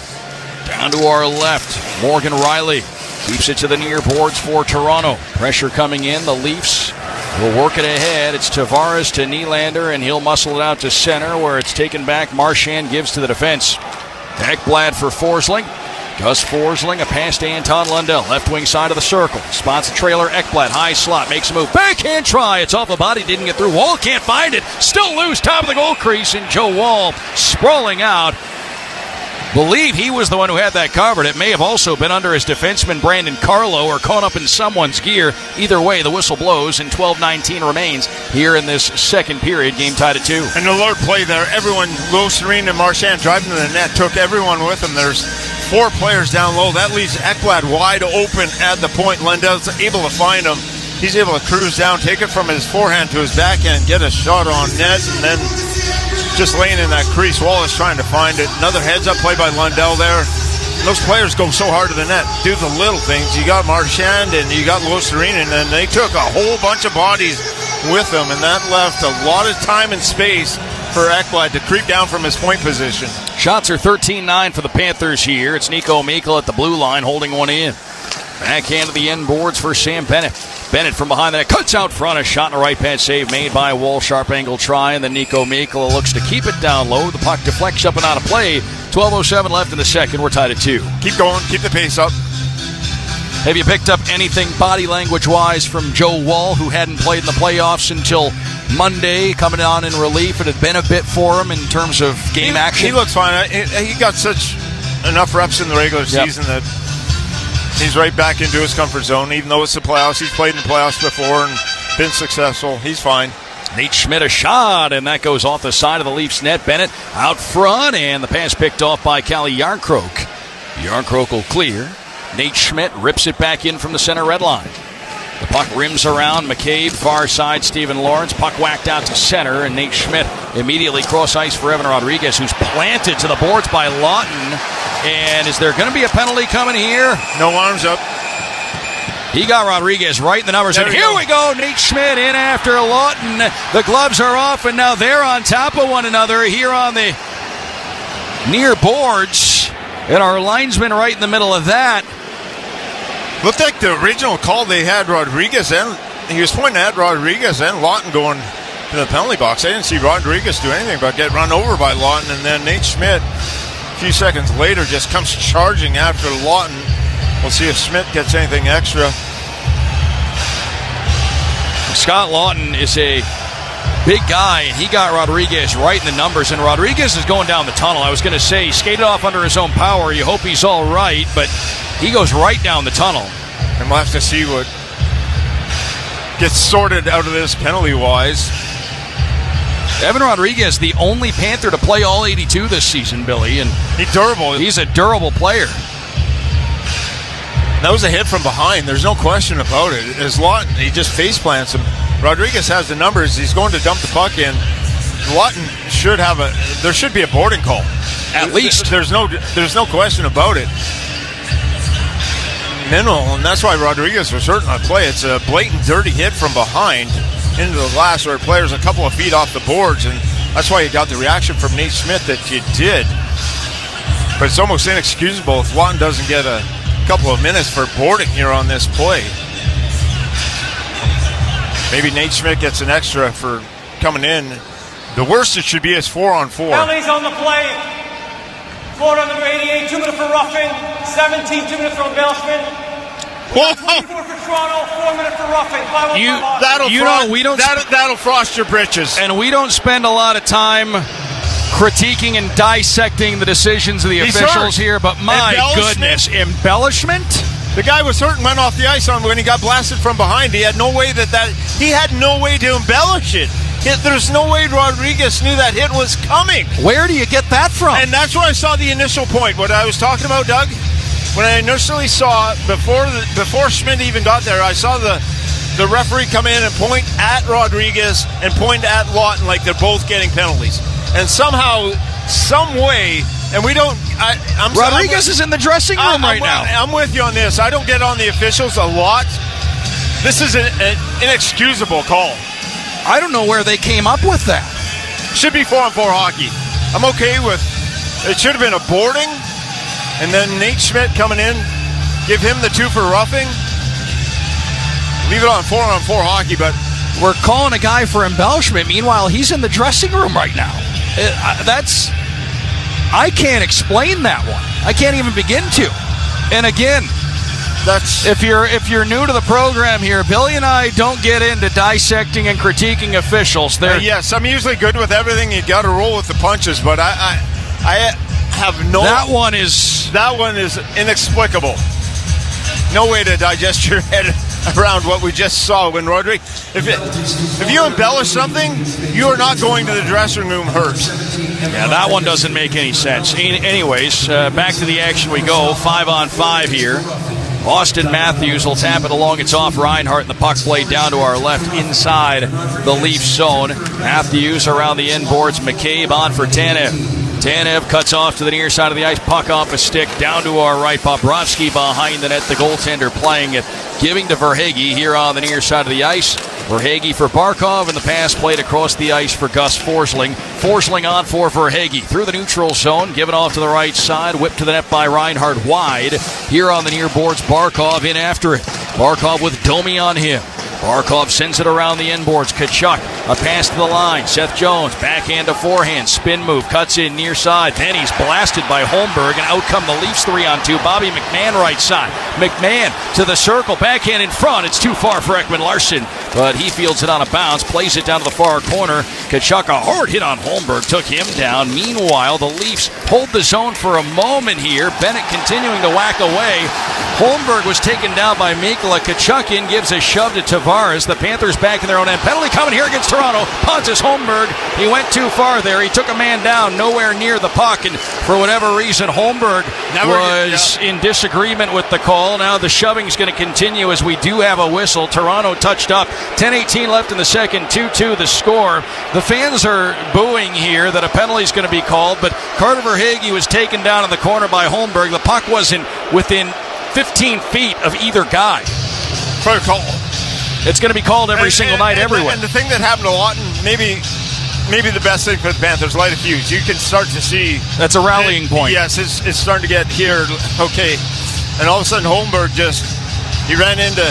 Down to our left, Morgan Riley keeps it to the near boards for Toronto. Pressure coming in. The Leafs will work it ahead. It's Tavares to Nylander, and he'll muscle it out to center, where it's taken back. Marchand gives to the defense. Ekblad for Forsling. Gus Forsling, a pass to Anton Lundell. Left wing side of the circle. Spots the trailer. Ekblad, high slot, makes a move. Backhand try. It's off a body, didn't get through. Wall can't find it. Still loose, top of the goal crease, and Joe Wall sprawling out. believe he was the one who had that covered. It may have also been under his defenseman, Brandon Carlo, or caught up in someone's gear. Either way, the whistle blows, and 12:19 remains here in this second period. Game tied at 2. And the Lord play there. Everyone, Lou Serene and Marchand driving to the net, took everyone with them. There's 4 players down low. That leaves Ekblad wide open at the point. Lundell's able to find him. He's able to cruise down, take it from his forehand to his backhand, get a shot on net, and then just laying in that crease. Wallace trying to find it. Another heads-up play by Lundell there. Those players go so hard to the net, do the little things. You got Marchand and you got Louis Serene, and then they took a whole bunch of bodies with them, and that left a lot of time and space for Ekblad to creep down from his point position. Shots are 13-9 for the Panthers here. It's Nico Meikle at the blue line holding one in. Backhand to the end boards for Sam Bennett. Bennett from behind the net cuts out front. A shot and a right pad save made by Wall. Sharp angle try, and then Nico Meikle looks to keep it down low. The puck deflects up and out of play. 12:07 left in the second. We're tied at 2. Keep going. Keep the pace up. Have you picked up anything body language-wise from Joe Wall, who hadn't played in the playoffs until Monday, coming on in relief? It had been a bit for him in terms of game action. He looks fine. He got such enough reps in the regular season that he's right back into his comfort zone. Even though it's the playoffs, he's played in the playoffs before and been successful. He's fine. Nate Schmidt a shot, and that goes off the side of the Leafs net. Bennett out front, and the pass picked off by Calle Jarnkrok. Jarnkrok will clear. Nate Schmidt rips it back in from the center red line. The puck rims around McCabe, far side Stephen Lawrence. Puck whacked out to center, and Nate Schmidt immediately cross ice for Evan Rodriguez, who's planted to the boards by Lawton. And is there going to be a penalty coming here? No arms up. He got Rodriguez right in the numbers. And here we go. Nate Schmidt in after Lawton. The gloves are off, and now they're on top of one another here on the near boards. And our linesman right in the middle of that. Looked like the original call they had Rodriguez, and he was pointing at Rodriguez and Lawton going to the penalty box. I didn't see Rodriguez do anything but get run over by Lawton, and then Nate Schmidt a few seconds later just comes charging after Lawton. We'll see if Schmidt gets anything extra. Scott Lawton is a big guy, and he got Rodriguez right in the numbers, and Rodriguez is going down the tunnel. I was going to say he skated off under his own power. You hope he's all right, but he goes right down the tunnel. And we'll have to see what gets sorted out of this penalty-wise. Evan Rodriguez, the only Panther to play all 82 this season, Billy, and he's durable. He's a durable player. That was a hit from behind. There's no question about it. As Lawton, he just face plants him. Rodriguez has the numbers. He's going to dump the puck in. Lawton should have there should be a boarding call. At least. There's no question about it. Minimal, and that's why Rodriguez was hurt on play. It's a blatant, dirty hit from behind into the glass where a player's a couple of feet off the boards, and that's why you got the reaction from Nate Schmidt that you did. But it's almost inexcusable if Lawton doesn't get a couple of minutes for boarding here on this play. Maybe Nate Schmidt gets an extra for coming in. The worst it should be is 4-on-4. Penalties on the play. Florida number 88, 2 minutes for roughing. 17, 2 minutes for embellishment. 24 for Toronto, 4 minutes for roughing. That'll frost your britches. And we don't spend a lot of time critiquing and dissecting the decisions of the officials here, but my goodness, embellishment? The guy was hurt and went off the ice on when he got blasted from behind. He had no way he had no way to embellish it. There's no way Rodriguez knew that hit was coming. Where do you get that from? And that's where I saw the initial point. What I was talking about, Doug, when I initially saw before Schmidt even got there, I saw the referee come in and point at Rodriguez and point at Lawton like they're both getting penalties. And somehow, some way, and we don't. Rodriguez is in the dressing room right now. I'm with you on this. I don't get on the officials a lot. This is an inexcusable call. I don't know where they came up with that. Should be 4-on-4 hockey. I'm okay with it. Should have been a boarding, and then Nate Schmidt coming in, give him the 2 for roughing. Leave it on 4-on-4 hockey, but we're calling a guy for embellishment. Meanwhile, he's in the dressing room right now. I can't explain that one. I can't even begin to. And again, if you're new to the program here, Billy and I don't get into dissecting and critiquing officials. Yes, I'm usually good with everything. You got to roll with the punches, but I have no. That one is inexplicable. No way to digest your head around what we just saw when Rodri. If you embellish something, you are not going to the dressing room hurt. Yeah, that one doesn't make any sense. Anyways, back to the action we go. 5-on-5 here. Austin Matthews will tap it along. It's off Reinhart, and the puck played down to our left inside the Leafs zone. Matthews around the inboards. McCabe on for Tanev. Tanev cuts off to the near side of the ice. Puck off a stick down to our right. Bobrovsky behind the net. The goaltender playing it. Giving to Verhaeghe here on the near side of the ice. Verhaeghe for Barkov, and the pass played across the ice for Gus Forsling. Forsling on for Verhaeghe. Through the neutral zone. Given off to the right side. Whipped to the net by Reinhart wide. Here on the near boards. Barkov in after it. Barkov with Domi on him. Barkov sends it around the inboards. Tkachuk, a pass to the line. Seth Jones, backhand to forehand. Spin move, cuts in near side. Then he's blasted by Holmberg, and out come the Leafs 3-on-2. Bobby McMahon right side. McMahon to the circle, backhand in front. It's too far for Ekman Larsson, but he fields it on a bounce, plays it down to the far corner. Tkachuk, a hard hit on Holmberg, took him down. Meanwhile, the Leafs hold the zone for a moment here. Bennett continuing to whack away. Holmberg was taken down by Mikkola. Tkachuk in, gives a shove to Tavares. The Panthers back in their own end. Penalty coming here against Toronto. Pontus Holmberg. He went too far there. He took a man down, nowhere near the puck, and for whatever reason, Holmberg was in disagreement with the call. Now the shoving is going to continue as we do have a whistle. Toronto touched up. 10:18 left in the second. 2-2 the score. The fans are booing here that a penalty is going to be called, but Carter Verhaeghe was taken down in the corner by Holmberg. The puck wasn't within 15 feet of either guy. Protocol. It's going to be called every single night everywhere. And the thing that happened a lot, and maybe the best thing for the Panthers, light a fuse. You can start to see. That's a rallying point. Yes, it's starting to get here. Okay. And all of a sudden, Holmberg he ran into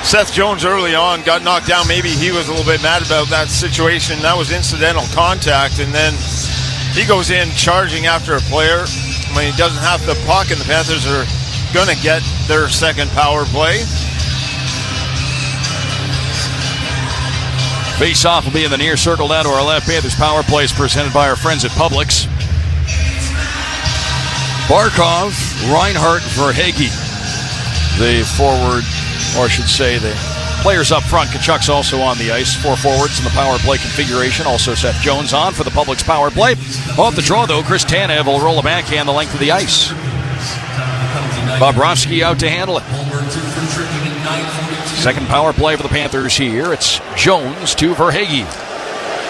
Seth Jones early on, got knocked down. Maybe he was a little bit mad about that situation. That was incidental contact. And then he goes in charging after a player when he doesn't have the puck, and the Panthers are going to get their second power play. Face-off will be in the near circle down to our left. Panthers power play is presented by our friends at Publix. Barkov, Reinhart, Verhaeghe. The forward, or I should say the players up front. Tkachuk's also on the ice. 4 forwards in the power play configuration. Also Seth Jones on for the Publix power play. Off the draw, though, Chris Tanev will roll a backhand the length of the ice. Bobrovsky out to handle it. Second power play for the Panthers here. It's Jones to Verhaeghe.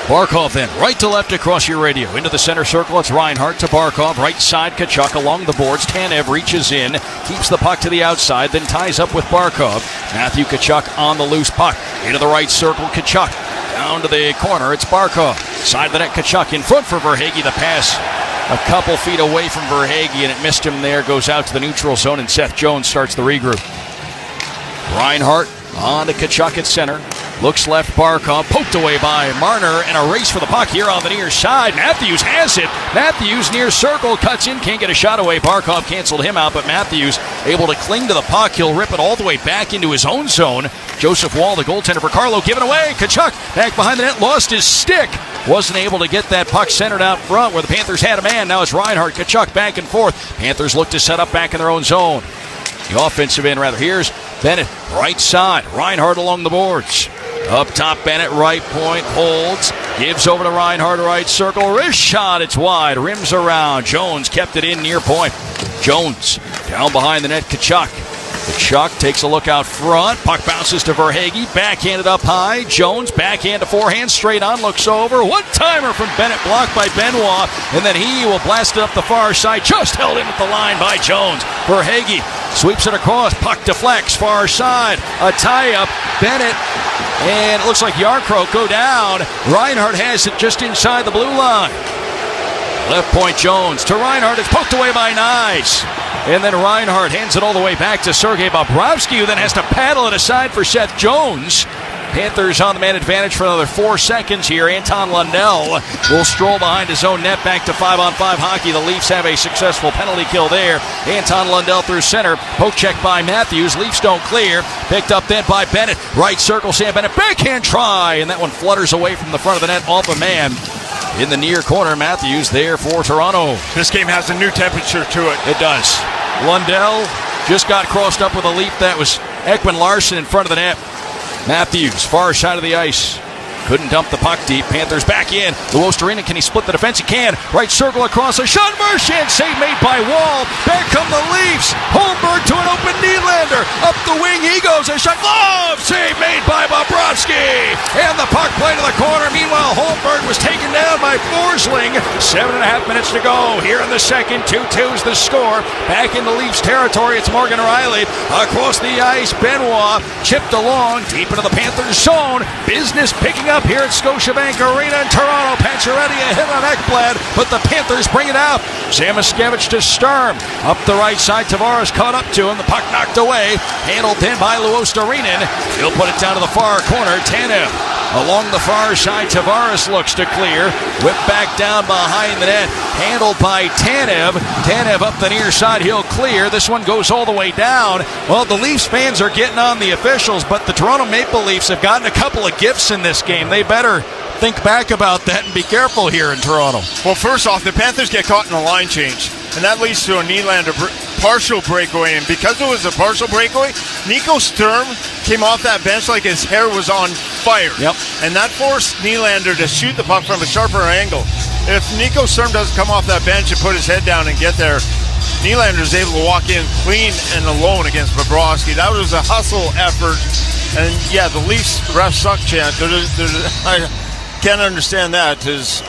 Barkov then, right to left across your radio. Into the center circle, it's Reinhart to Barkov. Right side, Tkachuk along the boards. Tanev reaches in, keeps the puck to the outside, then ties up with Barkov. Matthew Tkachuk on the loose puck. Into the right circle, Tkachuk. Down to the corner, it's Barkov. Side of the net, Tkachuk in front for Verhaeghe. The pass a couple feet away from Verhaeghe, and it missed him there. Goes out to the neutral zone, and Seth Jones starts the regroup. Reinhart on to Tkachuk at center. Looks left, Barkov, poked away by Marner, and a race for the puck here on the near side. Matthews has it. Matthews near circle, cuts in, can't get a shot away. Barkov canceled him out, but Matthews able to cling to the puck. He'll rip it all the way back into his own zone. Joseph Wall, the goaltender for Carlo, given away. Tkachuk back behind the net, lost his stick. Wasn't able to get that puck centered out front where the Panthers had a man. Now it's Reinhart, Tkachuk back and forth. Panthers look to set up back in their own zone. The offensive end, rather. Here's Bennett, right side. Reinhart along the boards. Up top, Bennett, right point, holds. Gives over to Reinhart, right circle. Wrist shot, it's wide. Rims around. Jones kept it in near point. Jones down behind the net, Tkachuk. Tkachuk takes a look out front. Puck bounces to Verhaeghe. Backhanded up high. Jones backhand to forehand. Straight on. Looks over. One-timer from Bennett. Blocked by Benoit. And then he will blast it up the far side. Just held in at the line by Jones. Verhaeghe sweeps it across. Puck deflects. Far side. A tie-up. Bennett. And it looks like Yarcrow go down. Reinhart has it just inside the blue line. Left point Jones to Reinhart. It's poked away by Nyes. And then Reinhart hands it all the way back to Sergei Bobrovsky, who then has to paddle it aside for Seth Jones. Panthers on the man advantage for another 4 seconds here. Anton Lundell will stroll behind his own net back to 5-on-5 hockey. The Leafs have a successful penalty kill there. Anton Lundell through center. Poke check by Matthews. Leafs don't clear. Picked up then by Bennett. Right circle, Sam Bennett. Backhand try. And that one flutters away from the front of the net off a man. in the near corner. Matthews there for Toronto. This game has a new temperature to it. It does. Lundell just got crossed up with a leap. That was Ekman Larsson in front of the net. Matthews, far side of the ice. Couldn't dump the puck deep. Panthers back in. Luostarinen, can he split the defense? He can. Right circle across a shot. Marchand, save made by Wall. Back come the Leafs. Holmberg to an open Nylander. Up the wing he goes. A shot. Glove! Save made by Bobrovsky. And the puck play to the corner. Meanwhile, Holmberg was taken down by Forsling. 7.5 minutes to go here in the second. 2-2's the score. Back in the Leafs territory, it's Morgan Rielly. Across the ice, Benoit chipped along deep into the Panthers zone. Business picking up here at Scotiabank Arena in Toronto. Pacioretty a hit on Ekblad, but the Panthers bring it out. Samoskevich to Sturm. Up the right side, Tavares caught up to him. The puck knocked away. Handled in by Luostarinen. He'll put it down to the far corner. Tanev along the far side. Tavares looks to clear. Whip back down behind the net. Handled by Tanev. Tanev up the near side. He'll clear. This one goes all the way down. Well, the Leafs fans are getting on the officials, but the Toronto Maple Leafs have gotten a couple of gifts in this game. They better think back about that and be careful here in Toronto. Well, first off, the Panthers get caught in a line change, and that leads to a Nylander partial breakaway. And because it was a partial breakaway, Nico Sturm came off that bench like his hair was on fire. Yep. And that forced Nylander to shoot the puck from a sharper angle. If Nico Sturm doesn't come off that bench and put his head down and get there, Nylander's able to walk in clean and alone against Bobrovsky. That was a hustle effort. And yeah, the Leafs refs suck chant. I can't understand that, because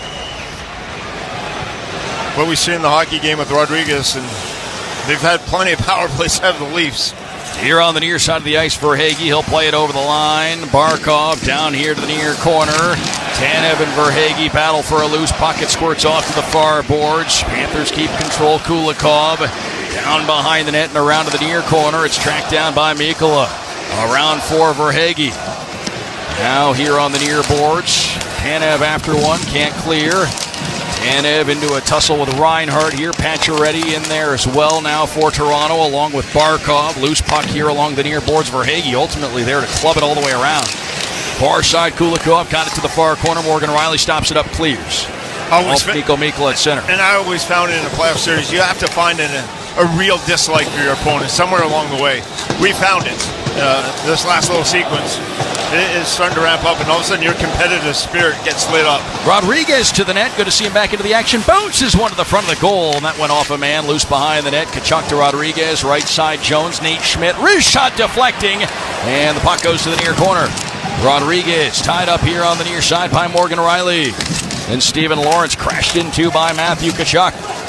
what we see in the hockey game with Rodriguez, and they've had plenty of power plays out of the Leafs. Here on the near side of the ice, Verhaeghe, he'll play it over the line. Barkov down here to the near corner. Tanev and Verhaeghe battle for a loose puck. It squirts off to the far boards. Panthers keep control. Kulikov down behind the net and around to the near corner. It's tracked down by Mikkola. Around for Verhaeghe. Now here on the near boards. Tanev after one, can't clear. Tanev into a tussle with Reinhart here. Pacioretty in there as well now for Toronto, along with Barkov. Loose puck here along the near boards. Verhaeghe ultimately there to club it all the way around. Far side, Kulikov got it to the far corner. Morgan Rielly stops it up, clears. Nico Mikkola at center. And I always found in a playoff series, you have to find a real dislike for your opponent somewhere along the way. We found it. This last little sequence, it is starting to ramp up, and all of a sudden your competitive spirit gets lit up. Rodriguez to the net. Good to see him back into the action. Bounces one to the front of the goal, and that went off a man. Loose behind the net. Tkachuk to Rodriguez. Right side, Jones. Nate Schmidt. Wrist shot deflecting, and the puck goes to the near corner. Rodriguez tied up here on the near side by Morgan Rielly. And Stephen Lawrence crashed into by Matthew Tkachuk.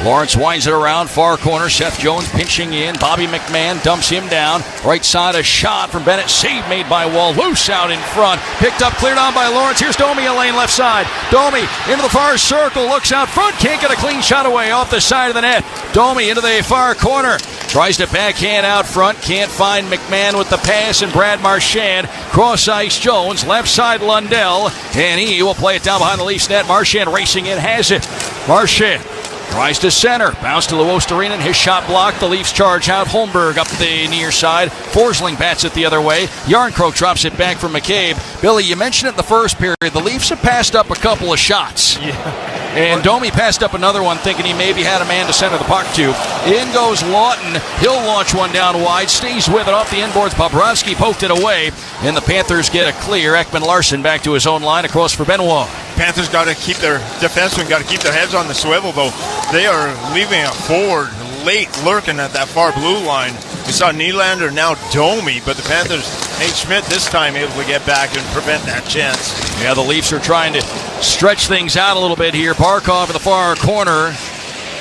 Lawrence winds it around, far corner. Seth Jones pinching in. Bobby McMahon dumps him down. Right side, a shot from Bennett. Save made by Wall. Loose out in front. Picked up, cleared on by Lawrence. Here's Domi, a lane left side. Domi into the far circle. Looks out front. Can't get a clean shot away off the side of the net. Domi into the far corner. Tries to backhand out front. Can't find McMahon with the pass. And Brad Marchand. Cross ice Jones. Left side Lundell. And he will play it down behind the Leafs net. Marchand racing in. Has it. Marchand tries to center. Bounce to Luostarinen. His shot blocked. The Leafs charge out. Holmberg up the near side. Forsling bats it the other way. Yarncroke drops it back for McCabe. Billy, you mentioned it in the first period. The Leafs have passed up a couple of shots. Yeah. And Domi passed up another one thinking he maybe had a man to center the puck to. In goes Lawton. He'll launch one down wide. Stays with it off the inboards. Bobrovsky poked it away. And the Panthers get a clear. Ekman Larsson back to his own line across for Benoit. Panthers got to keep their defensemen, got to keep their heads on the swivel, though. They are leaving a forward late lurking at that far blue line. We saw Nylander, now Domi, but the Panthers, Nate Schmidt this time able to get back and prevent that chance. Yeah, the Leafs are trying to stretch things out a little bit here. Barkov in the far corner.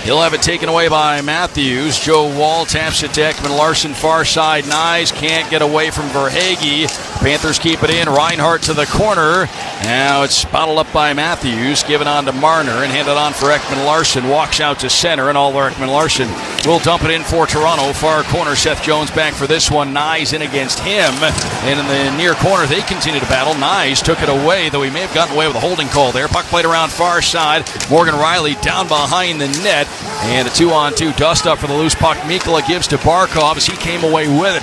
He'll have it taken away by Matthews. Joe Wall taps it to Ekman Larsson, far side. Nyes can't get away from Verhaeghe. Panthers keep it in. Reinhart to the corner. Now it's bottled up by Matthews. Given on to Marner and handed on for Ekman Larsson. Walks out to center, and Oliver Ekman Larsson will dump it in for Toronto. Far corner, Seth Jones back for this one. Nyes in against him. And in the near corner, they continue to battle. Nyes took it away, though he may have gotten away with a holding call there. Puck played around far side. Morgan Rielly down behind the net. And a 2-on-2 dust up for the loose puck. Mikkola gives to Barkov as he came away with it.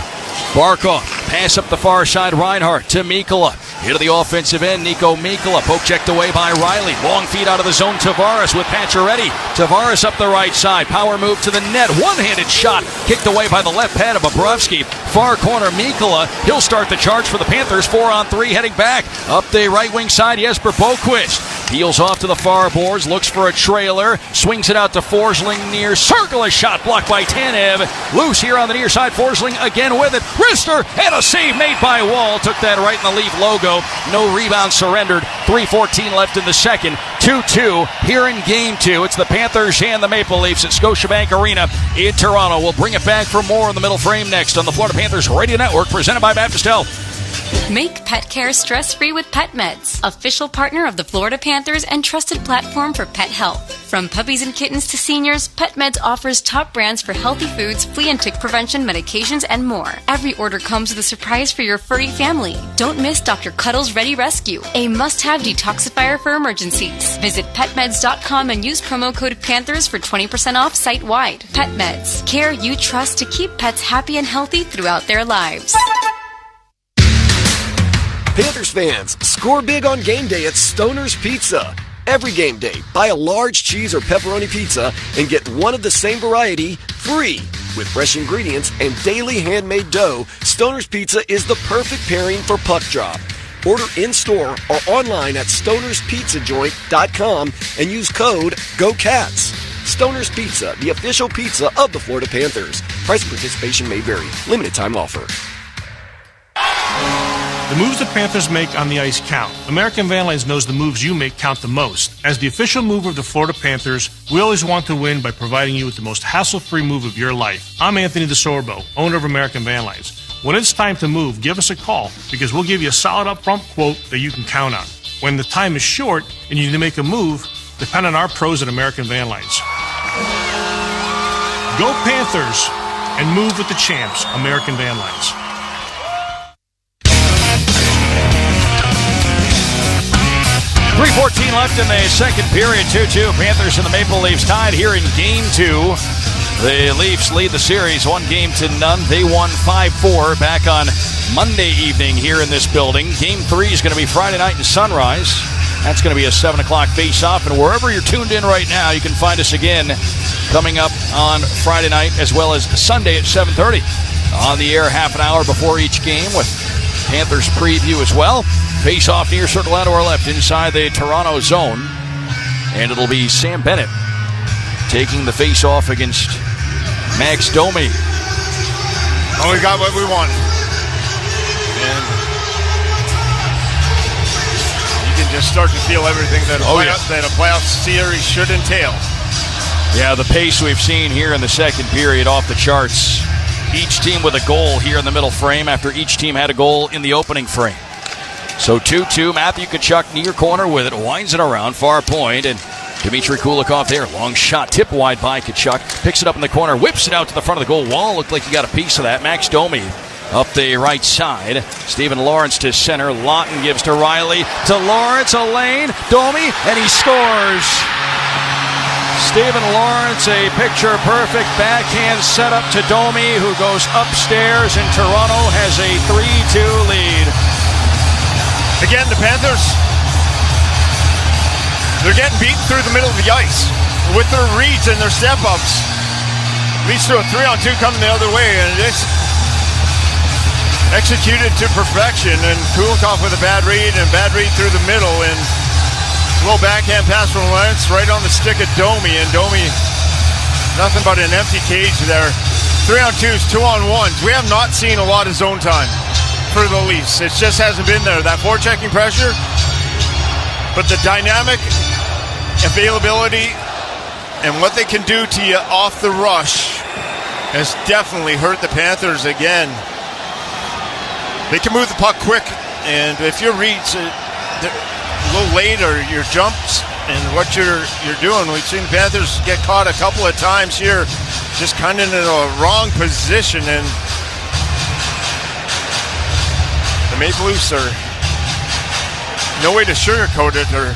Barkov, pass up the far side, Reinhart to Mikkola. Into the offensive end, Nico Mikkola, poke checked away by Riley. Long feed out of the zone, Tavares with Pacioretty. Tavares up the right side, power move to the net. One-handed shot, kicked away by the left pad of Bobrovsky. Far corner, Mikkola. He'll start the charge for the Panthers, 4-on-3 heading back. Up the right wing side, Jesper Boquist. Peels off to the far boards, looks for a trailer, swings it out to Forsling near circle. A shot blocked by Tanev. Loose here on the near side, Forsling again with it. Wrister, and a save made by Wall. Took that right in the Leaf logo. No rebound surrendered. 3:14 left in the second. 2-2 here in Game 2. It's the Panthers and the Maple Leafs at Scotiabank Arena in Toronto. We'll bring it back for more in the middle frame next on the Florida Panthers Radio Network, presented by Baptist Health. Make pet care stress-free with PetMeds, official partner of the Florida Panthers and trusted platform for pet health. From puppies and kittens to seniors, PetMeds offers top brands for healthy foods, flea and tick prevention, medications, and more. Every order comes with a surprise for your furry family. Don't miss Dr. Cuddle's Ready Rescue, a must-have detoxifier for emergencies. Visit PetMeds.com and use promo code PANTHERS for 20% off site-wide. PetMeds, care you trust to keep pets happy and healthy throughout their lives. Panthers fans, score big on game day at Stoner's Pizza. Every game day, buy a large cheese or pepperoni pizza and get one of the same variety free. With fresh ingredients and daily handmade dough, Stoner's Pizza is the perfect pairing for puck drop. Order in-store or online at stonerspizzajoint.com and use code GOCATS. Stoner's Pizza, the official pizza of the Florida Panthers. Price and participation may vary. Limited time offer. The moves the Panthers make on the ice count. American Van Lines knows the moves you make count the most. As the official mover of the Florida Panthers, we always want to win by providing you with the most hassle-free move of your life. I'm Anthony DeSorbo, owner of American Van Lines. When it's time to move, give us a call because we'll give you a solid upfront quote that you can count on. When the time is short and you need to make a move, depend on our pros at American Van Lines. Go Panthers and move with the champs, American Van Lines. 3:14 left in the second period. 2-2. Panthers and the Maple Leafs tied here in Game 2. The Leafs lead the series 1-0. They won 5-4 back on Monday evening here in this building. Game 3 is going to be Friday night in Sunrise. That's going to be a 7 o'clock face-off. And wherever you're tuned in right now, you can find us again coming up on Friday night as well as Sunday at 7:30. On the air half an hour before each game with Panthers preview as well. Face-off near circle out to our left inside the Toronto zone. And it'll be Sam Bennett taking the face-off against Max Domi. Oh, we got what we wanted. And you can just start to feel everything that a playoff series should entail. Yeah, the pace we've seen here in the second period off the charts. Each team with a goal here in the middle frame after each team had a goal in the opening frame. So 2-2, Matthew Tkachuk near corner with it, winds it around, far point, and Dmitry Kulikov there. Long shot, tip wide by Tkachuk, picks it up in the corner, whips it out to the front of the goal wall. Looked like he got a piece of that. Max Domi up the right side. Stephen Lawrence to center. Lawton gives to Riley. To Lawrence, a lane. Domi, and he scores. Stephen Lawrence, a picture-perfect backhand setup to Domi, who goes upstairs, and Toronto has a 3-2 lead. Again, the Panthers, they're getting beaten through the middle of the ice with their reads and their step-ups. Leads to a 3-on-2 coming the other way, and it's executed to perfection. And Kulikov with a bad read through the middle, and a little backhand pass from Lawrence right on the stick of Domi, and Domi, nothing but an empty cage there. 3-on-2s, 2-on-1s. We have not seen a lot of zone time for the Leafs. It just hasn't been there. That forechecking pressure, but the dynamic availability and what they can do to you off the rush has definitely hurt the Panthers again. They can move the puck quick, and if your reads a little late or your jumps and what you're doing, we've seen the Panthers get caught a couple of times here, just kind of in a wrong position, and the Maple Leafs are no way to sugarcoat it. They're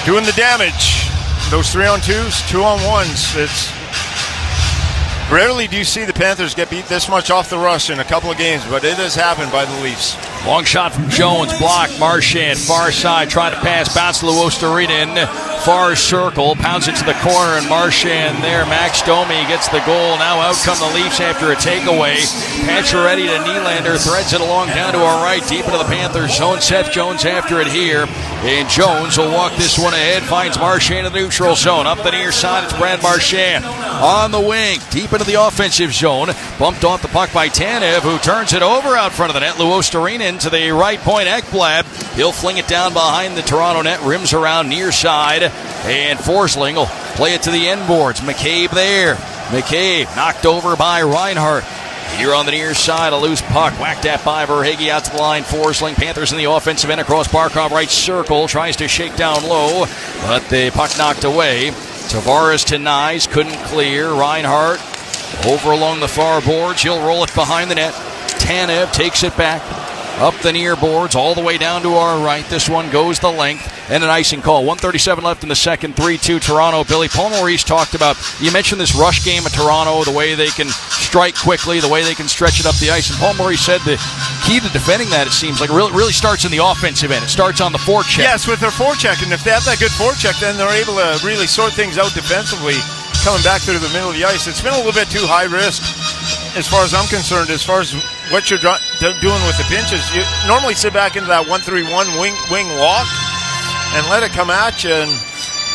doing the damage. Those 3-on-2s, 2-on-1s. Rarely do you see the Panthers get beat this much off the rush in a couple of games, but it has happened by the Leafs. Long shot from Jones, blocked. Marchand, far side, trying to pass, bounce Luostarinen, far circle, pounds it to the corner, and Marchand there. Max Domi gets the goal. Now out come the Leafs after a takeaway. Pacioretty to Nylander, threads it along down to our right, deep into the Panthers zone. Seth Jones after it here, and Jones will walk this one ahead, finds Marchand in the neutral zone. Up the near side, it's Brad Marchand on the wing, deep into the offensive zone. Bumped off the puck by Tanev, who turns it over out front of the net. Luostarinen to the right point. Ekblad, he'll fling it down behind the Toronto net, rims around near side, and Forsling will play it to the end boards. McCabe there. McCabe knocked over by Reinhart. Here on the near side, a loose puck, whacked at by Verhaeghe out to the line. Forsling, Panthers in the offensive end across Barkov, right circle, tries to shake down low, but the puck knocked away. Tavares to Nyes, couldn't clear. Reinhart over along the far boards, he'll roll it behind the net. Tanev takes it back up the near boards, all the way down to our right. This one goes the length, and an icing call. 1:37 left in the second, 3-2 Toronto. Billy, Paul Maurice talked about, you mentioned this rush game of Toronto, the way they can strike quickly, the way they can stretch it up the ice, and Paul Maurice said the key to defending that, it seems like, really starts in the offensive end. It starts on the forecheck. Yes, with their forecheck, and if they have that good forecheck, then they're able to really sort things out defensively, coming back through the middle of the ice. It's been a little bit too high risk, as far as I'm concerned, as far as what you're doing with the pinches. You normally sit back into that 1-3-1 wing walk and let it come at you. And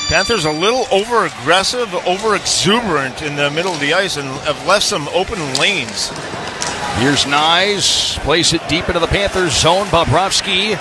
Panthers a little over-aggressive, over-exuberant in the middle of the ice and have left some open lanes. Here's Nyes, plays it deep into the Panthers zone. Bobrovsky,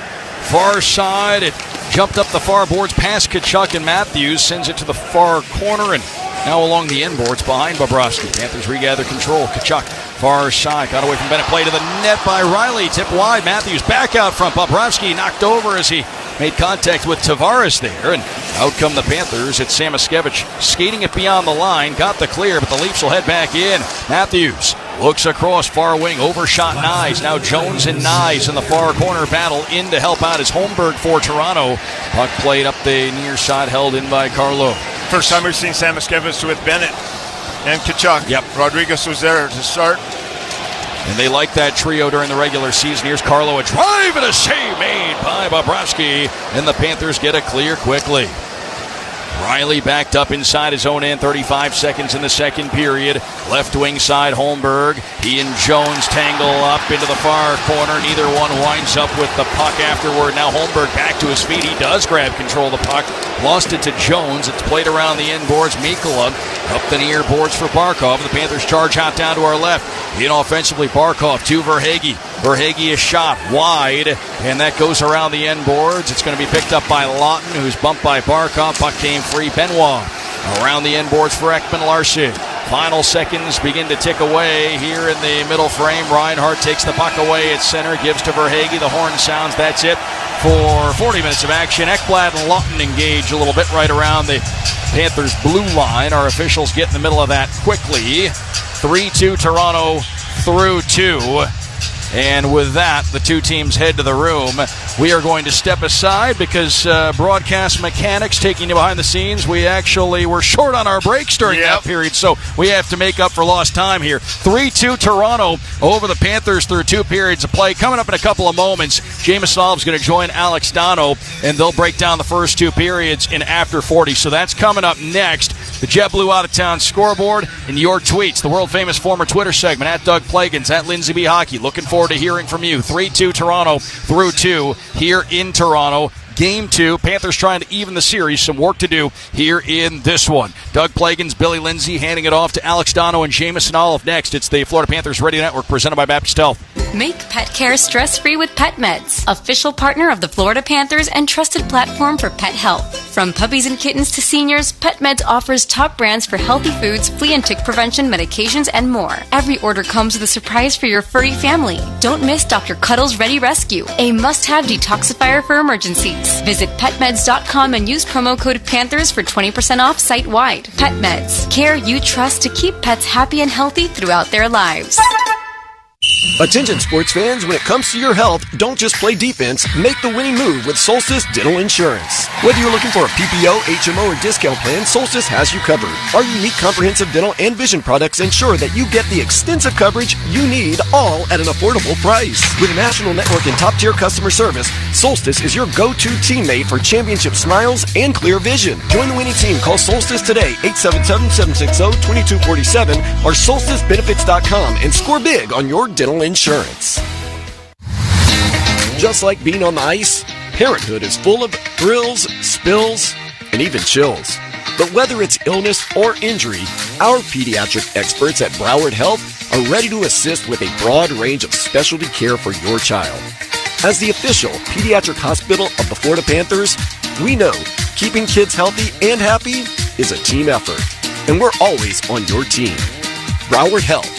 far side. It jumped up the far boards past Tkachuk and Matthews, sends it to the far corner, and now along the end boards behind Bobrovsky. Panthers regather control. Tkachuk, far side, got away from Bennett, play to the net by Riley, tip wide. Matthews back out front. Bobrovsky knocked over as he made contact with Tavares there, and out come the Panthers. It's Samoskevich skating it beyond the line, got the clear, but the Leafs will head back in. Matthews looks across far wing, overshot Nyes. Now Jones and Nyes in the far corner battle. In to help out is Holmberg for Toronto. Puck played up the near side, held in by Carlo. First time we've seen Samoskevich with Bennett and Tkachuk. Yep. Rodriguez was there to start. And they like that trio during the regular season. Here's Carlo, a drive and a save made by Bobrovsky, and the Panthers get a clear quickly. Riley backed up inside his own end, 35 seconds in the second period. Left wing side, Holmberg. He and Jones tangle up into the far corner. Neither one winds up with the puck afterward. Now Holmberg back to his feet. He does grab control of the puck. Lost it to Jones. It's played around the end boards. Mikula up the near boards for Barkov. The Panthers charge out down to our left. In offensively, Barkov to Verhaeghe. Verhaeghe is shot wide, and that goes around the end boards. It's going to be picked up by Lawton, who's bumped by Barkov. Puck came free. Benoit around the end boards for Ekman Larson. Final seconds begin to tick away here in the middle frame. Reinhart takes the puck away at center, gives to Verhaeghe. The horn sounds. That's it for 40 minutes of action. Ekblad and Lawton engage a little bit right around the Panthers' blue line. Our officials get in the middle of that quickly. 3-2 Toronto through 2. And with that, the two teams head to the room. We are going to step aside because broadcast mechanics taking you behind the scenes. We actually were short on our breaks during that period, so we have to make up for lost time here. 3-2 Toronto over the Panthers through 2 periods of play. Coming up in a couple of moments, Jameis Olive's going to join Alex Dono, and they'll break down the first 2 periods in After 40. So that's coming up next. The JetBlue Out of Town scoreboard and your tweets. The world-famous former Twitter segment at Doug Plagans, at Lindsay B. Hockey. Looking forward to hearing from you. 3-2 Toronto through 2 here in Toronto. Game 2, Panthers trying to even the series. Some work to do here in this one. Doug Plagans, Billy Lindsay handing it off to Alex Dono and Jameis Olive next. It's the Florida Panthers Radio Network presented by Baptist Health. Make pet care stress-free with PetMeds, official partner of the Florida Panthers and trusted platform for pet health. From puppies and kittens to seniors, PetMeds offers top brands for healthy foods, flea and tick prevention, medications, and more. Every order comes with a surprise for your furry family. Don't miss Dr. Cuddle's Ready Rescue, a must-have detoxifier for emergencies. Visit PetMeds.com and use promo code Panthers for 20% off site-wide. PetMeds, care you trust to keep pets happy and healthy throughout their lives. Attention sports fans, when it comes to your health, don't just play defense, make the winning move with Solstice Dental Insurance. Whether you're looking for a PPO, HMO, or discount plan, Solstice has you covered. Our unique comprehensive dental and vision products ensure that you get the extensive coverage you need, all at an affordable price. With a national network and top-tier customer service, Solstice is your go-to teammate for championship smiles and clear vision. Join the winning team. Call Solstice today, 877-760-2247 or solsticebenefits.com and score big on your dental insurance. Just like being on the ice, parenthood is full of thrills, spills, and even chills. But whether it's illness or injury, our pediatric experts at Broward Health are ready to assist with a broad range of specialty care for your child. As the official pediatric hospital of the Florida Panthers, we know keeping kids healthy and happy is a team effort, and we're always on your team. Broward Health,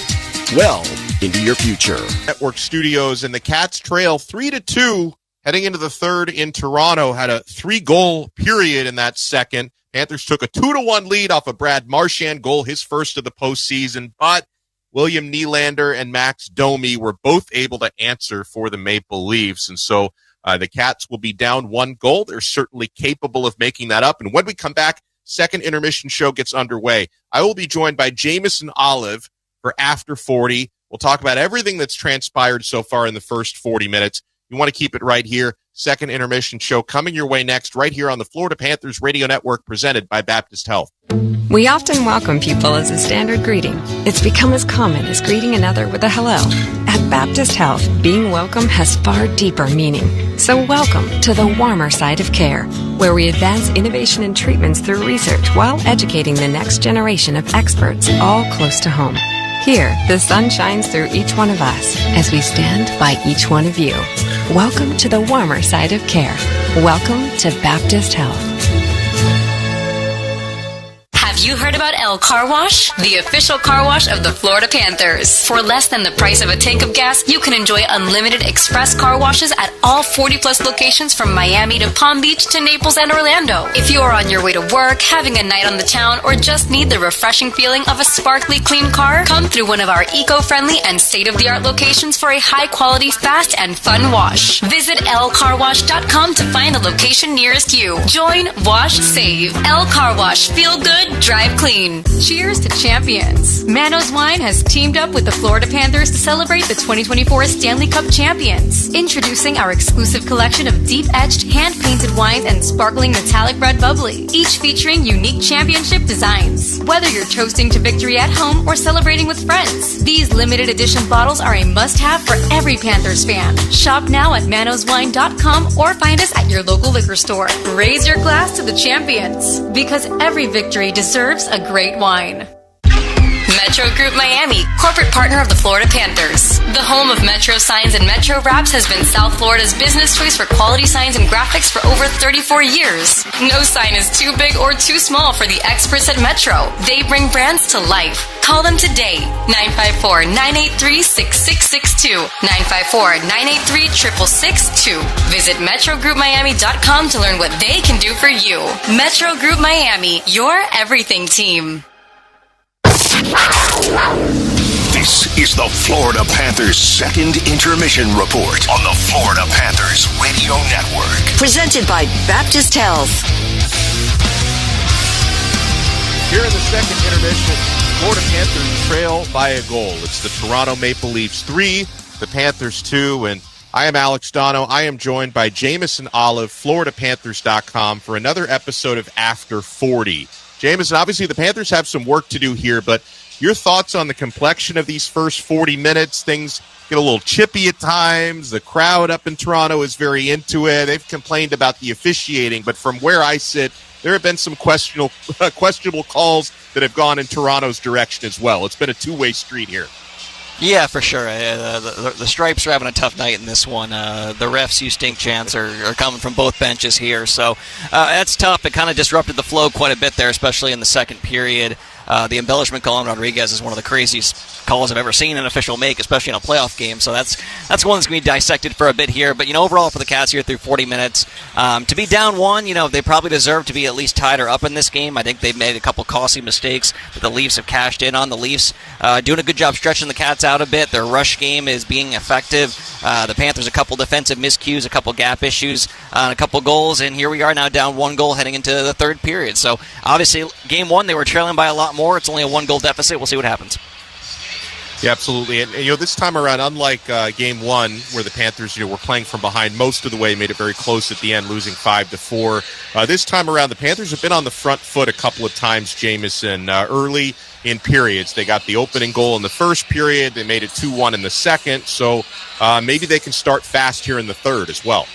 well into your future. Network studios, and the Cats trail 3-2 heading into the third in Toronto. Had a 3-goal period in that second. Panthers took a 2-1 lead off a Brad Marchand goal, his first of the postseason, but William Nylander and Max Domi were both able to answer for the Maple Leafs, and so the Cats will be down 1 goal. They're certainly capable of making that up, and when we come back, second intermission show gets underway. I will be joined by Jameson Olive for After 40. We'll talk about everything that's transpired so far in the first 40 minutes. You want to keep it right here. Second intermission show coming your way next, right here on the Florida Panthers Radio Network, presented by Baptist Health. We often welcome people as a standard greeting. It's become as common as greeting another with a hello. At Baptist Health, being welcome has far deeper meaning. So welcome to the warmer side of care, where we advance innovation and treatments through research while educating the next generation of experts, all close to home. Here, the sun shines through each one of us as we stand by each one of you. Welcome to the warmer side of care. Welcome to Baptist Health. Have you heard about El Car Wash? The official car wash of the Florida Panthers. For less than the price of a tank of gas, you can enjoy unlimited express car washes at all 40-plus locations from Miami to Palm Beach to Naples and Orlando. If you are on your way to work, having a night on the town, or just need the refreshing feeling of a sparkly clean car, come through one of our eco-friendly and state-of-the-art locations for a high-quality, fast, and fun wash. Visit lcarwash.com to find the location nearest you. Join, wash, save. El Car Wash. Feel good, drive clean. Cheers to champions. Manos Wine has teamed up with the Florida Panthers to celebrate the 2024 Stanley Cup champions. Introducing our exclusive collection of deep-etched, hand-painted wines and sparkling metallic red bubbly, each featuring unique championship designs. Whether you're toasting to victory at home or celebrating with friends, these limited edition bottles are a must-have for every Panthers fan. Shop now at manoswine.com or find us at your local liquor store. Raise your glass to the champions, because every victory deserves a great wine. Metro Group Miami, corporate partner of the Florida Panthers. The home of Metro Signs and Metro Wraps has been South Florida's business choice for quality signs and graphics for over 34 years. No sign is too big or too small for the experts at Metro. They bring brands to life. Call them today, 954-983-6662, 954-983-6662. Visit MetroGroupMiami.com to learn what they can do for you. Metro Group Miami, your everything team. This is the Florida Panthers' second intermission report on the Florida Panthers Radio Network. Presented by Baptist Health. Here in the second intermission, Florida Panthers trail by a goal. It's the Toronto Maple Leafs 3, the Panthers 2, and I am Alex Dono. I am joined by Jameson Olive, FloridaPanthers.com, for another episode of After 40. Jameson, obviously the Panthers have some work to do here, but your thoughts on the complexion of these first 40 minutes? Things get a little chippy at times. The crowd up in Toronto is very into it. They've complained about the officiating, but from where I sit, there have been some questionable calls that have gone in Toronto's direction as well. It's been a two-way street here. Yeah, for sure. The Stripes are having a tough night in this one. The refs, you stink chants, are coming from both benches here. So that's tough. It kind of disrupted the flow quite a bit there, especially in the second period. The embellishment call on Rodriguez is one of the craziest calls I've ever seen an official make, especially in a playoff game. So that's one that's going to be dissected for a bit here. But, overall for the Cats here through 40 minutes, to be down one, they probably deserve to be at least tied or up in this game. I think they've made a couple costly mistakes that the Leafs have cashed in on. The Leafs doing a good job stretching the Cats out a bit. Their rush game is being effective. The Panthers a couple defensive miscues, a couple gap issues, and a couple goals. And here we are now down 1 goal heading into the third period. So obviously game 1 they were trailing by a lot more. It's only a 1-goal deficit. We'll see what happens. Yeah, absolutely. And this time around, unlike game 1, where the Panthers were playing from behind most of the way, made it very close at the end, losing 5-4. This time around, the Panthers have been on the front foot a couple of times, Jamison, early in periods. They got the opening goal in the first period. They made it 2-1 in the second. So maybe they can start fast here in the third as well.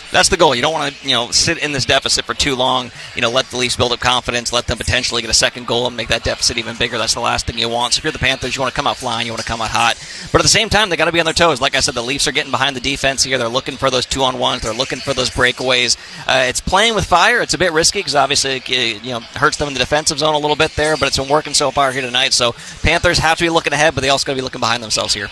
That's the goal. You don't want to, sit in this deficit for too long. Let the Leafs build up confidence. Let them potentially get a second goal and make that deficit even bigger. That's the last thing you want. So if you're the Panthers, you want to come out flying. You want to come out hot. But at the same time, they got to be on their toes. Like I said, the Leafs are getting behind the defense here. They're looking for those 2-on-1s. They're looking for those breakaways. It's playing with fire. It's a bit risky because obviously it hurts them in the defensive zone a little bit there. But it's been working so far here tonight. So Panthers have to be looking ahead, but they also got to be looking behind themselves here.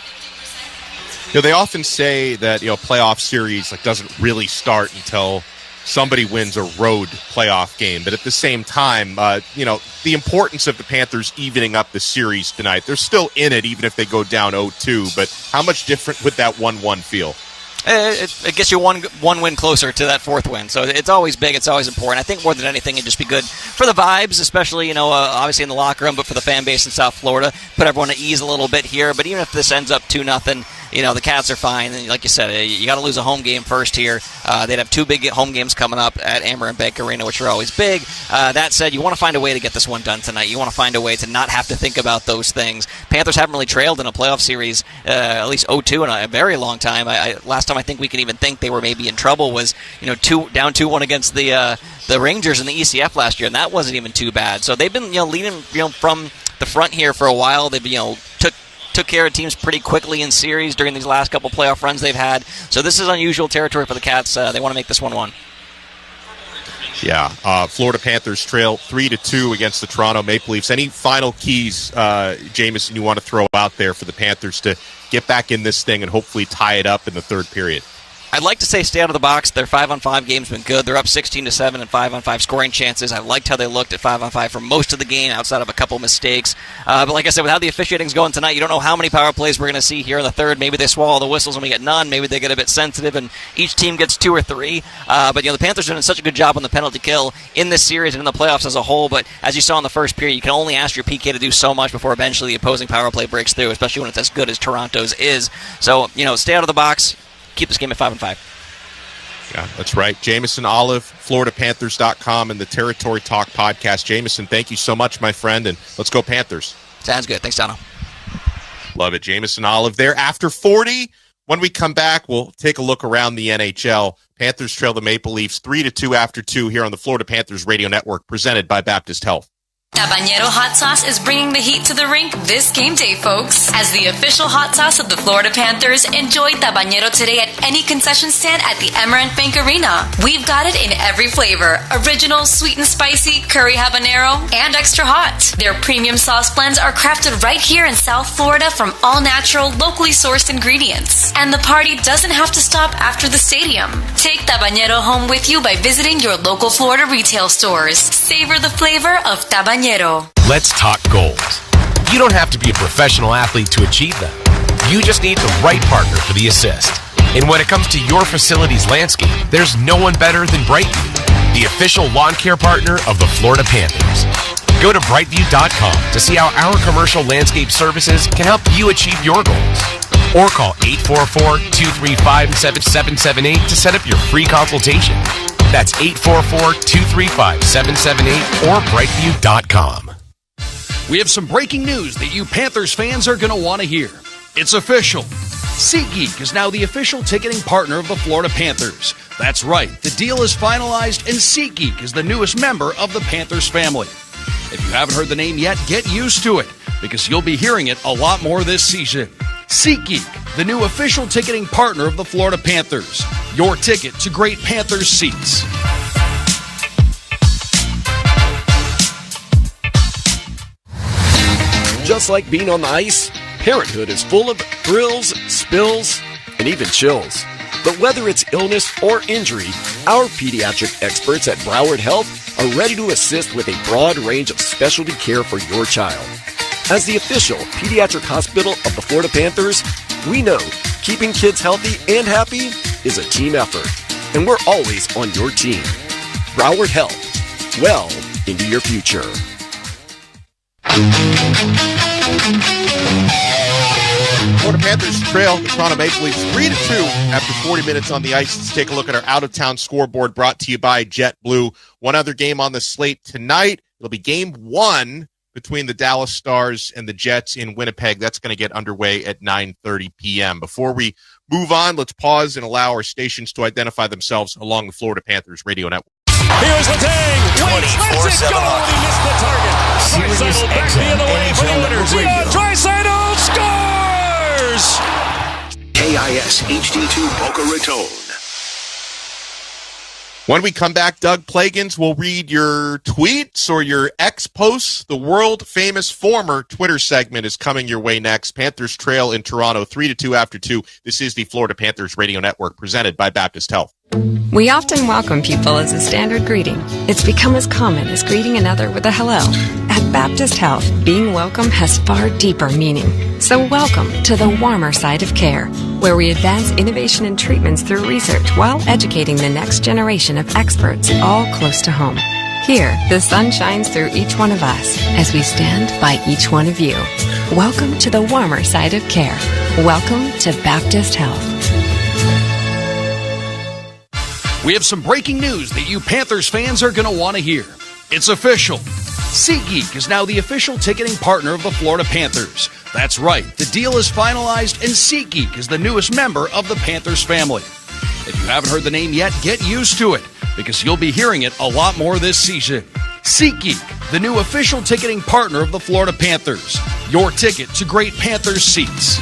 They often say that playoff series doesn't really start until somebody wins a road playoff game. But at the same time, the importance of the Panthers evening up the series tonight. They're still in it, even if they go down 0-2. But how much different would that 1-1 feel? It gets you one win closer to that fourth win. So it's always big. It's always important. I think more than anything, it'd just be good for the vibes, especially, obviously in the locker room, but for the fan base in South Florida. Put everyone at ease a little bit here. But even if this ends up 2-0, the Cats are fine. And like you said, you got to lose a home game first here. They'd have 2 big home games coming up at Amerant Bank Arena, which are always big. That said, you want to find a way to get this one done tonight. You want to find a way to not have to think about those things. Panthers haven't really trailed in a playoff series, at least 0-2 in a very long time. Last time I think we could even think they were maybe in trouble was, down 2-1 against the Rangers in the ECF last year, and that wasn't even too bad. So they've been, leading, from the front here for a while. They've, took care of teams pretty quickly in series during these last couple playoff runs they've had. So this is unusual territory for the Cats. They want to make this 1-1. Yeah, Florida Panthers trail 3-2 against the Toronto Maple Leafs. Any final keys, Jamison, you want to throw out there for the Panthers to get back in this thing and hopefully tie it up in the third period? I'd like to say stay out of the box. Their 5-on-5 game's been good. They're up 16-7 in 5-on-5 scoring chances. I liked how they looked at 5-on-5 for most of the game, outside of a couple mistakes. But like I said, with how the officiating's going tonight, you don't know how many power plays we're going to see here in the third. Maybe they swallow the whistles and we get none. Maybe they get a bit sensitive and each team gets 2 or 3. But the Panthers are doing such a good job on the penalty kill in this series and in the playoffs as a whole. But as you saw in the first period, you can only ask your PK to do so much before eventually the opposing power play breaks through, especially when it's as good as Toronto's is. So, stay out of the box. Keep this game at 5-5. Yeah, that's right. Jamison Olive, FloridaPanthers.com, and the Territory Talk podcast. Jamison, thank you so much, my friend, and let's go Panthers. Sounds good. Thanks, Dono. Love it. Jamison Olive there. After 40, when we come back, we'll take a look around the NHL. Panthers trail the Maple Leafs 3-2 after 2 here on the Florida Panthers Radio Network, presented by Baptist Health. Tabanero Hot Sauce is bringing the heat to the rink this game day, folks. As the official hot sauce of the Florida Panthers, enjoy Tabanero today at any concession stand at the Amerant Bank Arena. We've got it in every flavor: original, sweet and spicy, curry habanero, and extra hot. Their premium sauce blends are crafted right here in South Florida from all-natural, locally sourced ingredients. And the party doesn't have to stop after the stadium. Take Tabanero home with you by visiting your local Florida retail stores. Savor the flavor of Tabanero. Let's talk goals. You don't have to be a professional athlete to achieve them. You just need the right partner for the assist. And when it comes to your facility's landscape, there's no one better than Brightview, the official lawn care partner of the Florida Panthers. Go to brightview.com to see how our commercial landscape services can help you achieve your goals. Or call 844-235-7778 to set up your free consultation. That's 844-235-7778 or brightview.com. We have some breaking news that you Panthers fans are going to want to hear. It's official. SeatGeek is now the official ticketing partner of the Florida Panthers. That's right, the deal is finalized and SeatGeek is the newest member of the Panthers family. If you haven't heard the name yet, get used to it, because you'll be hearing it a lot more this season. SeatGeek, the new official ticketing partner of the Florida Panthers. Your ticket to great Panthers seats. Just like being on the ice, parenthood is full of thrills, spills, and even chills. But whether it's illness or injury, our pediatric experts at Broward Health are ready to assist with a broad range of specialty care for your child. As the official pediatric hospital of the Florida Panthers, we know keeping kids healthy and happy is a team effort, and we're always on your team. Broward Health, well into your future. Florida Panthers trail the Toronto Maple Leafs 3-2 after 40 minutes on the ice. Let's take a look at our out-of-town scoreboard brought to you by JetBlue. One other game on the slate tonight. It'll be game 1 between the Dallas Stars and the Jets in Winnipeg. That's going to get underway at 9:30 p.m. Before we move on, let's pause and allow our stations to identify themselves along the Florida Panthers radio network. Here's Letang. Waits, lets it go, and he missed the target. Draisaitl back the other way for the winners. Draisaitl scores! KIS HD2 Boca Raton. When we come back, Doug Plagans will read your tweets or your X posts. The world-famous former Twitter segment is coming your way next. Panthers trail in Toronto 3-2 after 2. This is the Florida Panthers Radio Network presented by Baptist Health. We often welcome people as a standard greeting. It's become as common as greeting another with a hello. At Baptist Health, being welcome has far deeper meaning. So welcome to the warmer side of care, where we advance innovation and treatments through research while educating the next generation of experts all close to home. Here, the sun shines through each one of us as we stand by each one of you. Welcome to the warmer side of care. Welcome to Baptist Health. We have some breaking news that you Panthers fans are going to want to hear. It's official. SeatGeek is now the official ticketing partner of the Florida Panthers. That's right, the deal is finalized and SeatGeek is the newest member of the Panthers family. If you haven't heard the name yet, get used to it, because you'll be hearing it a lot more this season. SeatGeek, the new official ticketing partner of the Florida Panthers. Your ticket to great Panthers seats.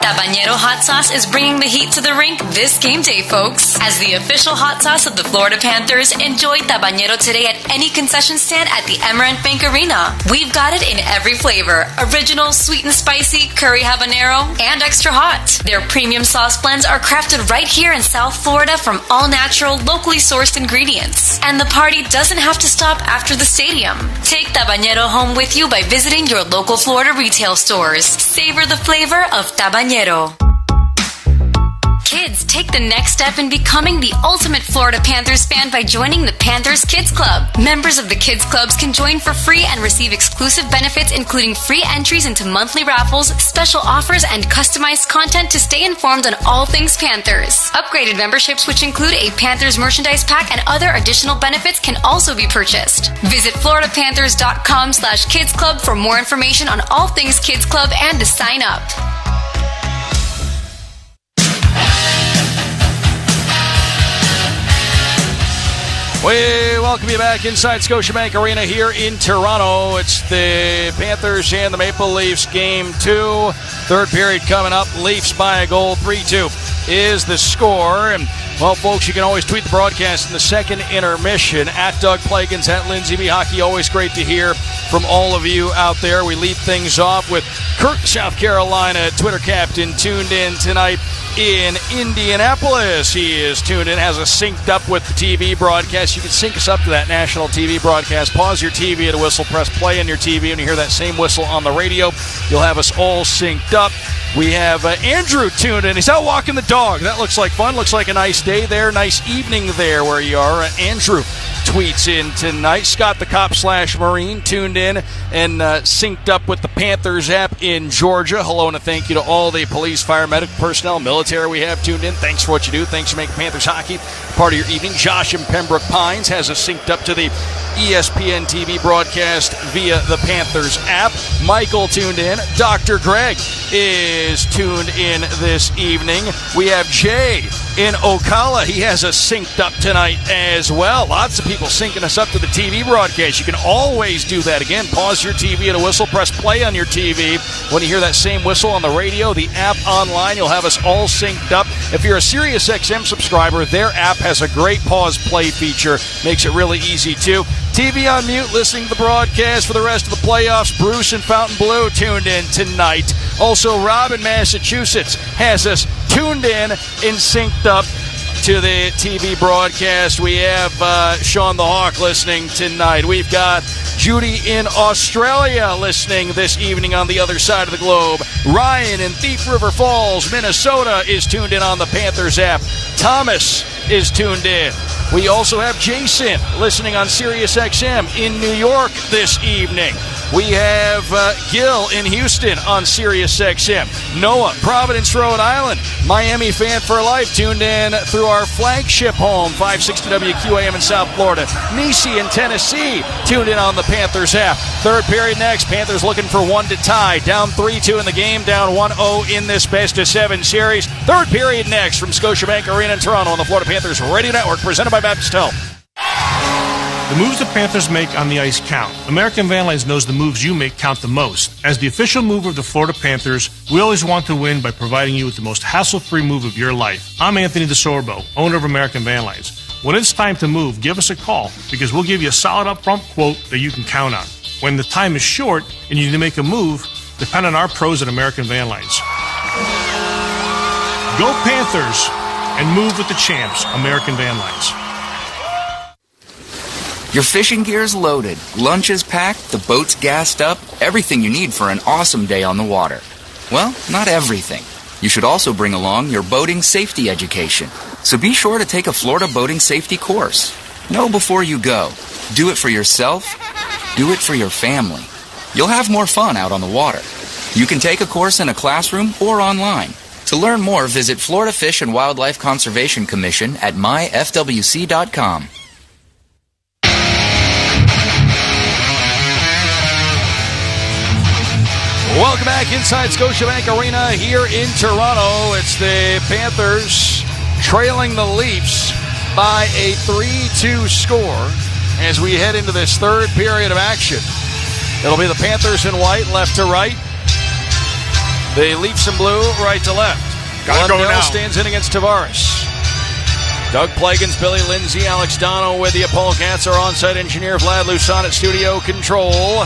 Tabanero Hot Sauce is bringing the heat to the rink this game day, folks. As the official hot sauce of the Florida Panthers, enjoy Tabanero today at any concession stand at the Emerald Bank Arena. We've got it in every flavor: original, sweet and spicy, curry habanero, and extra hot. Their premium sauce blends are crafted right here in South Florida from all-natural, locally sourced ingredients. And the party doesn't have to stop after the stadium. Take Tabanero home with you by visiting your local Florida retail stores. Savor the flavor of Tabanero. Kids, take the next step in becoming the ultimate Florida Panthers fan by joining the Panthers Kids Club. Members of the Kids Clubs can join for free and receive exclusive benefits, including free entries into monthly raffles, special offers, and customized content to stay informed on all things Panthers. Upgraded memberships, which include a Panthers merchandise pack and other additional benefits, can also be purchased. Visit floridapanthers.com/Kids Club for more information on all things Kids Club and to sign up. We welcome you back inside Scotiabank Arena here in Toronto. It's the Panthers and the Maple Leafs game 2. Third period coming up. Leafs by a goal. 3-2 is the score. And, well, folks, you can always tweet the broadcast in the second intermission at Doug Plagans, at Lindsay B. Hockey. Always great to hear from all of you out there. We lead things off with Kurt, South Carolina, Twitter captain, tuned in tonight in Indianapolis. He is tuned in, has us synced up with the TV broadcast. You can sync us up to that national TV broadcast. Pause your TV at a whistle, press play on your TV, and you hear that same whistle on the radio. You'll have us all synced up. We have Andrew tuned in. He's out walking the dog. That looks like fun. Looks like a nice day there, nice evening there where you are. Andrew tweets in tonight. Scott the Cop / Marine tuned in and synced up with the Panthers app in Georgia. Hello and a thank you to all the police, fire, medical personnel, military we have tuned in. Thanks for what you do. Thanks for making Panthers hockey part of your evening. Josh in Pembroke Pines has us synced up to the ESPN TV broadcast via the Panthers app. Michael tuned in. Dr. Greg is tuned in this evening. We have Jay in Ocala. He has us synced up tonight as well. Lots of people people syncing us up to the TV broadcast. You can always do that. Again, pause your TV at a whistle, press play on your TV. When you hear that same whistle on the radio, the app online, you'll have us all synced up. If you're a SiriusXM subscriber, their app has a great pause play feature. Makes it really easy, too. TV on mute, listening to the broadcast for the rest of the playoffs. Bruce in Fontainebleau tuned in tonight. Also, Rob in Massachusetts has us tuned in and synced up to the TV broadcast. We have Sean the Hawk listening tonight. We've got Judy in Australia listening this evening on the other side of the globe. Ryan in Thief River Falls, Minnesota is tuned in on the Panthers app. Thomas is tuned in. We also have Jason listening on SiriusXM in New York this evening. We have Gil in Houston on SiriusXM. Noah, Providence, Rhode Island. Miami fan for life tuned in through our flagship home, 560 WQAM in South Florida. Nisi in Tennessee tuned in on the Panthers app. Third period next. Panthers looking for one to tie. Down 3-2 in the game. Down 1-0 in this best-of-7 series. Third period next from Scotiabank Arena in Toronto on the Florida Panthers Radio Network, presented by Baptist Health. The moves the Panthers make on the ice count. American Van Lines knows the moves you make count the most. As the official mover of the Florida Panthers, we always want to win by providing you with the most hassle-free move of your life. I'm Anthony DeSorbo, owner of American Van Lines. When it's time to move, give us a call because we'll give you a solid upfront quote that you can count on. When the time is short and you need to make a move, depend on our pros at American Van Lines. Go Panthers and move with the champs, American Van Lines. Your fishing gear's loaded, lunch is packed, the boat's gassed up, everything you need for an awesome day on the water. Well, not everything. You should also bring along your boating safety education. So be sure to take a Florida boating safety course. Know before you go. Do it for yourself. Do it for your family. You'll have more fun out on the water. You can take a course in a classroom or online. To learn more, visit Florida Fish and Wildlife Conservation Commission at myfwc.com. Welcome back inside Scotiabank Arena here in Toronto. It's the Panthers trailing the Leafs by a 3-2 score as we head into this third period of action. It'll be the Panthers in white, left to right. The Leafs in blue, right to left. Lundell stands in against Tavares. Doug Plagans, Billy Lindsay, Alex Dono with you. Paul Katz, our on-site engineer. Vlad Lusan at studio control.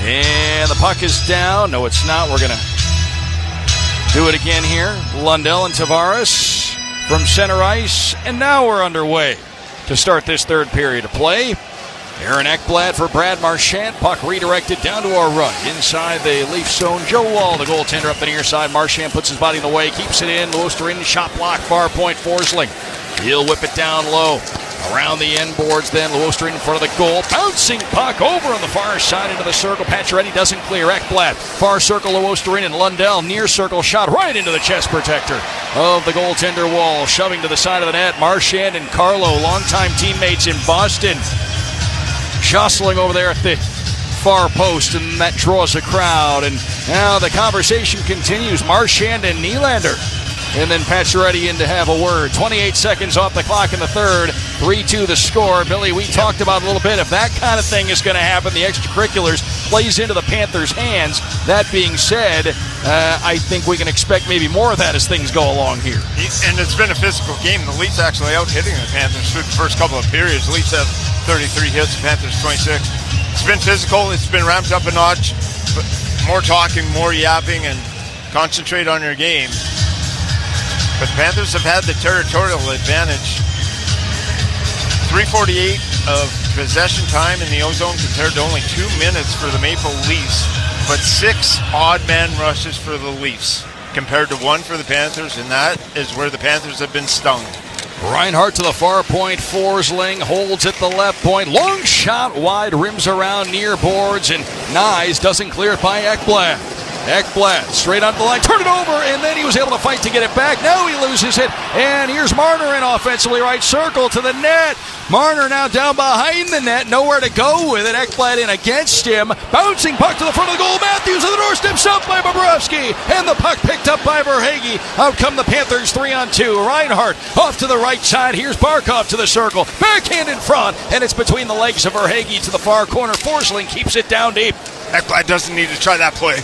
And the puck is down. No, it's not. We're going to do it again here. Lundell and Tavares from center ice. And now we're underway to start this third period of play. Aaron Ekblad for Brad Marchand. Puck redirected down to our right. Inside the Leafs zone. Joe Wall, the goaltender, up the near side. Marchand puts his body in the way. Keeps it in. Luosterin, shot block, far point. Forsling. He'll whip it down low. Around the end boards then. Luosterin in front of the goal. Bouncing puck over on the far side into the circle. Pacioretty doesn't clear. Ekblad. Far circle, Luosterin and Lundell. Near circle shot right into the chest protector of the goaltender Wall. Shoving to the side of the net. Marchand and Carlo, longtime teammates in Boston. Jostling over there at the far post, and that draws a crowd. And now the conversation continues. Marchand and Nylander. And then Pacioretty in to have a word. 28 seconds off the clock in the third. 3-2 the score. Billy, we talked about a little bit. If that kind of thing is going to happen, the extracurriculars plays into the Panthers' hands. That being said, I think we can expect maybe more of that as things go along here. And it's been a physical game. The Leafs actually out-hitting the Panthers through the first couple of periods. The Leafs have 33 hits, the Panthers 26. It's been physical. It's been ramped up a notch. But more talking, more yapping, and concentrate on your game. But the Panthers have had the territorial advantage. 3:48 of possession time in the O-zone compared to only 2 minutes for the Maple Leafs. But 6 odd man rushes for the Leafs compared to 1 for the Panthers, and that is where the Panthers have been stung. Reinhart to the far point. Forsling holds at the left point. Long shot wide, rims around near boards, and Nyes doesn't clear it by Ekblad. Ekblad straight onto the line, turn it over, and then he was able to fight to get it back. Now he loses it, and here's Marner in offensively right circle to the net. Marner now down behind the net, nowhere to go with it. Ekblad in against him, bouncing puck to the front of the goal. Matthews at the doorstep, stopped by Bobrovsky, and the puck picked up by Verhaeghe. Out come the Panthers 3-on-2. Reinhart off to the right side. Here's Barkov to the circle, backhand in front, and it's between the legs of Verhaeghe to the far corner. Forsling keeps it down deep. Ekblad doesn't need to try that play.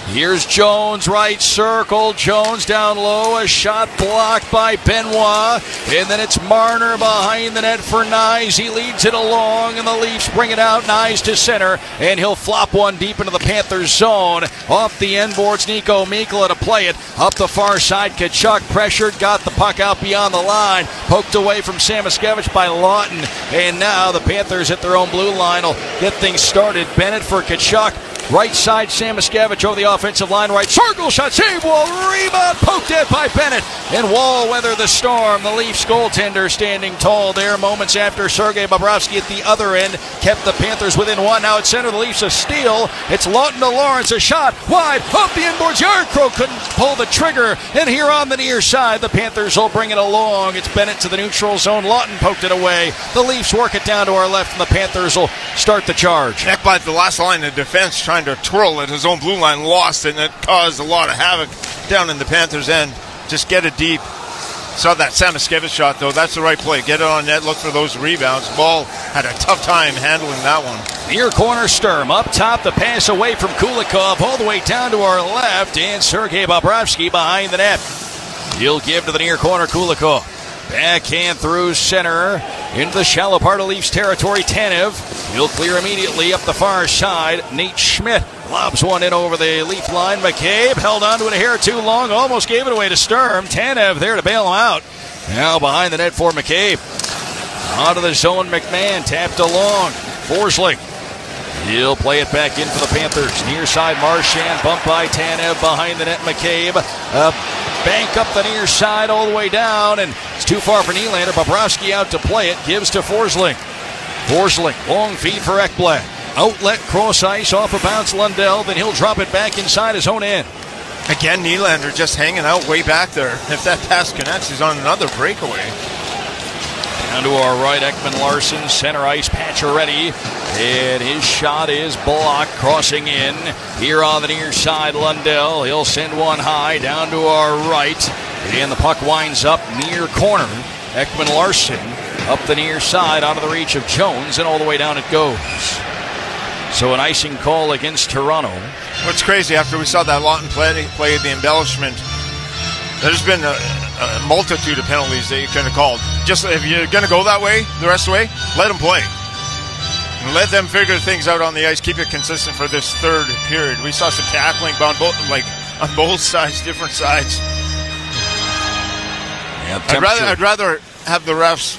Here's Jones, right circle. Jones down low. A shot blocked by Benoit. And then it's Marner behind the net for Nyes. He leads it along, and the Leafs bring it out. Nyes to center, and he'll flop one deep into the Panthers zone. Off the end boards, Nico Mikkola to play it. Up the far side, Tkachuk pressured, got the puck out beyond the line. Poked away from Samoskevich by Lawton. And now the Panthers at their own blue line will get things started. Bennett for Tkachuk. Right side, Samoskevich over the offensive line. Right circle shot, save Wall, rebound, poked at by Bennett. And Wall weather the storm. The Leafs goaltender standing tall there moments after Sergei Bobrovsky at the other end kept the Panthers within one. Now at center, the Leafs a steal. It's Lawton to Lawrence, a shot wide, up the inboards. Yarbrough couldn't pull the trigger. And here on the near side, the Panthers will bring it along. It's Bennett to the neutral zone. Lawton poked it away. The Leafs work it down to our left, and the Panthers will start the charge. Ekblad, the last line of defense, trying to twirl at his own blue line, lost it, and it caused a lot of havoc down in the Panthers' end. Just get it deep. Saw that Samoskevich shot, though. That's the right play. Get it on net, look for those rebounds. Ball had a tough time handling that one. Near corner, Sturm. Up top, the pass away from Kulikov, all the way down to our left, and Sergei Bobrovsky behind the net. He'll give to the near corner, Kulikov. Backhand through center into the shallow part of Leafs territory. Tanev. He'll clear immediately up the far side. Nate Schmidt lobs one in over the Leaf line. McCabe held on to it a hair too long. Almost gave it away to Sturm. Tanev there to bail him out. Now behind the net for McCabe. Onto the zone, McMahon. Tapped along. Forsling. He'll play it back in for the Panthers. Near side, Marchand bumped by Tanev. Behind the net, McCabe. Bank up the near side all the way down, and it's too far for Nylander. Bobrovsky out to play it. Gives to Forsling. Forsling, long feed for Ekblad. Outlet, cross ice, off a bounce, Lundell. Then he'll drop it back inside his own end. Again, Nylander just hanging out way back there. If that pass connects, he's on another breakaway. Down to our right, Ekman Larson, center ice, Pacioretty, and his shot is blocked, crossing in. Here on the near side, Lundell, he'll send one high, down to our right, and the puck winds up near corner. Ekman Larson up the near side, out of the reach of Jones, and all the way down it goes. So an icing call against Toronto. What's crazy, after we saw that Lawton play the embellishment, there's been a multitude of penalties that you could have called. Just if you're going to go that way, the rest of the way, let them play. And let them figure things out on the ice. Keep it consistent for this third period. We saw some tackling on both sides, different sides. Yeah, I'd rather have the refs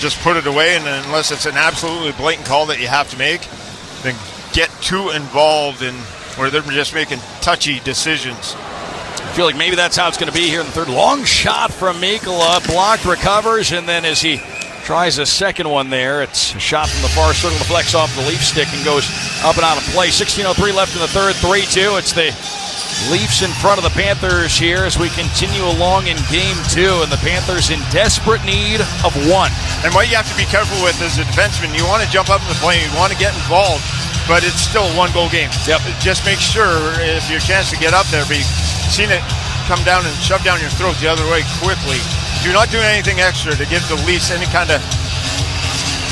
just put it away, and unless it's an absolutely blatant call that you have to make, then get too involved in where they're just making touchy decisions. I feel like maybe that's how it's going to be here in the third. Long shot from Mikkola, blocked, recovers, and then as he tries a second one there, it's a shot from the far circle, deflects off the Leaf stick and goes up and out of play. 16:03 left in the third, 3-2. It's the Leafs in front of the Panthers here as we continue along in Game 2, and the Panthers in desperate need of one. And what you have to be careful with as a defenseman, you want to jump up in the play, you want to get involved, but it's still a one-goal game. Yep. Just make sure if your chance to get up there, but you've seen it come down and shove down your throat the other way quickly. You're not doing anything extra to give the Leafs any kind of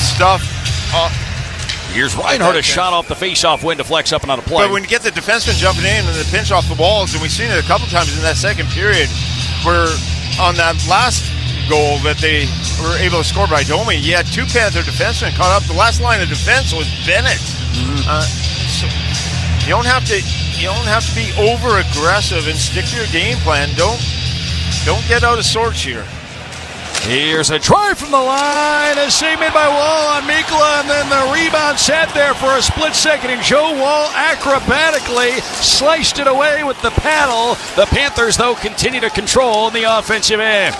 stuff. Here's Reinhardt, a shot off the face-off win, deflects up and out of play. But when you get the defenseman jumping in and the pinch off the walls, and we've seen it a couple times in that second period, where on that last goal that they were able to score by Domi, you had two Panther defensemen caught up. The last line of defense was Bennett. So you don't have to be over-aggressive and stick to your game plan. Don't get out of sorts here. Here's a try from the line. A save made by Wall on Mikkola, and then the rebound sat there for a split second, and Joe Wall acrobatically sliced it away with the paddle. The Panthers, though, continue to control in the offensive end.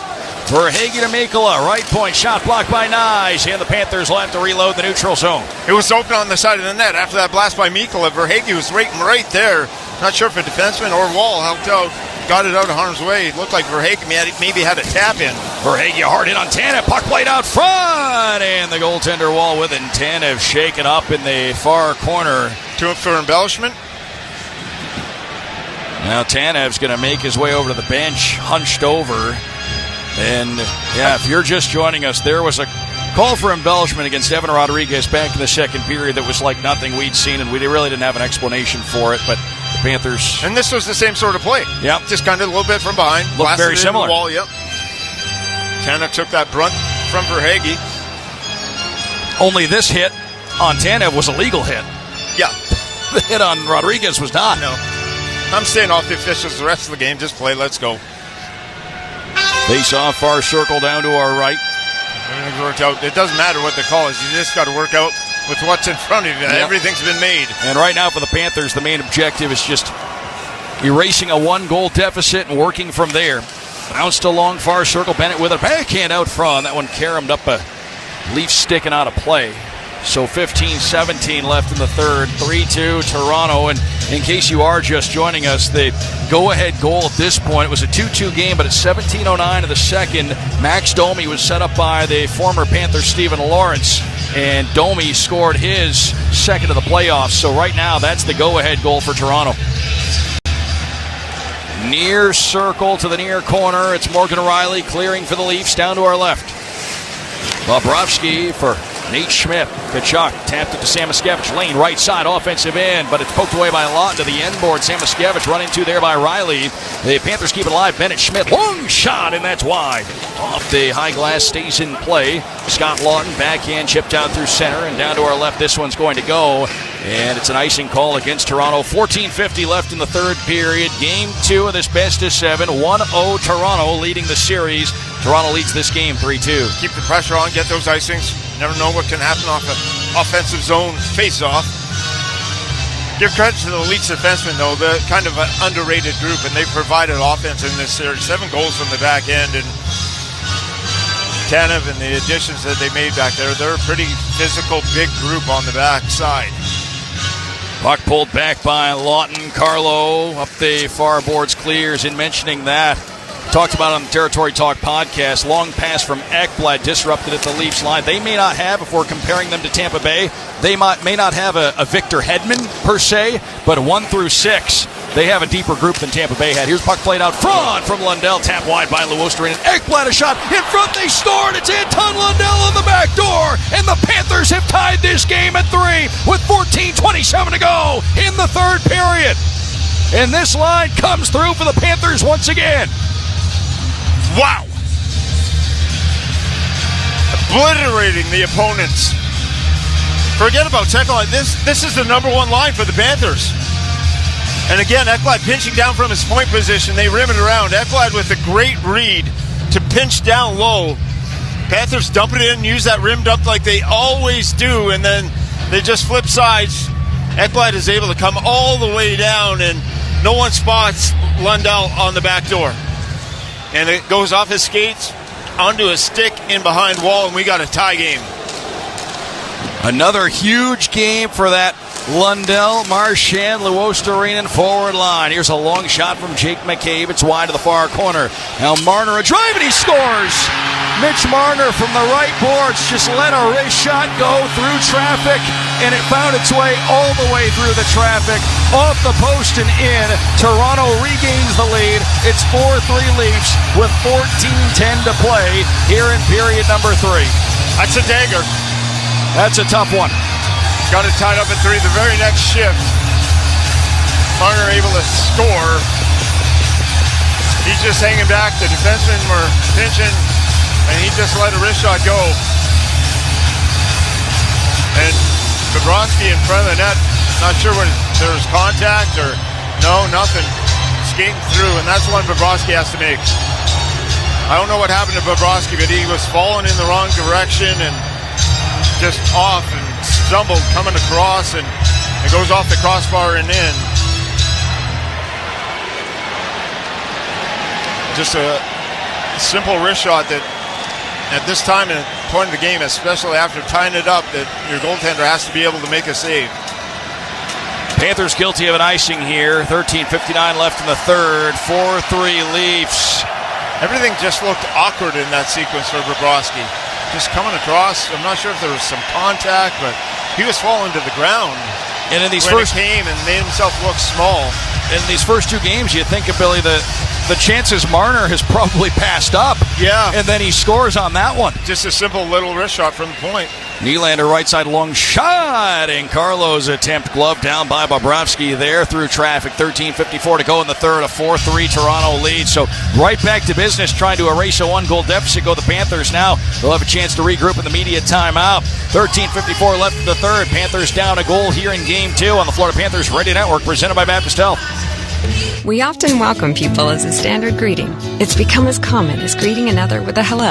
Verhaeghe to Mikkola, right point, shot blocked by Nyes, and the Panthers will have to reload the neutral zone. It was open on the side of the net after that blast by Mikkola. Verhaeghe was right there. Not sure if a defenseman or Wall helped out, got it out of harm's way. It looked like Verhaeghe maybe had a tap in. Verhaeghe hard in on Tanev. Puck played out front, and the goaltender Wall with it. And Tanev shaken up in the far corner. For embellishment. Now Tanev's going to make his way over to the bench, hunched over. And, yeah, if you're just joining us, there was a call for embellishment against Evan Rodriguez back in the second period that was like nothing we'd seen, and we really didn't have an explanation for it, but the Panthers... And this was the same sort of play. Yep. Just kind of a little bit from behind. Looked very similar. The wall, yep. Tanev took that brunt from Verhaeghe. Only this hit on Tanev was a legal hit. Yeah. The hit on Rodriguez was not. No. I'm staying off the officials the rest of the game. Just play. Let's go. Face off, far circle down to our right. Everything's worked out. It doesn't matter what the call is. You just got to work out with what's in front of you. Yep. Everything's been made. And right now for the Panthers, the main objective is just erasing a one-goal deficit and working from there. Bounced along far circle. Bennett with a backhand out front. That one caromed up a Leaf sticking out of play. So 15-17 left in the third. 3-2 Toronto. And in case you are just joining us, the go-ahead goal at this point, it was a 2-2 game, but at 17:09 of the second, Max Domi was set up by the former Panther Stephen Lawrence, and Domi scored his second of the playoffs. So right now, that's the go-ahead goal for Toronto. Near circle to the near corner. It's Morgan Riley clearing for the Leafs down to our left. Bobrovsky for Nate Schmidt. Kachuk tapped it to Samoskevich. Lane right side, offensive end, but it's poked away by Lawton to the end board. Samoskevich run into there by Riley. The Panthers keep it alive. Bennett Schmidt, long shot, and that's wide. Off the high glass, stays in play. Scott Lawton, backhand, chipped out through center, and down to our left, this one's going to go. And it's an icing call against Toronto. 14:50 left in the third period. Game 2 of this best of 7. 1-0 Toronto leading the series. Toronto leads this game 3-2. Keep the pressure on, get those icings. Never know what can happen off an offensive zone face-off. Give credit to the Leafs defensemen, though. They're kind of an underrated group, and they've provided offense in this series. 7 goals from the back end, and Tanev and the additions that they made back there, they're a pretty physical, big group on the back side. Puck pulled back by Lawton. Carlo up the far boards, clears. In mentioning that, talked about it on the Territory Talk podcast. Long pass from Ekblad disrupted at the Leafs line. They may not have, if we're comparing them to Tampa Bay, they may not have a Victor Hedman per se, but 1 through 6, they have a deeper group than Tampa Bay had. Here's puck played out front from Lundell. Tap wide by Luosterinen. Ekblad a shot in front. They scored. It's Anton Lundell on the back door. And the Panthers have tied this game at 3 with 14:27 to go in the third period. And this line comes through for the Panthers once again. Wow! Obliterating the opponents. Forget about second line. This is the number 1 line for the Panthers. And again, Ekblad pinching down from his point position. They rim it around. Ekblad with a great read to pinch down low. Panthers dump it in, use that rim dump like they always do, and then they just flip sides. Ekblad is able to come all the way down, and no one spots Lundell on the back door. And it goes off his skates onto a stick in behind wall, and we got a tie game. Another huge game for that Lundell, Marchand, Luosterinen forward line. Here's a long shot from Jake McCabe. It's wide to the far corner. Now Marner a drive, and he scores! Mitch Marner from the right boards just let a wrist shot go through traffic, and it found its way all the way through the traffic, off the post and in. Toronto regains the lead. It's 4-3 Leafs with 14:10 to play here in period number 3. That's a dagger. That's a tough one. Got it tied up at 3. The very next shift, Marner able to score. He's just hanging back. The defensemen were pinching, and he just let a wrist shot go. And Bobrovsky in front of the net, not sure when there was contact or no, nothing. Skating through, and that's one Bobrovsky has to make. I don't know what happened to Bobrovsky, but he was falling in the wrong direction and just off and stumbled coming across, and it goes off the crossbar and in. Just a simple wrist shot that at this time and point of the game, especially after tying it up, that your goaltender has to be able to make a save. Panthers guilty of an icing here. 13:59 left in the third. 4-3 Leafs. Everything just looked awkward in that sequence for Bobrovsky. Just coming across. I'm not sure if there was some contact, but he was falling to the ground. And in these when he came and made himself look small. In these first two games, you think of Billy, the chances Marner has probably passed up. Yeah. And then he scores on that one. Just a simple little wrist shot from the point. Nylander right side long shot, and Carlo's attempt glove down by Bobrovsky there through traffic. 13:54 to go in the third. A 4-3 Toronto lead. So right back to business, trying to erase a one-goal deficit. Go the Panthers now. They'll have a chance to regroup in the media timeout. 13:54 left in the third. Panthers down a goal here in Game 2 on the Florida Panthers Radio Network, presented by Baptist Health. We often welcome people as a standard greeting. It's become as common as greeting another with a hello.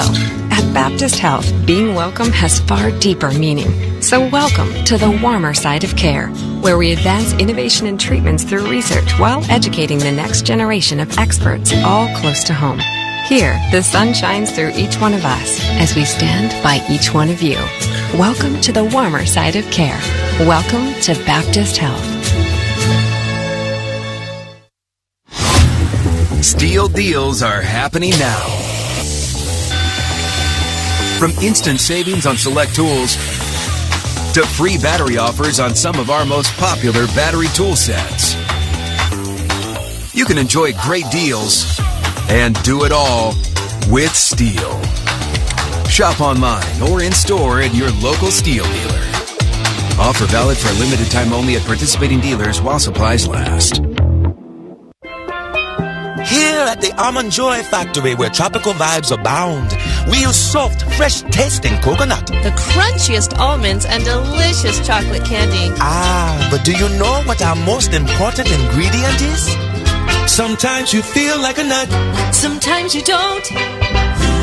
At Baptist Health, being welcome has far deeper meaning. So welcome to the warmer side of care, where we advance innovation and treatments through research while educating the next generation of experts all close to home. Here, the sun shines through each one of us as we stand by each one of you. Welcome to the warmer side of care. Welcome to Baptist Health. Steel deals are happening now. From instant savings on select tools to free battery offers on some of our most popular battery tool sets. You can enjoy great deals and do it all with Steel. Shop online or in store at your local Steel dealer. Offer valid for a limited time only at participating dealers while supplies last. Here at the Almond Joy Factory, where tropical vibes abound, we use soft, fresh-tasting coconut. The crunchiest almonds and delicious chocolate candy. Ah, but do you know what our most important ingredient is? Sometimes you feel like a nut. Sometimes you don't.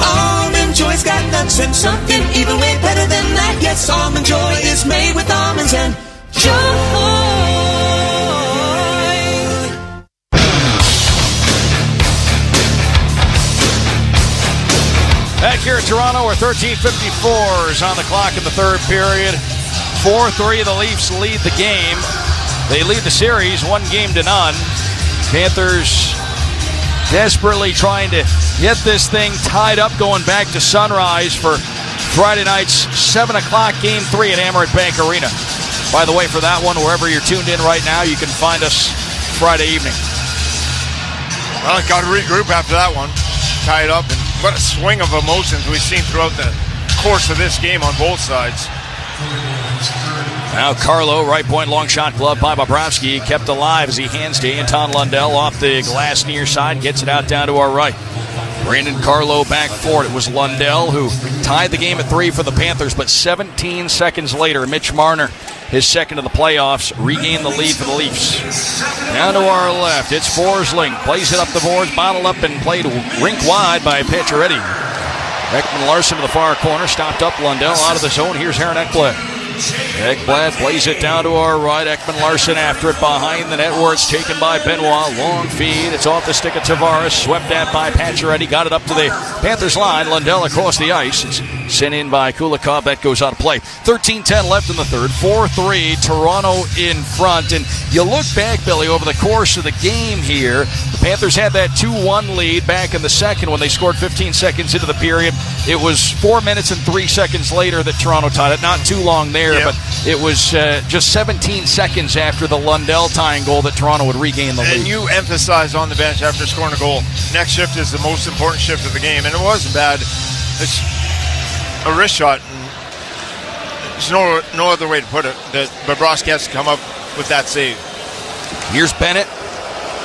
Almond Joy's got nuts and something even way better than that. Yes, Almond Joy is made with almonds and joy. Back here in Toronto, where 13:54 is on the clock in the third period. 4-3, the Leafs lead the game. They lead the series 1-0. Panthers desperately trying to get this thing tied up, going back to sunrise for Friday night's 7 o'clock Game 3 at Amerant Bank Arena. By the way, for that one, wherever you're tuned in right now, you can find us Friday evening. Well, got to regroup after that one. Tie it up, and what a swing of emotions we've seen throughout the course of this game on both sides. Now Carlo, right point, long shot glove by Bobrovsky, kept alive as he hands to Anton Lundell off the glass near side, gets it out down to our right. Brandon Carlo back for it. It was Lundell who tied the game at 3 for the Panthers, but 17 seconds later, Mitch Marner, his second of the playoffs, regained the lead for the Leafs. Down to our left, it's Forsling. Plays it up the boards, bottled up and played rink wide by Pacioretty. Ekman Larson to the far corner, stopped up Lundell out of the zone. Here's Aaron Ekblad. Ekblad plays it down to our right. Ekman Larson after it behind the net where it's taken by Benoit. Long feed. It's off the stick of Tavares. Swept at by Pacioretty. Got it up to the Panthers line. Lundell across the ice. It's sent in by Kulikov. That goes out of play. 13:10 left in the third. 4-3. Toronto in front. And you look back, Billy, over the course of the game here. The Panthers had that 2-1 lead back in the second when they scored 15 seconds into the period. It was 4 minutes and 3 seconds later that Toronto tied it. Not too long there. But it was just 17 seconds after the Lundell tying goal that Toronto would regain the lead. And you emphasized on the bench after scoring a goal, next shift is the most important shift of the game, and it wasn't bad. It's a wrist shot. There's no other way to put it. That Bobrovsky has to come up with that save. Here's Bennett.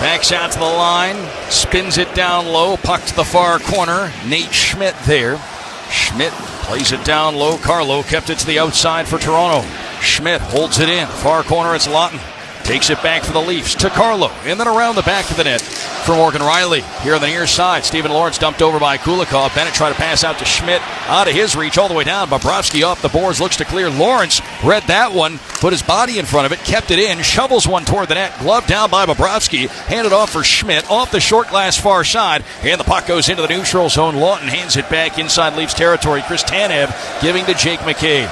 Backs out to the line. Spins it down low. Puck to the far corner. Nate Schmidt there. Schmidt plays it down low. Carlo kept it to the outside for Toronto. Schmidt holds it in. Far corner, it's Lawton. Takes it back for the Leafs to Carlo. And then around the back of the net for Morgan Riley. Here on the near side, Stephen Lawrence dumped over by Kulikov. Bennett tried to pass out to Schmidt. Out of his reach all the way down. Bobrovsky off the boards, looks to clear. Lawrence read that one, put his body in front of it, kept it in, shovels one toward the net. Glove down by Bobrovsky. Handed off for Schmidt off the short glass far side. And the puck goes into the neutral zone. Lawton hands it back inside Leafs territory. Chris Tanev giving to Jake McCabe.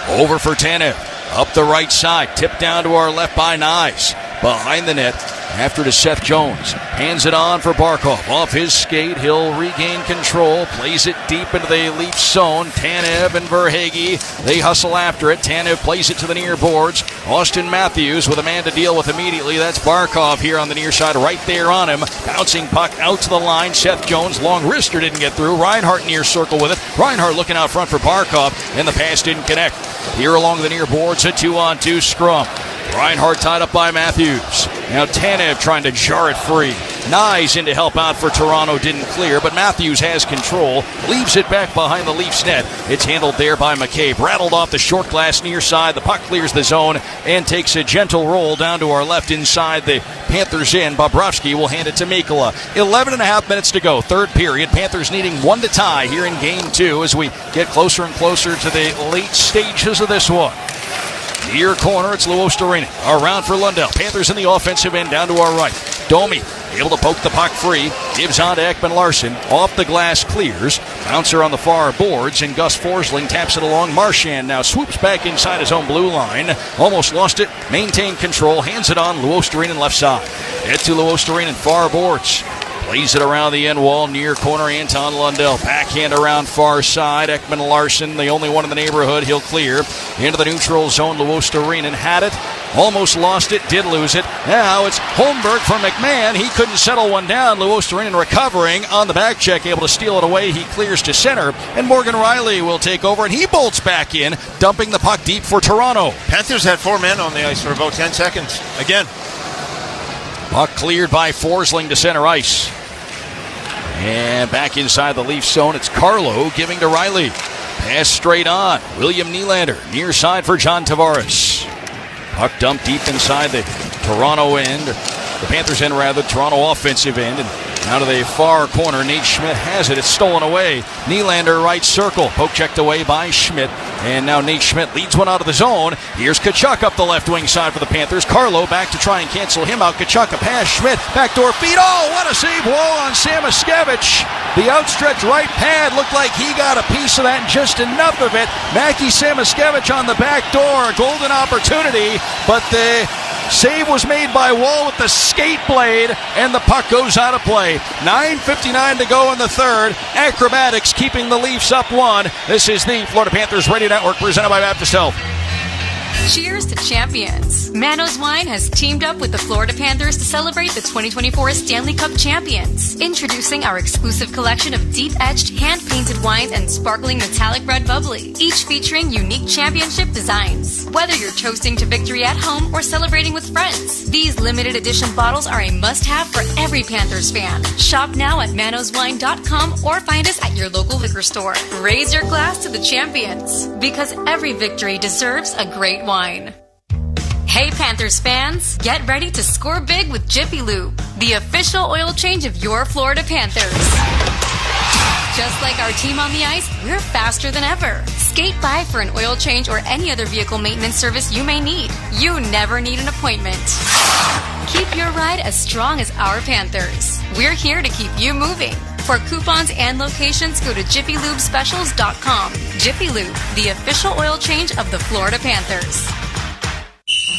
Over for Tanev. Up the right side. Tipped down to our left by Nyes. Behind the net. After to Seth Jones. Hands it on for Barkov. Off his skate. He'll regain control. Plays it deep into the Leafs zone. Tanev and Verhaeghe. They hustle after it. Tanev plays it to the near boards. Austin Matthews with a man to deal with immediately. That's Barkov here on the near side. Right there on him. Bouncing puck out to the line. Seth Jones. Long wrister didn't get through. Reinhart near circle with it. Reinhart looking out front for Barkov. And the pass didn't connect. Here along the near boards. A 2-on-2 scrum. Reinhart tied up by Matthews. Now Tanev trying to jar it free. Nyes in to help out for Toronto, didn't clear, but Matthews has control. Leaves it back behind the Leafs net. It's handled there by McCabe. Rattled off the short glass near side. The puck clears the zone and takes a gentle roll down to our left inside the Panthers end. Bobrovsky will hand it to Mikkola. 11 and a half minutes to go. Third period. Panthers needing one to tie here in game 2 as we get closer and closer to the late stages of this one. Near corner, it's Luostarinen. Around for Lundell. Panthers in the offensive end, down to our right. Domi able to poke the puck free. Gives on to Ekman-Larsson. Off the glass, clears. Bouncer on the far boards, and Gus Forsling taps it along. Marchand now swoops back inside his own blue line. Almost lost it. Maintained control. Hands it on. Luostarinen left side. Head to Luostarinen, far boards. Plays it around the end wall, near corner, Anton Lundell. Backhand around far side. Ekman-Larsson, the only one in the neighborhood. He'll clear. Into the neutral zone, Luostarinen had it. Almost lost it, did lose it. Now it's Holmberg for McMahon. He couldn't settle one down. Luostarinen recovering on the back check, able to steal it away. He clears to center, and Morgan Riley will take over, and he bolts back in, dumping the puck deep for Toronto. Panthers had 4 men on the ice for about 10 seconds. Again. Puck cleared by Forsling to center ice. And back inside the Leafs zone, it's Carlo giving to Riley. Pass straight on. William Nylander, near side for John Tavares. Puck dumped deep inside the Toronto end. The Panthers end, rather, Toronto offensive end. And out of the far corner, Nate Schmidt has it. It's stolen away. Nylander right circle. Poke checked away by Schmidt. And now Nate Schmidt leads one out of the zone. Here's Tkachuk up the left wing side for the Panthers. Carlo back to try and cancel him out. Tkachuk a pass. Schmidt backdoor feed. Oh, what a save wall on Samoskevich. The outstretched right pad looked like he got a piece of that and just enough of it. Mackie Samoskevich on the back door. Golden opportunity, but the save was made by Wall with the skate blade, and the puck goes out of play. 9:59 to go in the third. Acrobatics keeping the Leafs up 1. This is the Florida Panthers Radio Network presented by Baptist Health. Cheers to champions. Manos Wine has teamed up with the Florida Panthers to celebrate the 2024 Stanley Cup champions. Introducing our exclusive collection of deep-edged, hand-painted wines and sparkling metallic red bubbly, each featuring unique championship designs. Whether you're toasting to victory at home or celebrating with friends, these limited edition bottles are a must-have for every Panthers fan. Shop now at manoswine.com or find us at your local liquor store. Raise your glass to the champions, because every victory deserves a great wine. Hey Panthers fans, get ready to score big with Jiffy Lube, the official oil change of your Florida Panthers. Just like our team on the ice, we're faster than ever. Skate by for an oil change or any other vehicle maintenance service you may need. You never need an appointment. Keep your ride as strong as our Panthers. We're here to keep you moving. For coupons and locations, go to JiffyLubeSpecials.com. Jiffy Lube, the official oil change of the Florida Panthers.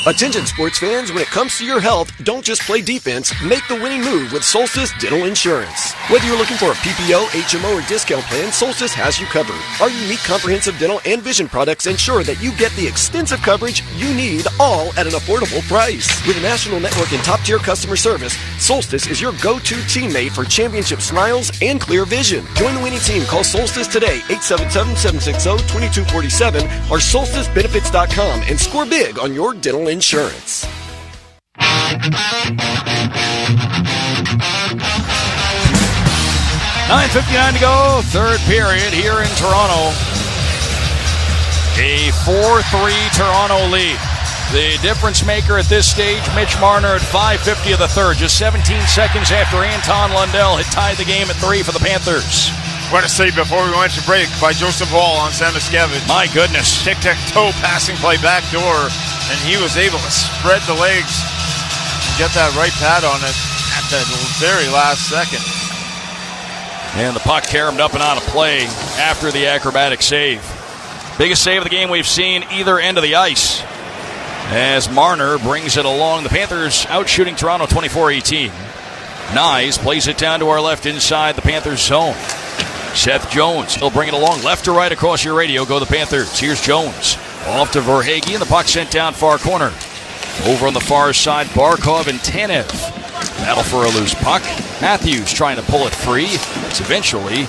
Attention sports fans, when it comes to your health, don't just play defense, make the winning move with Solstice Dental Insurance. Whether you're looking for a PPO, HMO, or discount plan, Solstice has you covered. Our unique comprehensive dental and vision products ensure that you get the extensive coverage you need, all at an affordable price. With a national network and top-tier customer service, Solstice is your go-to teammate for championship smiles and clear vision. Join the winning team. Call Solstice today, 877-760-2247 or solsticebenefits.com and score big on your dental insurance. 9:59 to go, third period here in Toronto. A 4-3 Toronto lead. The difference maker at this stage, Mitch Marner at 5:50 of the third, just 17 seconds after Anton Lundell had tied the game at 3 for the Panthers. What a save before we went to break by Joseph Wall on Samoskevich. My goodness. Tic-tac-toe passing play back door, and he was able to spread the legs and get that right pad on it at the very last second. And the puck caromed up and out of play after the acrobatic save. Biggest save of the game we've seen either end of the ice. as Marner brings it along. The Panthers out shooting Toronto 24-18. Nyes plays it down to our left inside the Panthers zone. Seth Jones, he'll bring it along left to right across your radio. Go the Panthers. Here's Jones. Off to Verhaeghe, and the puck sent down far corner. Over on the far side, Barkov and Tanev. Battle for a loose puck. Matthews trying to pull it free. It's eventually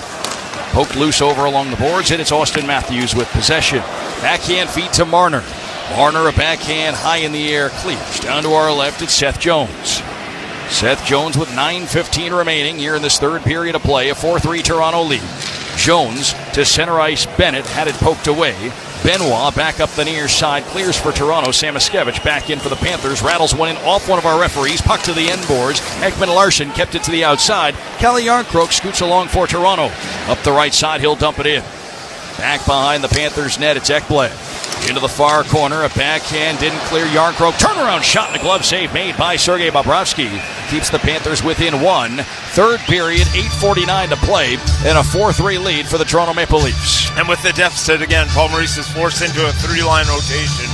poked loose over along the boards, and it's Austin Matthews with possession. Backhand feed to Marner. Marner, a backhand high in the air, clears. Down to our left, it's Seth Jones. Seth Jones with 9:15 remaining here in this third period of play. A 4-3 Toronto lead. Jones to center ice. Bennett had it poked away. Benoit back up the near side, clears for Toronto. Samoskevich back in for the Panthers, rattles one in off one of our referees, puck to the end boards. Ekman Larsson kept it to the outside. Calle Yarncroke scoots along for Toronto. Up the right side, he'll dump it in. Back behind the Panthers net, it's Ekblad. Into the far corner, a backhand didn't clear. Yarncroke, turnaround shot and a glove save made by Sergei Bobrovsky. Keeps the Panthers within one. Third period, 8:49 to play, and a 4-3 lead for the Toronto Maple Leafs. And with the deficit again, Paul Maurice is forced into a 3-line rotation.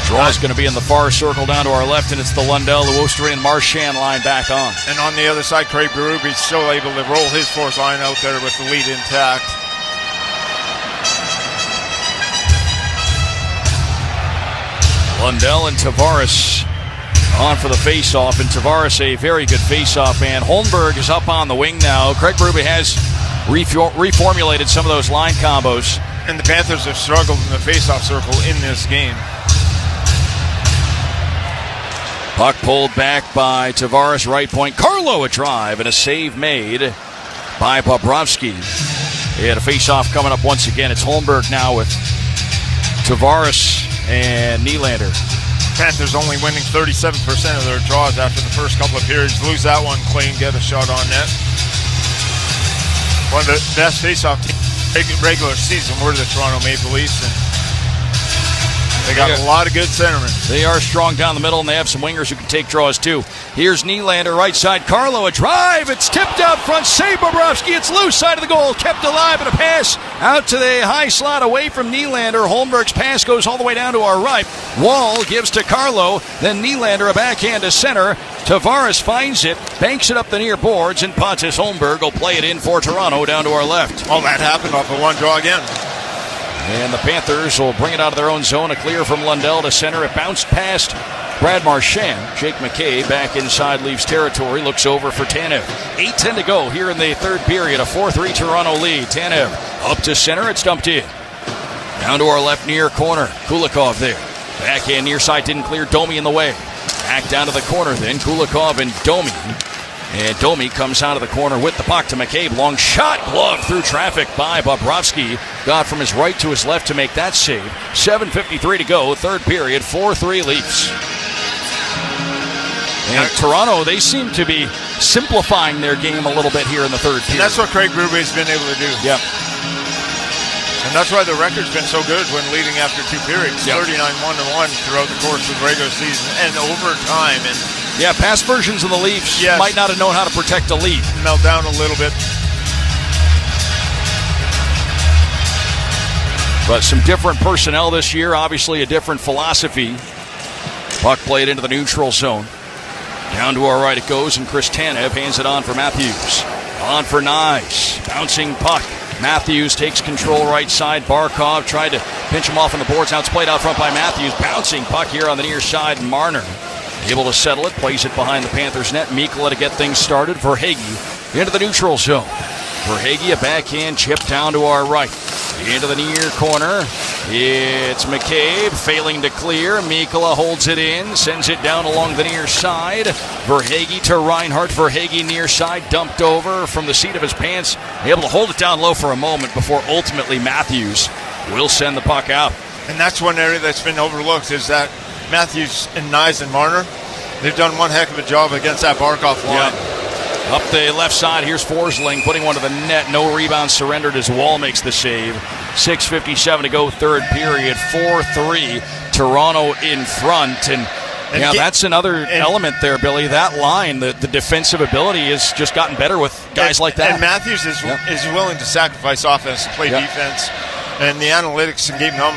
Draw's going to be in the far circle down to our left, and it's the Lundell, Luostri, and Marchand line back on. And on the other side, Craig Berube still able to roll his fourth line out there with the lead intact. Lundell and Tavares on for the face-off, and Tavares a very good face-off man. Holmberg is up on the wing now. Craig Berube has reformulated some of those line combos. And the Panthers have struggled in the face-off circle in this game. Puck pulled back by Tavares, right point. Carlo a drive and a save made by Bobrovsky. He had a face-off coming up once again. It's Holmberg now with Tavares and Nylander. Panthers only winning 37% of their draws after the first couple of periods. Lose that one clean, get a shot on net. One of the best face-off teams regular season were the Toronto Maple Leafs, and they got a lot of good centermen. They are strong down the middle, and they have some wingers who can take draws too. Here's Nylander, right side. Carlo, a drive. It's tipped out front. Save Bobrovsky. It's loose side of the goal. Kept alive, and a pass out to the high slot away from Nylander. Holmberg's pass goes all the way down to our right. Wall gives to Carlo. Then Nylander, a backhand to center. Tavares finds it, banks it up the near boards, and Pontus Holmberg will play it in for Toronto down to our left. All that happened off of one draw again. And the Panthers will bring it out of their own zone. A clear from Lundell to center. It bounced past Brad Marchand. Jake McKay back inside Leafs territory. Looks over for Tanev. 8:10 to go here in the third period. A 4-3 Toronto lead. Tanev up to center. It's dumped in. Down to our left near corner. Kulikov there. Backhand near side didn't clear. Domi in the way. Back down to the corner then. Kulikov and Domi. And Domi comes out of the corner with the puck to McCabe. Long shot, glove through traffic by Bobrovsky. Got from his right to his left to make that save. 7:53 to go, third period, 4-3 Leafs. And Toronto, they seem to be simplifying their game a little bit here in the third period. And that's what Craig Berube has been able to do. Yep. And that's why the record's been so good when leading after two periods. Yep. 39-1-1 throughout the course of the regular season and overtime. And yeah, past versions of the Leafs might not have known how to protect a lead. Melt down a little bit. But some different personnel this year, obviously a different philosophy. Puck played into the neutral zone. Down to our right it goes, and Chris Tanev hands it on for Matthews. On for Nyes. Bouncing puck. Matthews takes control right side. Barkov tried to pinch him off on the boards. Now it's played out front by Matthews. Bouncing puck here on the near side. Marner able to settle it. Plays it behind the Panthers net. Mikkola to get things started. Verhaeghe into the neutral zone. Verhaeghe, a backhand chip down to our right. Into the near corner. It's McCabe failing to clear. Mikkola holds it in. Sends it down along the near side. Verhaeghe to Reinhart. Verhaeghe near side. Dumped over from the seat of his pants. Able to hold it down low for a moment before ultimately Matthews will send the puck out. And that's one area that's been overlooked is that Matthews and Nyes and Marner, they've done one heck of a job against that Barkov line. Yep. Up the left side, here's Forsling putting one to the net. No rebound surrendered as Wall makes the save. 6:57 to go, third period. 4-3, Toronto in front. And that's another element there, Billy. That line, the defensive ability has just gotten better with guys like that. And Matthews is willing to sacrifice offense to play defense. And the analytics gave him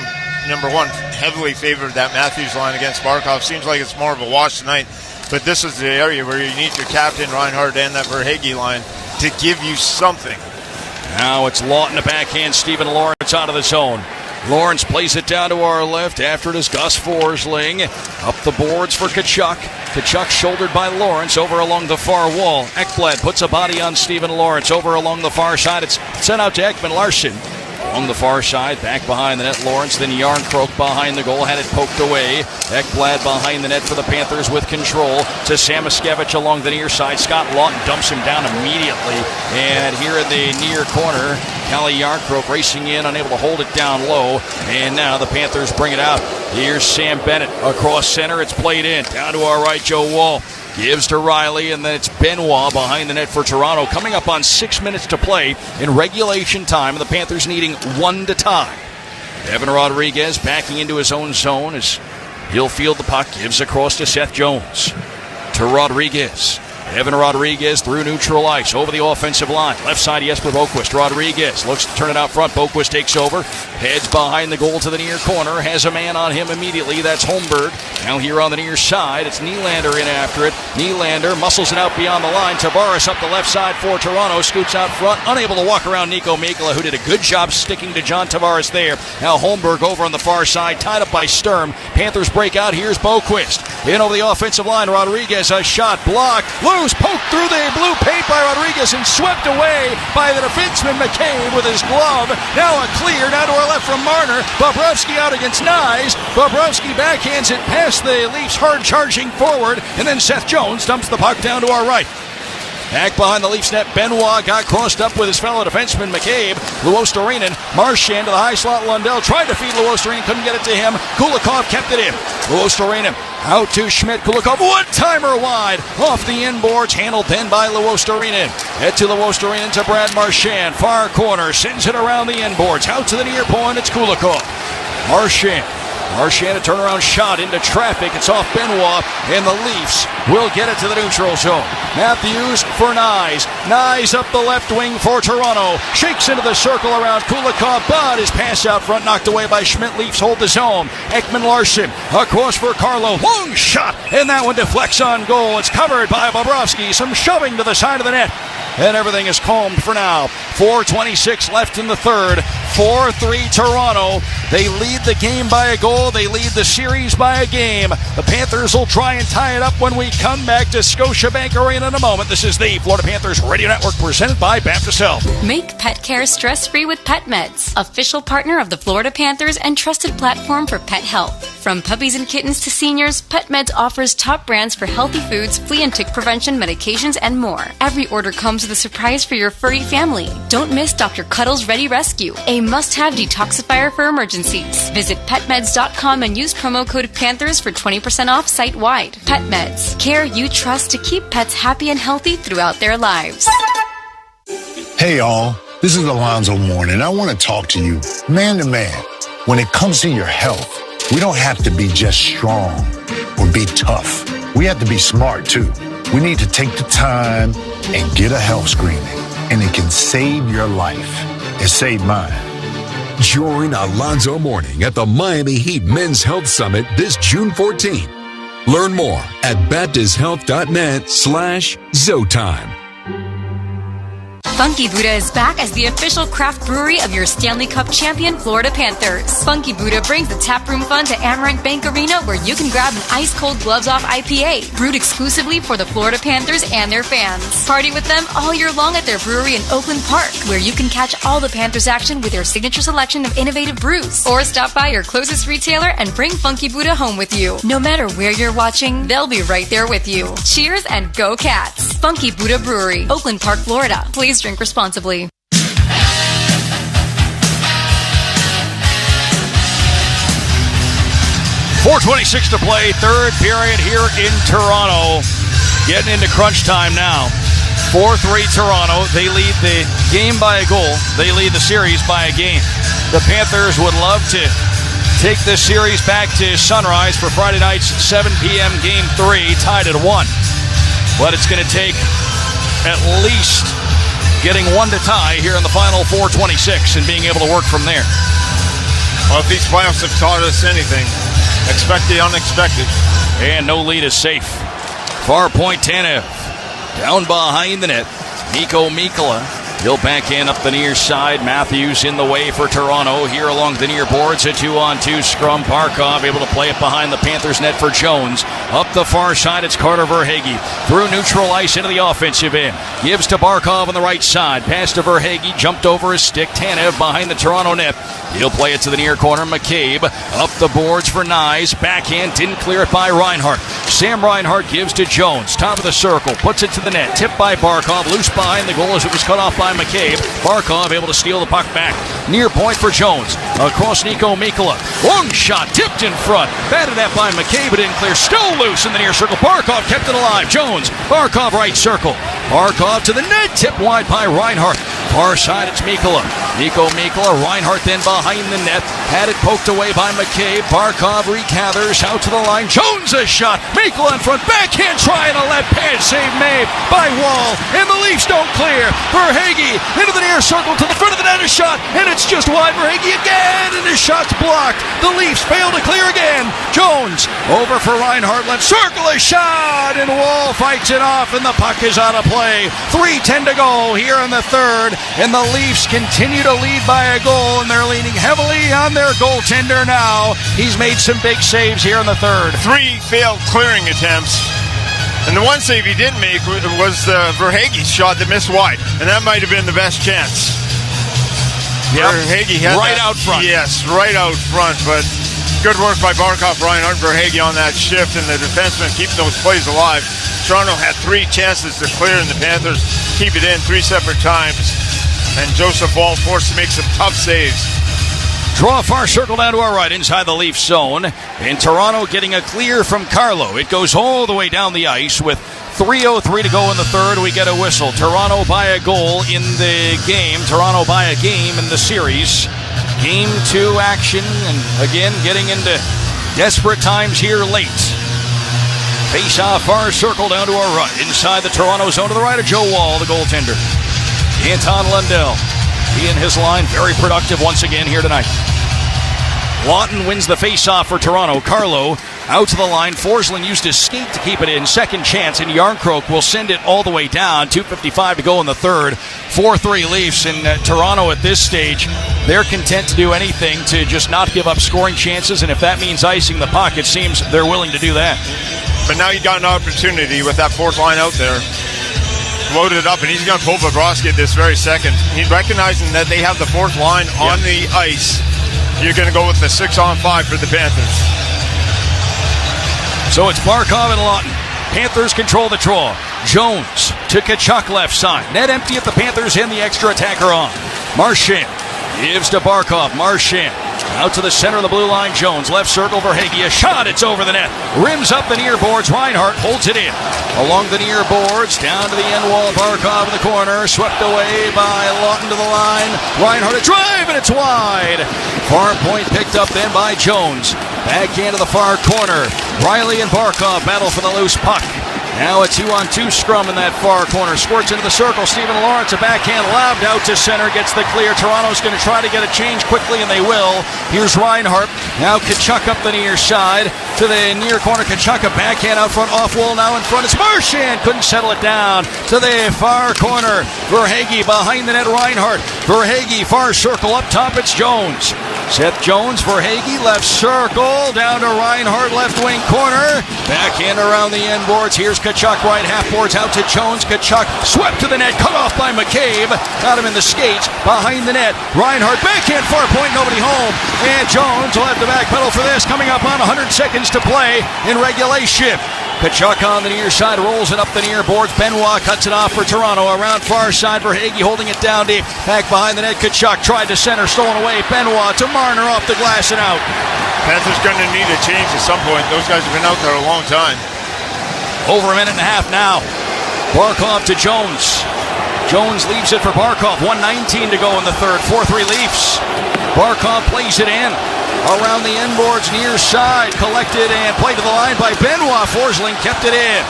number one, heavily favored that Matthews line against Barkov. Seems like it's more of a wash tonight. But this is the area where you need your captain, Reinhardt, and that Verhaeghe line to give you something. Now it's Lawton, a backhand. Stephen Lawrence out of the zone. Lawrence plays it down to our left. After it is Gus Forsling. Up the boards for Tkachuk. Tkachuk shouldered by Lawrence over along the far wall. Ekblad puts a body on Stephen Lawrence over along the far side. It's sent out to Ekman Larsson. Along the far side, back behind the net, Lawrence, then Yarncroke behind the goal, had it poked away. Ekblad behind the net for the Panthers with control to Samoskevich along the near side. Scott Lawton dumps him down immediately. And here in the near corner, Calle Yarncroke racing in, unable to hold it down low. And now the Panthers bring it out. Here's Sam Bennett across center. It's played in. Down to our right, Joe Woll. Gives to Riley, and then it's Benoit behind the net for Toronto. Coming up on 6 minutes to play in regulation time, and the Panthers needing 1 to tie. Evan Rodriguez backing into his own zone as he'll field the puck. Gives across to Seth Jones. To Rodriguez. Evan Rodriguez through neutral ice, over the offensive line. Left side, Jesper Boquist. Rodriguez looks to turn it out front. Boquist takes over, heads behind the goal to the near corner, has a man on him immediately. That's Holmberg. Now here on the near side, it's Nylander in after it. Nylander muscles it out beyond the line. Tavares up the left side for Toronto, scoots out front, unable to walk around Nico Mikkola, who did a good job sticking to John Tavares there. Now Holmberg over on the far side, tied up by Sturm. Panthers break out. Here's Boquist. In over the offensive line, Rodriguez, a shot blocked. Loose, poked through the blue paint by Rodriguez and swept away by the defenseman McCabe with his glove. Now a clear down to our left from Marner. Bobrovsky out against Nyes. Bobrovsky backhands it past the Leafs, hard charging forward, and then Seth Jones dumps the puck down to our right. Back behind the Leafs net, Benoit got crossed up with his fellow defenseman McCabe. Luostarinen, Marchand to the high slot. Lundell tried to feed Luostarinen, couldn't get it to him. Kulikov kept it in. Luostarinen out to Schmidt. Kulikov, one-timer wide off the inboards, handled then by Luostarinen. Head to Luostarinen to Brad Marchand. Far corner, sends it around the inboards. Out to the near point, it's Kulikov. Marchand a turnaround shot into traffic. It's off Benoit, and the Leafs will get it to the neutral zone. Matthews for Nyes. Nyes up the left wing for Toronto. Shakes into the circle around Kulikov, but his pass out front knocked away by Schmidt. Leafs hold the zone. Ekman Larsson across for Carlo. Long shot, and that one deflects on goal. It's covered by Bobrovsky. Some shoving to the side of the net. And everything is calmed for now. 4:26 left in the third. 4-3 Toronto. They lead the game by a goal. They lead the series by a game. The Panthers will try and tie it up when we come back to Scotiabank Arena in a moment. This is the Florida Panthers Radio Network presented by Baptist Health. Make pet care stress-free with PetMeds, official partner of the Florida Panthers and trusted platform for pet health. From puppies and kittens to seniors, PetMeds offers top brands for healthy foods, flea and tick prevention, medications, and more. Every order comes with a surprise for your furry family. Don't miss Dr. Cuddle's Ready Rescue, a must-have detoxifier for emergencies. Visit petmeds.com and use promo code Panthers for 20% off site-wide. PetMeds, care you trust to keep pets happy and healthy throughout their lives. Hey, all. This is Alonzo Mourning, and I want to talk to you man to man. When it comes to your health, we don't have to be just strong or be tough. We have to be smart, too. We need to take the time and get a health screening, and it can save your life. It saved mine. Join Alonzo Mourning at the Miami Heat Men's Health Summit this June 14th. Learn more at baptisthealth.net/Zotime. Funky Buddha is back as the official craft brewery of your Stanley Cup champion Florida Panthers. Funky Buddha brings the taproom fun to Amarant Bank Arena, where you can grab an ice-cold gloves-off IPA, brewed exclusively for the Florida Panthers and their fans. Party with them all year long at their brewery in Oakland Park, where you can catch all the Panthers action with their signature selection of innovative brews. Or stop by your closest retailer and bring Funky Buddha home with you. No matter where you're watching, they'll be right there with you. Cheers and go Cats! Funky Buddha Brewery, Oakland Park, Florida. Please drink responsibly. 4:26 to play, third period here in Toronto. Getting into crunch time now. 4-3 Toronto. They lead the game by a goal. They lead the series by a game. The Panthers would love to take this series back to Sunrise for Friday night's 7 p.m. Game 3, tied at 1. But it's going to take at least getting 1 to tie here in the final 4:26 and being able to work from there. Well, if these playoffs have taught us anything, expect the unexpected. And no lead is safe. Far point, Tanev. Down behind the net. Mikko Mikkola. He'll backhand up the near side. Matthews in the way for Toronto. Here along the near boards, a 2-on-2 scrum. Barkov able to play it behind the Panthers net for Jones. Up the far side, it's Carter Verhaeghe. Through neutral ice into the offensive end. Gives to Barkov on the right side. Pass to Verhaeghe. Jumped over his stick. Tanev behind the Toronto net. He'll play it to the near corner. McCabe up the boards for Nyes. Backhand. Didn't clear it by Reinhart. Sam Reinhart gives to Jones. Top of the circle. Puts it to the net. Tipped by Barkov. Loose behind the goal as it was cut off by McCabe. Barkov able to steal the puck back. Near point for Jones. Across Mikko Mikkola. Long shot. Tipped in front. Batted at by McCabe. But didn't clear. Still loose in the near circle. Barkov kept it alive. Jones. Barkov right circle. Barkov to the net. Tipped wide by Reinhart. Far side it's Mikkola. Mikko Mikkola. Reinhart then behind the net. Had it poked away by McCabe. Barkov regathers out to the line. Jones a shot. Mikkola in front. Backhand try and a left pad save made by Wall. And the Leafs don't clear. Verhaeghe into the near circle to the front of the net. A shot. And it's just wide. Verhaeghe again. And his shot's blocked. The Leafs fail to clear again. Jones over for Reinhart. Left circle. A shot. And Wall fights it off. And the puck is out of play. 3:10 to go here in the third. And the Leafs continue to lead by a goal. And they're leaning heavily on their goaltender now. He's made some big saves here in the third. 3 failed clearing attempts. And the one save he didn't make was Verhaeghe's shot that missed wide. And that might have been the best chance. Yep. Verhaeghe had right that, out front. Yes, right out front. But good work by Barkov, Reinhart, Verhaeghe on that shift. And the defensemen keeping those plays alive. Toronto had 3 chances to clear, and the Panthers keep it in 3 separate times. And Joseph Wall forced to make some tough saves. Draw a far circle down to our right inside the Leafs zone. And Toronto getting a clear from Carlo. It goes all the way down the ice with 3:03 to go in the third. We get a whistle. Toronto by a goal in the game. Toronto by a game in the series. Game 2 action. And again, getting into desperate times here late. Face-off far circle down to our right. Inside the Toronto zone to the right of Joe Wall, the goaltender. Anton Lundell. He and his line very productive once again here tonight. Lawton wins the face-off for Toronto. Carlo out to the line. Forsling used his skate to keep it in. Second chance, and Yarncroke will send it all the way down. 2:55 to go in the third. 4-3 Leafs. And Toronto at this stage, they're content to do anything to just not give up scoring chances. And if that means icing the puck, it seems they're willing to do that. But now you got an opportunity with that fourth line out there. Loaded up, and he's going to pull Bobrovsky at this very second. He's recognizing that they have the fourth line on the ice. You're going to go with the 6-on-5 for the Panthers. So it's Barkov and Lawton. Panthers control the draw. Jones to Tkachuk left side. Net empty at the Panthers and the extra attacker on. Marchand gives to Barkov. Marchand out to the center of the blue line. Jones left circle. Verhaeghe a shot. It's over the net. Rims up the near boards. Reinhart holds it in. Along the near boards. Down to the end wall. Barkov in the corner. Swept away by Lawton to the line. Reinhart a drive, and it's wide. Far point picked up then by Jones. Backhand to the far corner. Riley and Barkov battle for the loose puck. Now a 2-on-2 scrum in that far corner. Squirts into the circle. Stephen Lawrence, a backhand lobbed out to center. Gets the clear. Toronto's going to try to get a change quickly, and they will. Here's Reinhart. Now Tkachuk up the near side. To the near corner. Tkachuk, a backhand out front. Off wall now in front. It's Marchand. Couldn't settle it down. To the far corner. Verhaeghe behind the net. Reinhart. Verhaeghe far circle. Up top it's Jones. Seth Jones. Verhaeghe left circle. Down to Reinhart. Left wing corner. Backhand around the end boards. Here's Tkachuk right half boards out to Jones. Tkachuk swept to the net, cut off by McCabe. Got him in the skates behind the net. Reinhart backhand far point, nobody home. And Jones will have the back pedal for this. Coming up on 100 seconds to play in regulation. Tkachuk on the near side, rolls it up the near boards. Benoit cuts it off for Toronto. Around far side, Verhaeghe holding it down deep. Back behind the net, Tkachuk tried to center, stolen away. Benoit to Marner off the glass and out. Panthers going to need a change at some point. Those guys have been out there a long time. Over a minute and a half now. Barkov to Jones. Jones leaves it for Barkov. 1:19 to go in the third. 4-3 Leafs. Barkov plays it in. Around the end boards, near side. Collected and played to the line by Benoit. Forsling kept it in.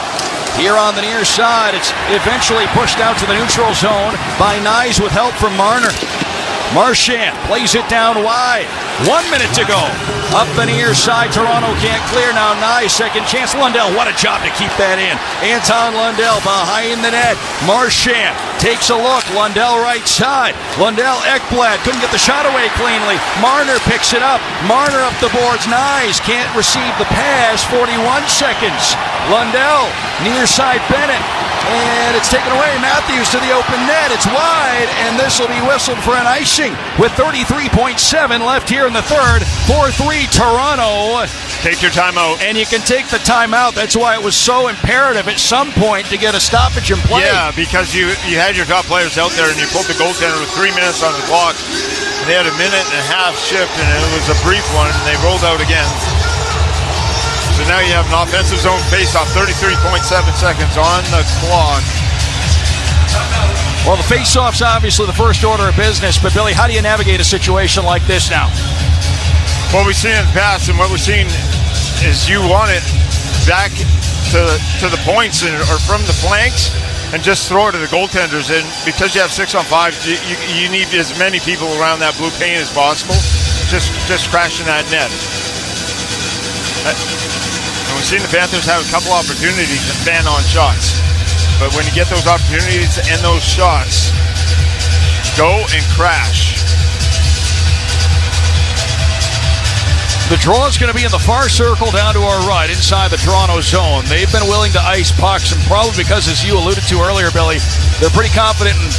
Here on the near side, it's eventually pushed out to the neutral zone by Nyes with help from Marner. Marchand plays it down wide. 1 minute to go. Up the near side, Toronto can't clear now. Nice second chance. Lundell, what a job to keep that in. Anton Lundell behind the net. Marchand takes a look. Lundell right side. Lundell, Ekblad couldn't get the shot away cleanly. Marner picks it up. Marner up the boards. Nice. Can't receive the pass. 41 seconds. Lundell, near side Bennett. And it's taken away. Matthews to the open net. It's wide, and this will be whistled for an icing with 33.7 left here in the third. 4-3 Toronto. Take your timeout. And you can take the timeout. That's why it was so imperative at some point to get a stoppage in play. Yeah, because you had your top players out there, and you pulled the goaltender with 3 minutes on the clock. And they had a minute and a half shift, and it was a brief one, and they rolled out again. So now you have an offensive zone face-off, 33.7 seconds on the clock. Well, the face-off's obviously the first order of business, but Billy, how do you navigate a situation like this now? What we've seen in the past and what we're seeing is you want it back to the points or from the flanks and just throw it to the goaltenders. And because you have 6-on-5, you need as many people around that blue paint as possible, just crashing that net. And we've seen the Panthers have a couple opportunities to fan on shots. But when you get those opportunities and those shots, go and crash. The draw is going to be in the far circle down to our right inside the Toronto zone. They've been willing to ice pucks, and probably because, as you alluded to earlier, Billy, they're pretty confident in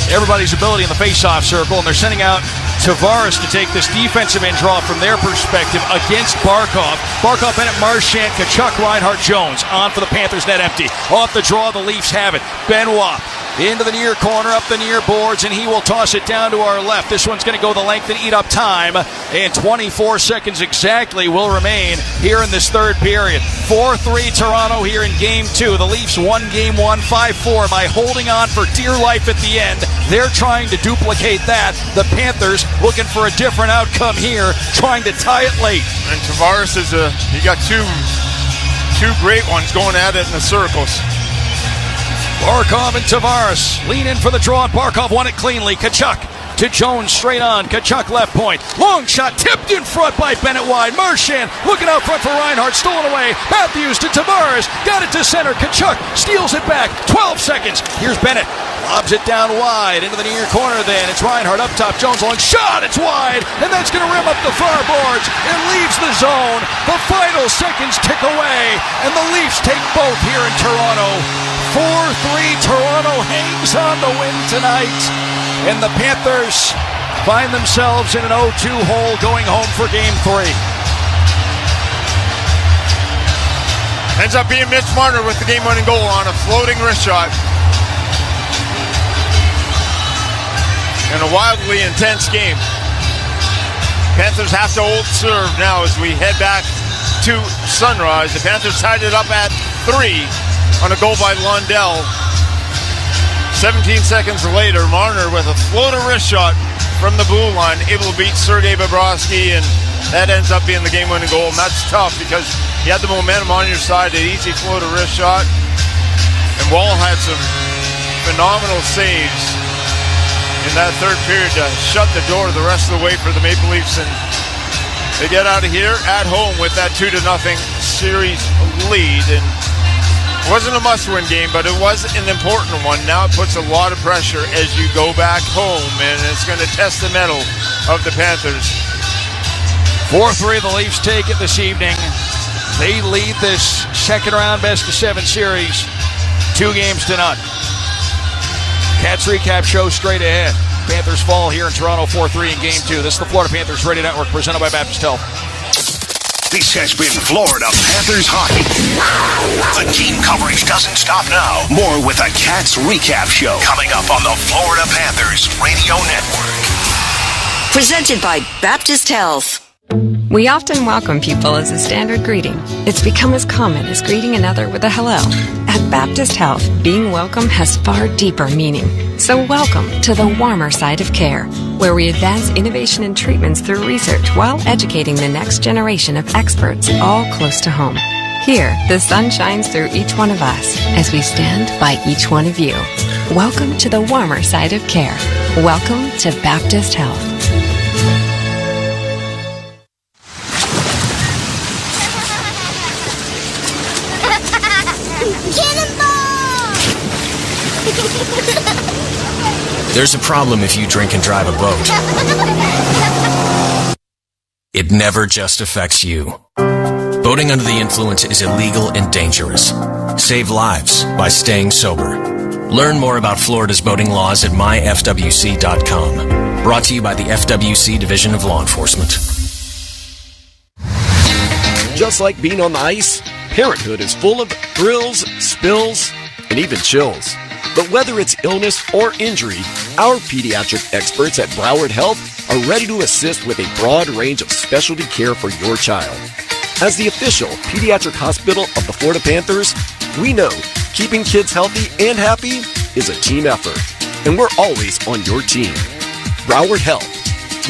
everybody's ability in the face-off circle, and they're sending out Tavares to take this defensive end draw from their perspective against Barkov. Barkov, Bennett, Marchand, Kachuk, Reinhart, Jones. On for the Panthers, net empty. Off the draw, the Leafs have it. Benoit into the near corner, up the near boards, and he will toss it down to our left. This one's going to go the length and eat up time, and 24 seconds exactly will remain here in this third period. 4-3 Toronto here in Game 2. The Leafs won Game 1, 5-4 by holding on for dear life at the end. They're trying to duplicate that. The Panthers looking for a different outcome here, trying to tie it late. And Tavares he got two great ones going at it in the circles. Barkov and Tavares lean in for the draw. Barkov won it cleanly. Kachuk to Jones, straight on. Kachuk left point. Long shot tipped in front by Bennett wide. Marchand looking out front for Reinhart. Stolen away. Matthews to Tavares. Got it to center. Kachuk steals it back. 12 seconds. Here's Bennett. Lobs it down wide into the near corner then. It's Reinhart up top. Jones long shot. It's wide. And that's going to rim up the far boards. It leaves the zone. The final seconds tick away. And the Leafs take both here in Toronto. 4-3. Toronto hangs on the win tonight. And the Panthers find themselves in an 0-2 hole going home for Game 3. Ends up being Mitch Marner with the game-winning goal on a floating wrist shot. In a wildly intense game. Panthers have to hold serve now as we head back to sunrise. The Panthers tied it up at 3 on a goal by Lundell. 17 seconds later, Marner with a floater wrist shot from the blue line, able to beat Sergei Bobrovsky, and that ends up being the game-winning goal. And that's tough because you had the momentum on your side, an easy floater wrist shot. And Wall had some phenomenal saves in that third period to shut the door the rest of the way for the Maple Leafs, and they get out of here at home with that 2-0 series lead. And it wasn't a must-win game, but it was an important one. Now it puts a lot of pressure as you go back home, and it's going to test the mettle of the Panthers. 4-3, the Leafs take it this evening. They lead this second-round best-of-7 series 2-0. Cats recap show straight ahead. Panthers fall here in Toronto 4-3 in Game 2. This is the Florida Panthers Radio Network presented by Baptist Health. This has been Florida Panthers Hockey. The team coverage doesn't stop now. More with a Cats recap show coming up on the Florida Panthers Radio Network. Presented by Baptist Health. We often welcome people as a standard greeting. It's become as common as greeting another with a hello. At Baptist Health, being welcome has far deeper meaning. So welcome to the warmer side of care, where we advance innovation and treatments through research while educating the next generation of experts all close to home. Here, the sun shines through each one of us as we stand by each one of you. Welcome to the warmer side of care. Welcome to Baptist Health. There's a problem if you drink and drive a boat. It never just affects you. Boating under the influence is illegal and dangerous. Save lives by staying sober. Learn more about Florida's boating laws at myfwc.com. Brought to you by the FWC Division of Law Enforcement. Just like being on the ice, parenthood is full of thrills, spills, and even chills. But whether it's illness or injury, our pediatric experts at Broward Health are ready to assist with a broad range of specialty care for your child. As the official pediatric hospital of the Florida Panthers, we know keeping kids healthy and happy is a team effort, and we're always on your team. Broward Health,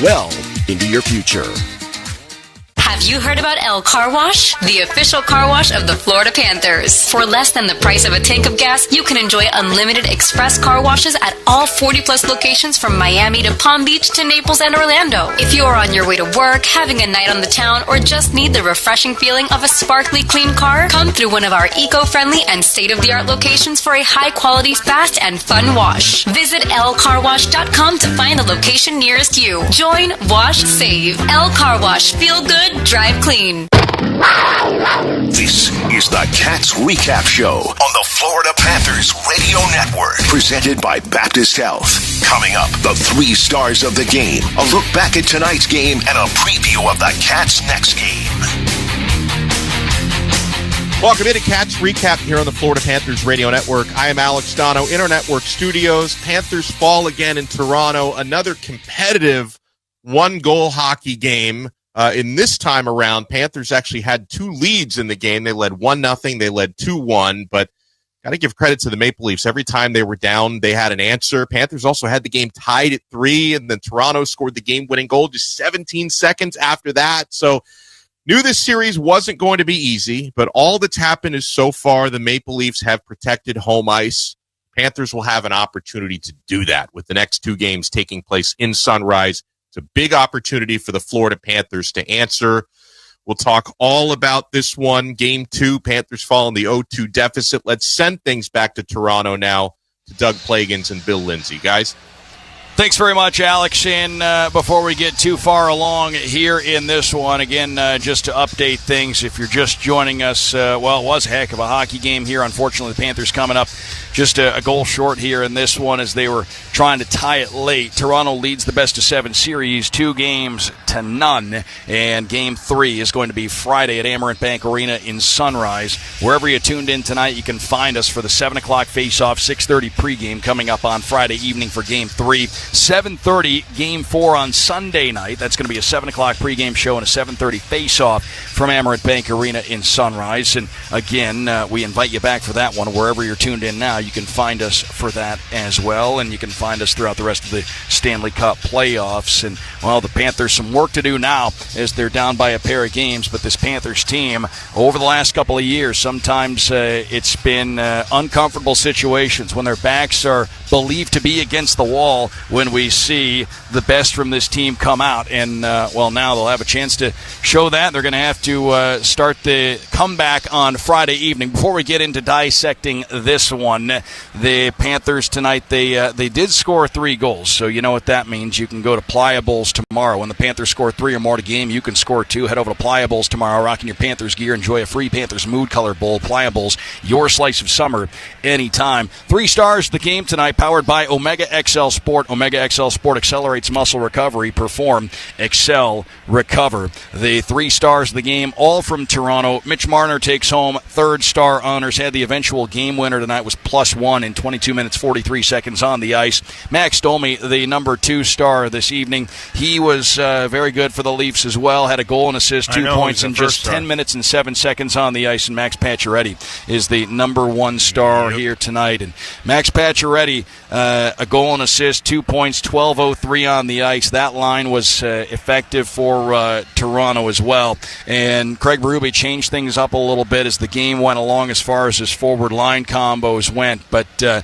well into your future. Have you heard about El Car Wash? The official car wash of the Florida Panthers. For less than the price of a tank of gas, you can enjoy unlimited express car washes at all 40-plus locations from Miami to Palm Beach to Naples and Orlando. If you are on your way to work, having a night on the town, or just need the refreshing feeling of a sparkly, clean car, come through one of our eco-friendly and state-of-the-art locations for a high-quality, fast, and fun wash. Visit lcarwash.com to find the location nearest you. Join, wash, save. El Car Wash. Feel good, drive clean. This is the Cats Recap Show on the Florida Panthers Radio Network, presented by Baptist Health. Coming up, the 3 stars of the game, a look back at tonight's game, and a preview of the Cats' next game. Welcome into Cats Recap here on the Florida Panthers Radio Network. I am Alex Dono in our network studios. Panthers fall again in Toronto. Another competitive one-goal hockey game. In this time around, Panthers actually had 2 leads in the game. They led 1-0. They led 2-1. But got to give credit to the Maple Leafs. Every time they were down, they had an answer. Panthers also had the game tied at 3, and then Toronto scored the game-winning goal just 17 seconds after that. So knew this series wasn't going to be easy, but all that's happened is so far the Maple Leafs have protected home ice. Panthers will have an opportunity to do that with the next 2 games taking place in Sunrise. It's a big opportunity for the Florida Panthers to answer. We'll talk all about this one. Game 2, Panthers fall in the 0-2 deficit. Let's send things back to Toronto now to Doug Plagans and Bill Lindsay. Guys? Thanks very much, Alex. And before we get too far along here in this one, again, just to update things, if you're just joining us, well, it was a heck of a hockey game here. Unfortunately, the Panthers coming up just a goal short here in this one as they were trying to tie it late. Toronto leads the best-of-7 series 2-0, and Game 3 is going to be Friday at Amerant Bank Arena in Sunrise. Wherever you tuned in tonight, you can find us for the 7 o'clock face-off, 6:30 pregame coming up on Friday evening for Game 3. 7:30 Game 4 on Sunday night. That's going to be a 7 o'clock pregame show and a 7:30 face-off from Amerant Bank Arena in Sunrise. And again, we invite you back for that one. Wherever you're tuned in now, you can find us for that as well. And you can find us throughout the rest of the Stanley Cup playoffs. And, well, the Panthers, some work to do now as they're down by a pair of games. But this Panthers team, over the last couple of years, sometimes it's been uncomfortable situations when their backs are believed to be against the wall when we see the best from this team come out. And, well, now they'll have a chance to show that. They're going to have to start the comeback on Friday evening. Before we get into dissecting this one, the Panthers tonight, they did score 3 goals. So you know what that means. You can go to Pliables tomorrow. When the Panthers score 3 or more to game, you can score 2. Head over to Pliables tomorrow, rocking your Panthers gear. Enjoy a free Panthers Mood Color Bowl. Pliables, your slice of summer anytime. 3 stars the game tonight, powered by Omega XL Sport. Omega XL Sport accelerates muscle recovery. Perform, excel, recover. The 3 stars of the game, all from Toronto. Mitch Marner takes home 3rd star honors. Had the eventual game winner tonight, was +1 in 22 minutes, 43 seconds on the ice. Max Domi, the number 2 star this evening. He was very good for the Leafs as well. Had a goal and assist, 2 points in just 10 minutes and 7 seconds on the ice. And Max Pacioretty is the number 1 star here tonight. And Max Pacioretty, a goal and assist, 2 points, 12:03 on the ice. That line was effective for Toronto as well. And Craig Berube changed things up a little bit as the game went along as far as his forward line combos went. But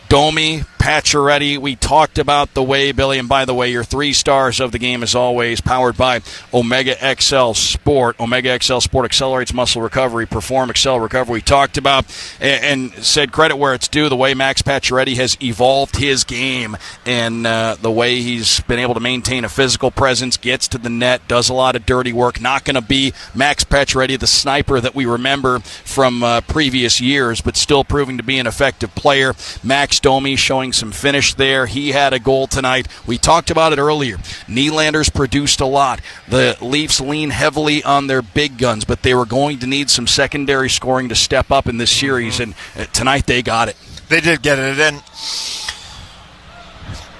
Domi, Pacioretty. We talked about the way, Billy, and by the way, your 3 stars of the game as always, powered by Omega XL Sport. Omega XL Sport accelerates muscle recovery, perform, excel, recover. We talked about and said credit where it's due, the way Max Pacioretty has evolved his game and the way he's been able to maintain a physical presence, gets to the net, does a lot of dirty work. Not going to be Max Pacioretty, the sniper that we remember from previous years, but still proving to be an effective player. Max Domi showing some finish there. He had a goal tonight. We talked about it earlier. Nylander's produced a lot. The Leafs lean heavily on their big guns, but they were going to need some secondary scoring to step up in this series, and tonight they got it. They did get it, and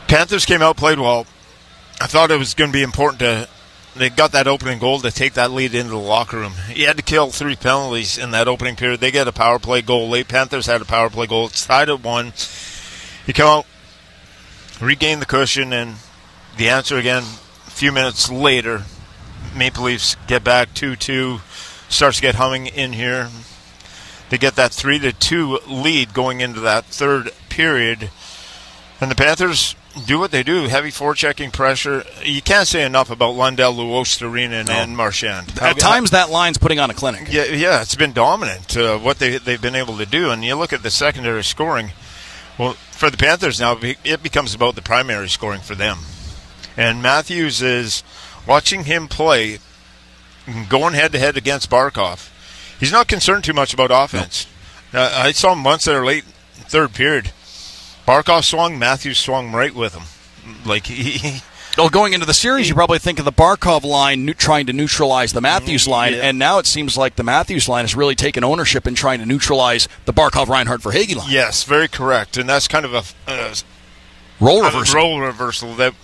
Panthers came out, played well. I thought it was going to be important they got that opening goal to take that lead into the locker room. You had to kill 3 penalties in that opening period. They get a power play goal late. Panthers had a power play goal. It's tied at 1. You come out, regain the cushion, and the answer again a few minutes later. Maple Leafs get back 2-2, starts to get humming in here. They get that 3-2 lead going into that third period. And the Panthers do what they do, heavy forechecking pressure. You can't say enough about Lundell, Luostarinen, and Marchand. At times that line's putting on a clinic. Yeah, it's been dominant, what they've been able to do. And you look at the secondary scoring, well, for the Panthers now, it becomes about the primary scoring for them. And Matthews is, watching him play, going head-to-head against Barkov, he's not concerned too much about offense. I saw him once there late third period. Barkov swung, Matthews swung right with him. Like going into the series, you probably think of the Barkov line trying to neutralize the Matthews line, and now it seems like the Matthews line has really taken ownership in trying to neutralize the Barkov-Reinhart-Verhaeghe line. Yes, very correct, and that's kind of a role reversal. Role reversal that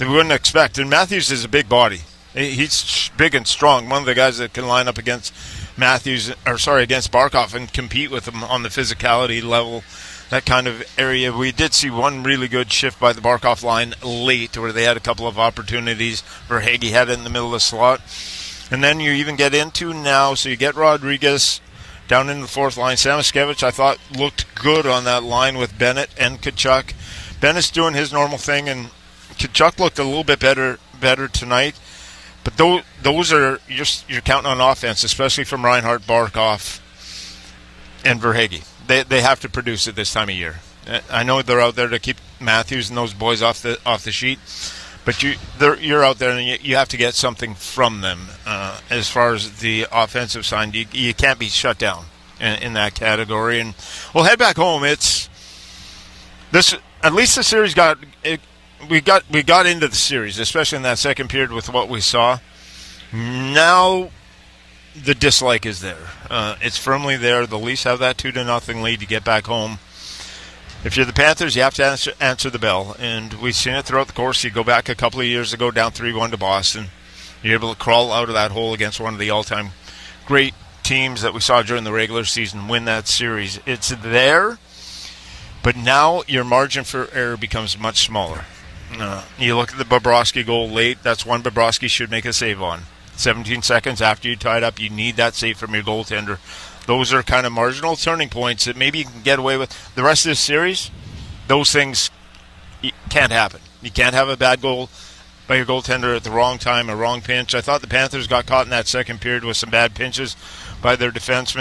we wouldn't expect. And Matthews is a big body. He's big and strong. One of the guys that can line up against against Barkov and compete with him on the physicality level. That kind of area. We did see one really good shift by the Barkov line late where they had a couple of opportunities. Verhaeghe had it in the middle of the slot. And then you even get into now, so you get Rodriguez down in the fourth line. Samoskevich, I thought, looked good on that line with Bennett and Tkachuk. Bennett's doing his normal thing, and Tkachuk looked a little bit better tonight. But those are, you're counting on offense, especially from Reinhart, Barkov, and Verhaeghe. They have to produce it this time of year. I know they're out there to keep Matthews and those boys off the sheet, but you're out there and you have to get something from them as far as the offensive side. You can't be shut down in that category. And we'll head back home. It's this. At least the series we got into the series, especially in that second period with what we saw. Now the dislike is there. It's firmly there. The Leafs have that 2-0 lead to get back home. If you're the Panthers, you have to answer the bell. And we've seen it throughout the course. You go back a couple of years ago, down 3-1 to Boston. You're able to crawl out of that hole against one of the all-time great teams that we saw during the regular season, win that series. It's there, but now your margin for error becomes much smaller. You look at the Bobrovsky goal late. That's one Bobrovsky should make a save on. 17 seconds after you tie it up, you need that save from your goaltender. Those are kind of marginal turning points that maybe you can get away with. The rest of this series, those things can't happen. You can't have a bad goal by your goaltender at the wrong time, a wrong pinch. I thought the Panthers got caught in that second period with some bad pinches by their defensemen.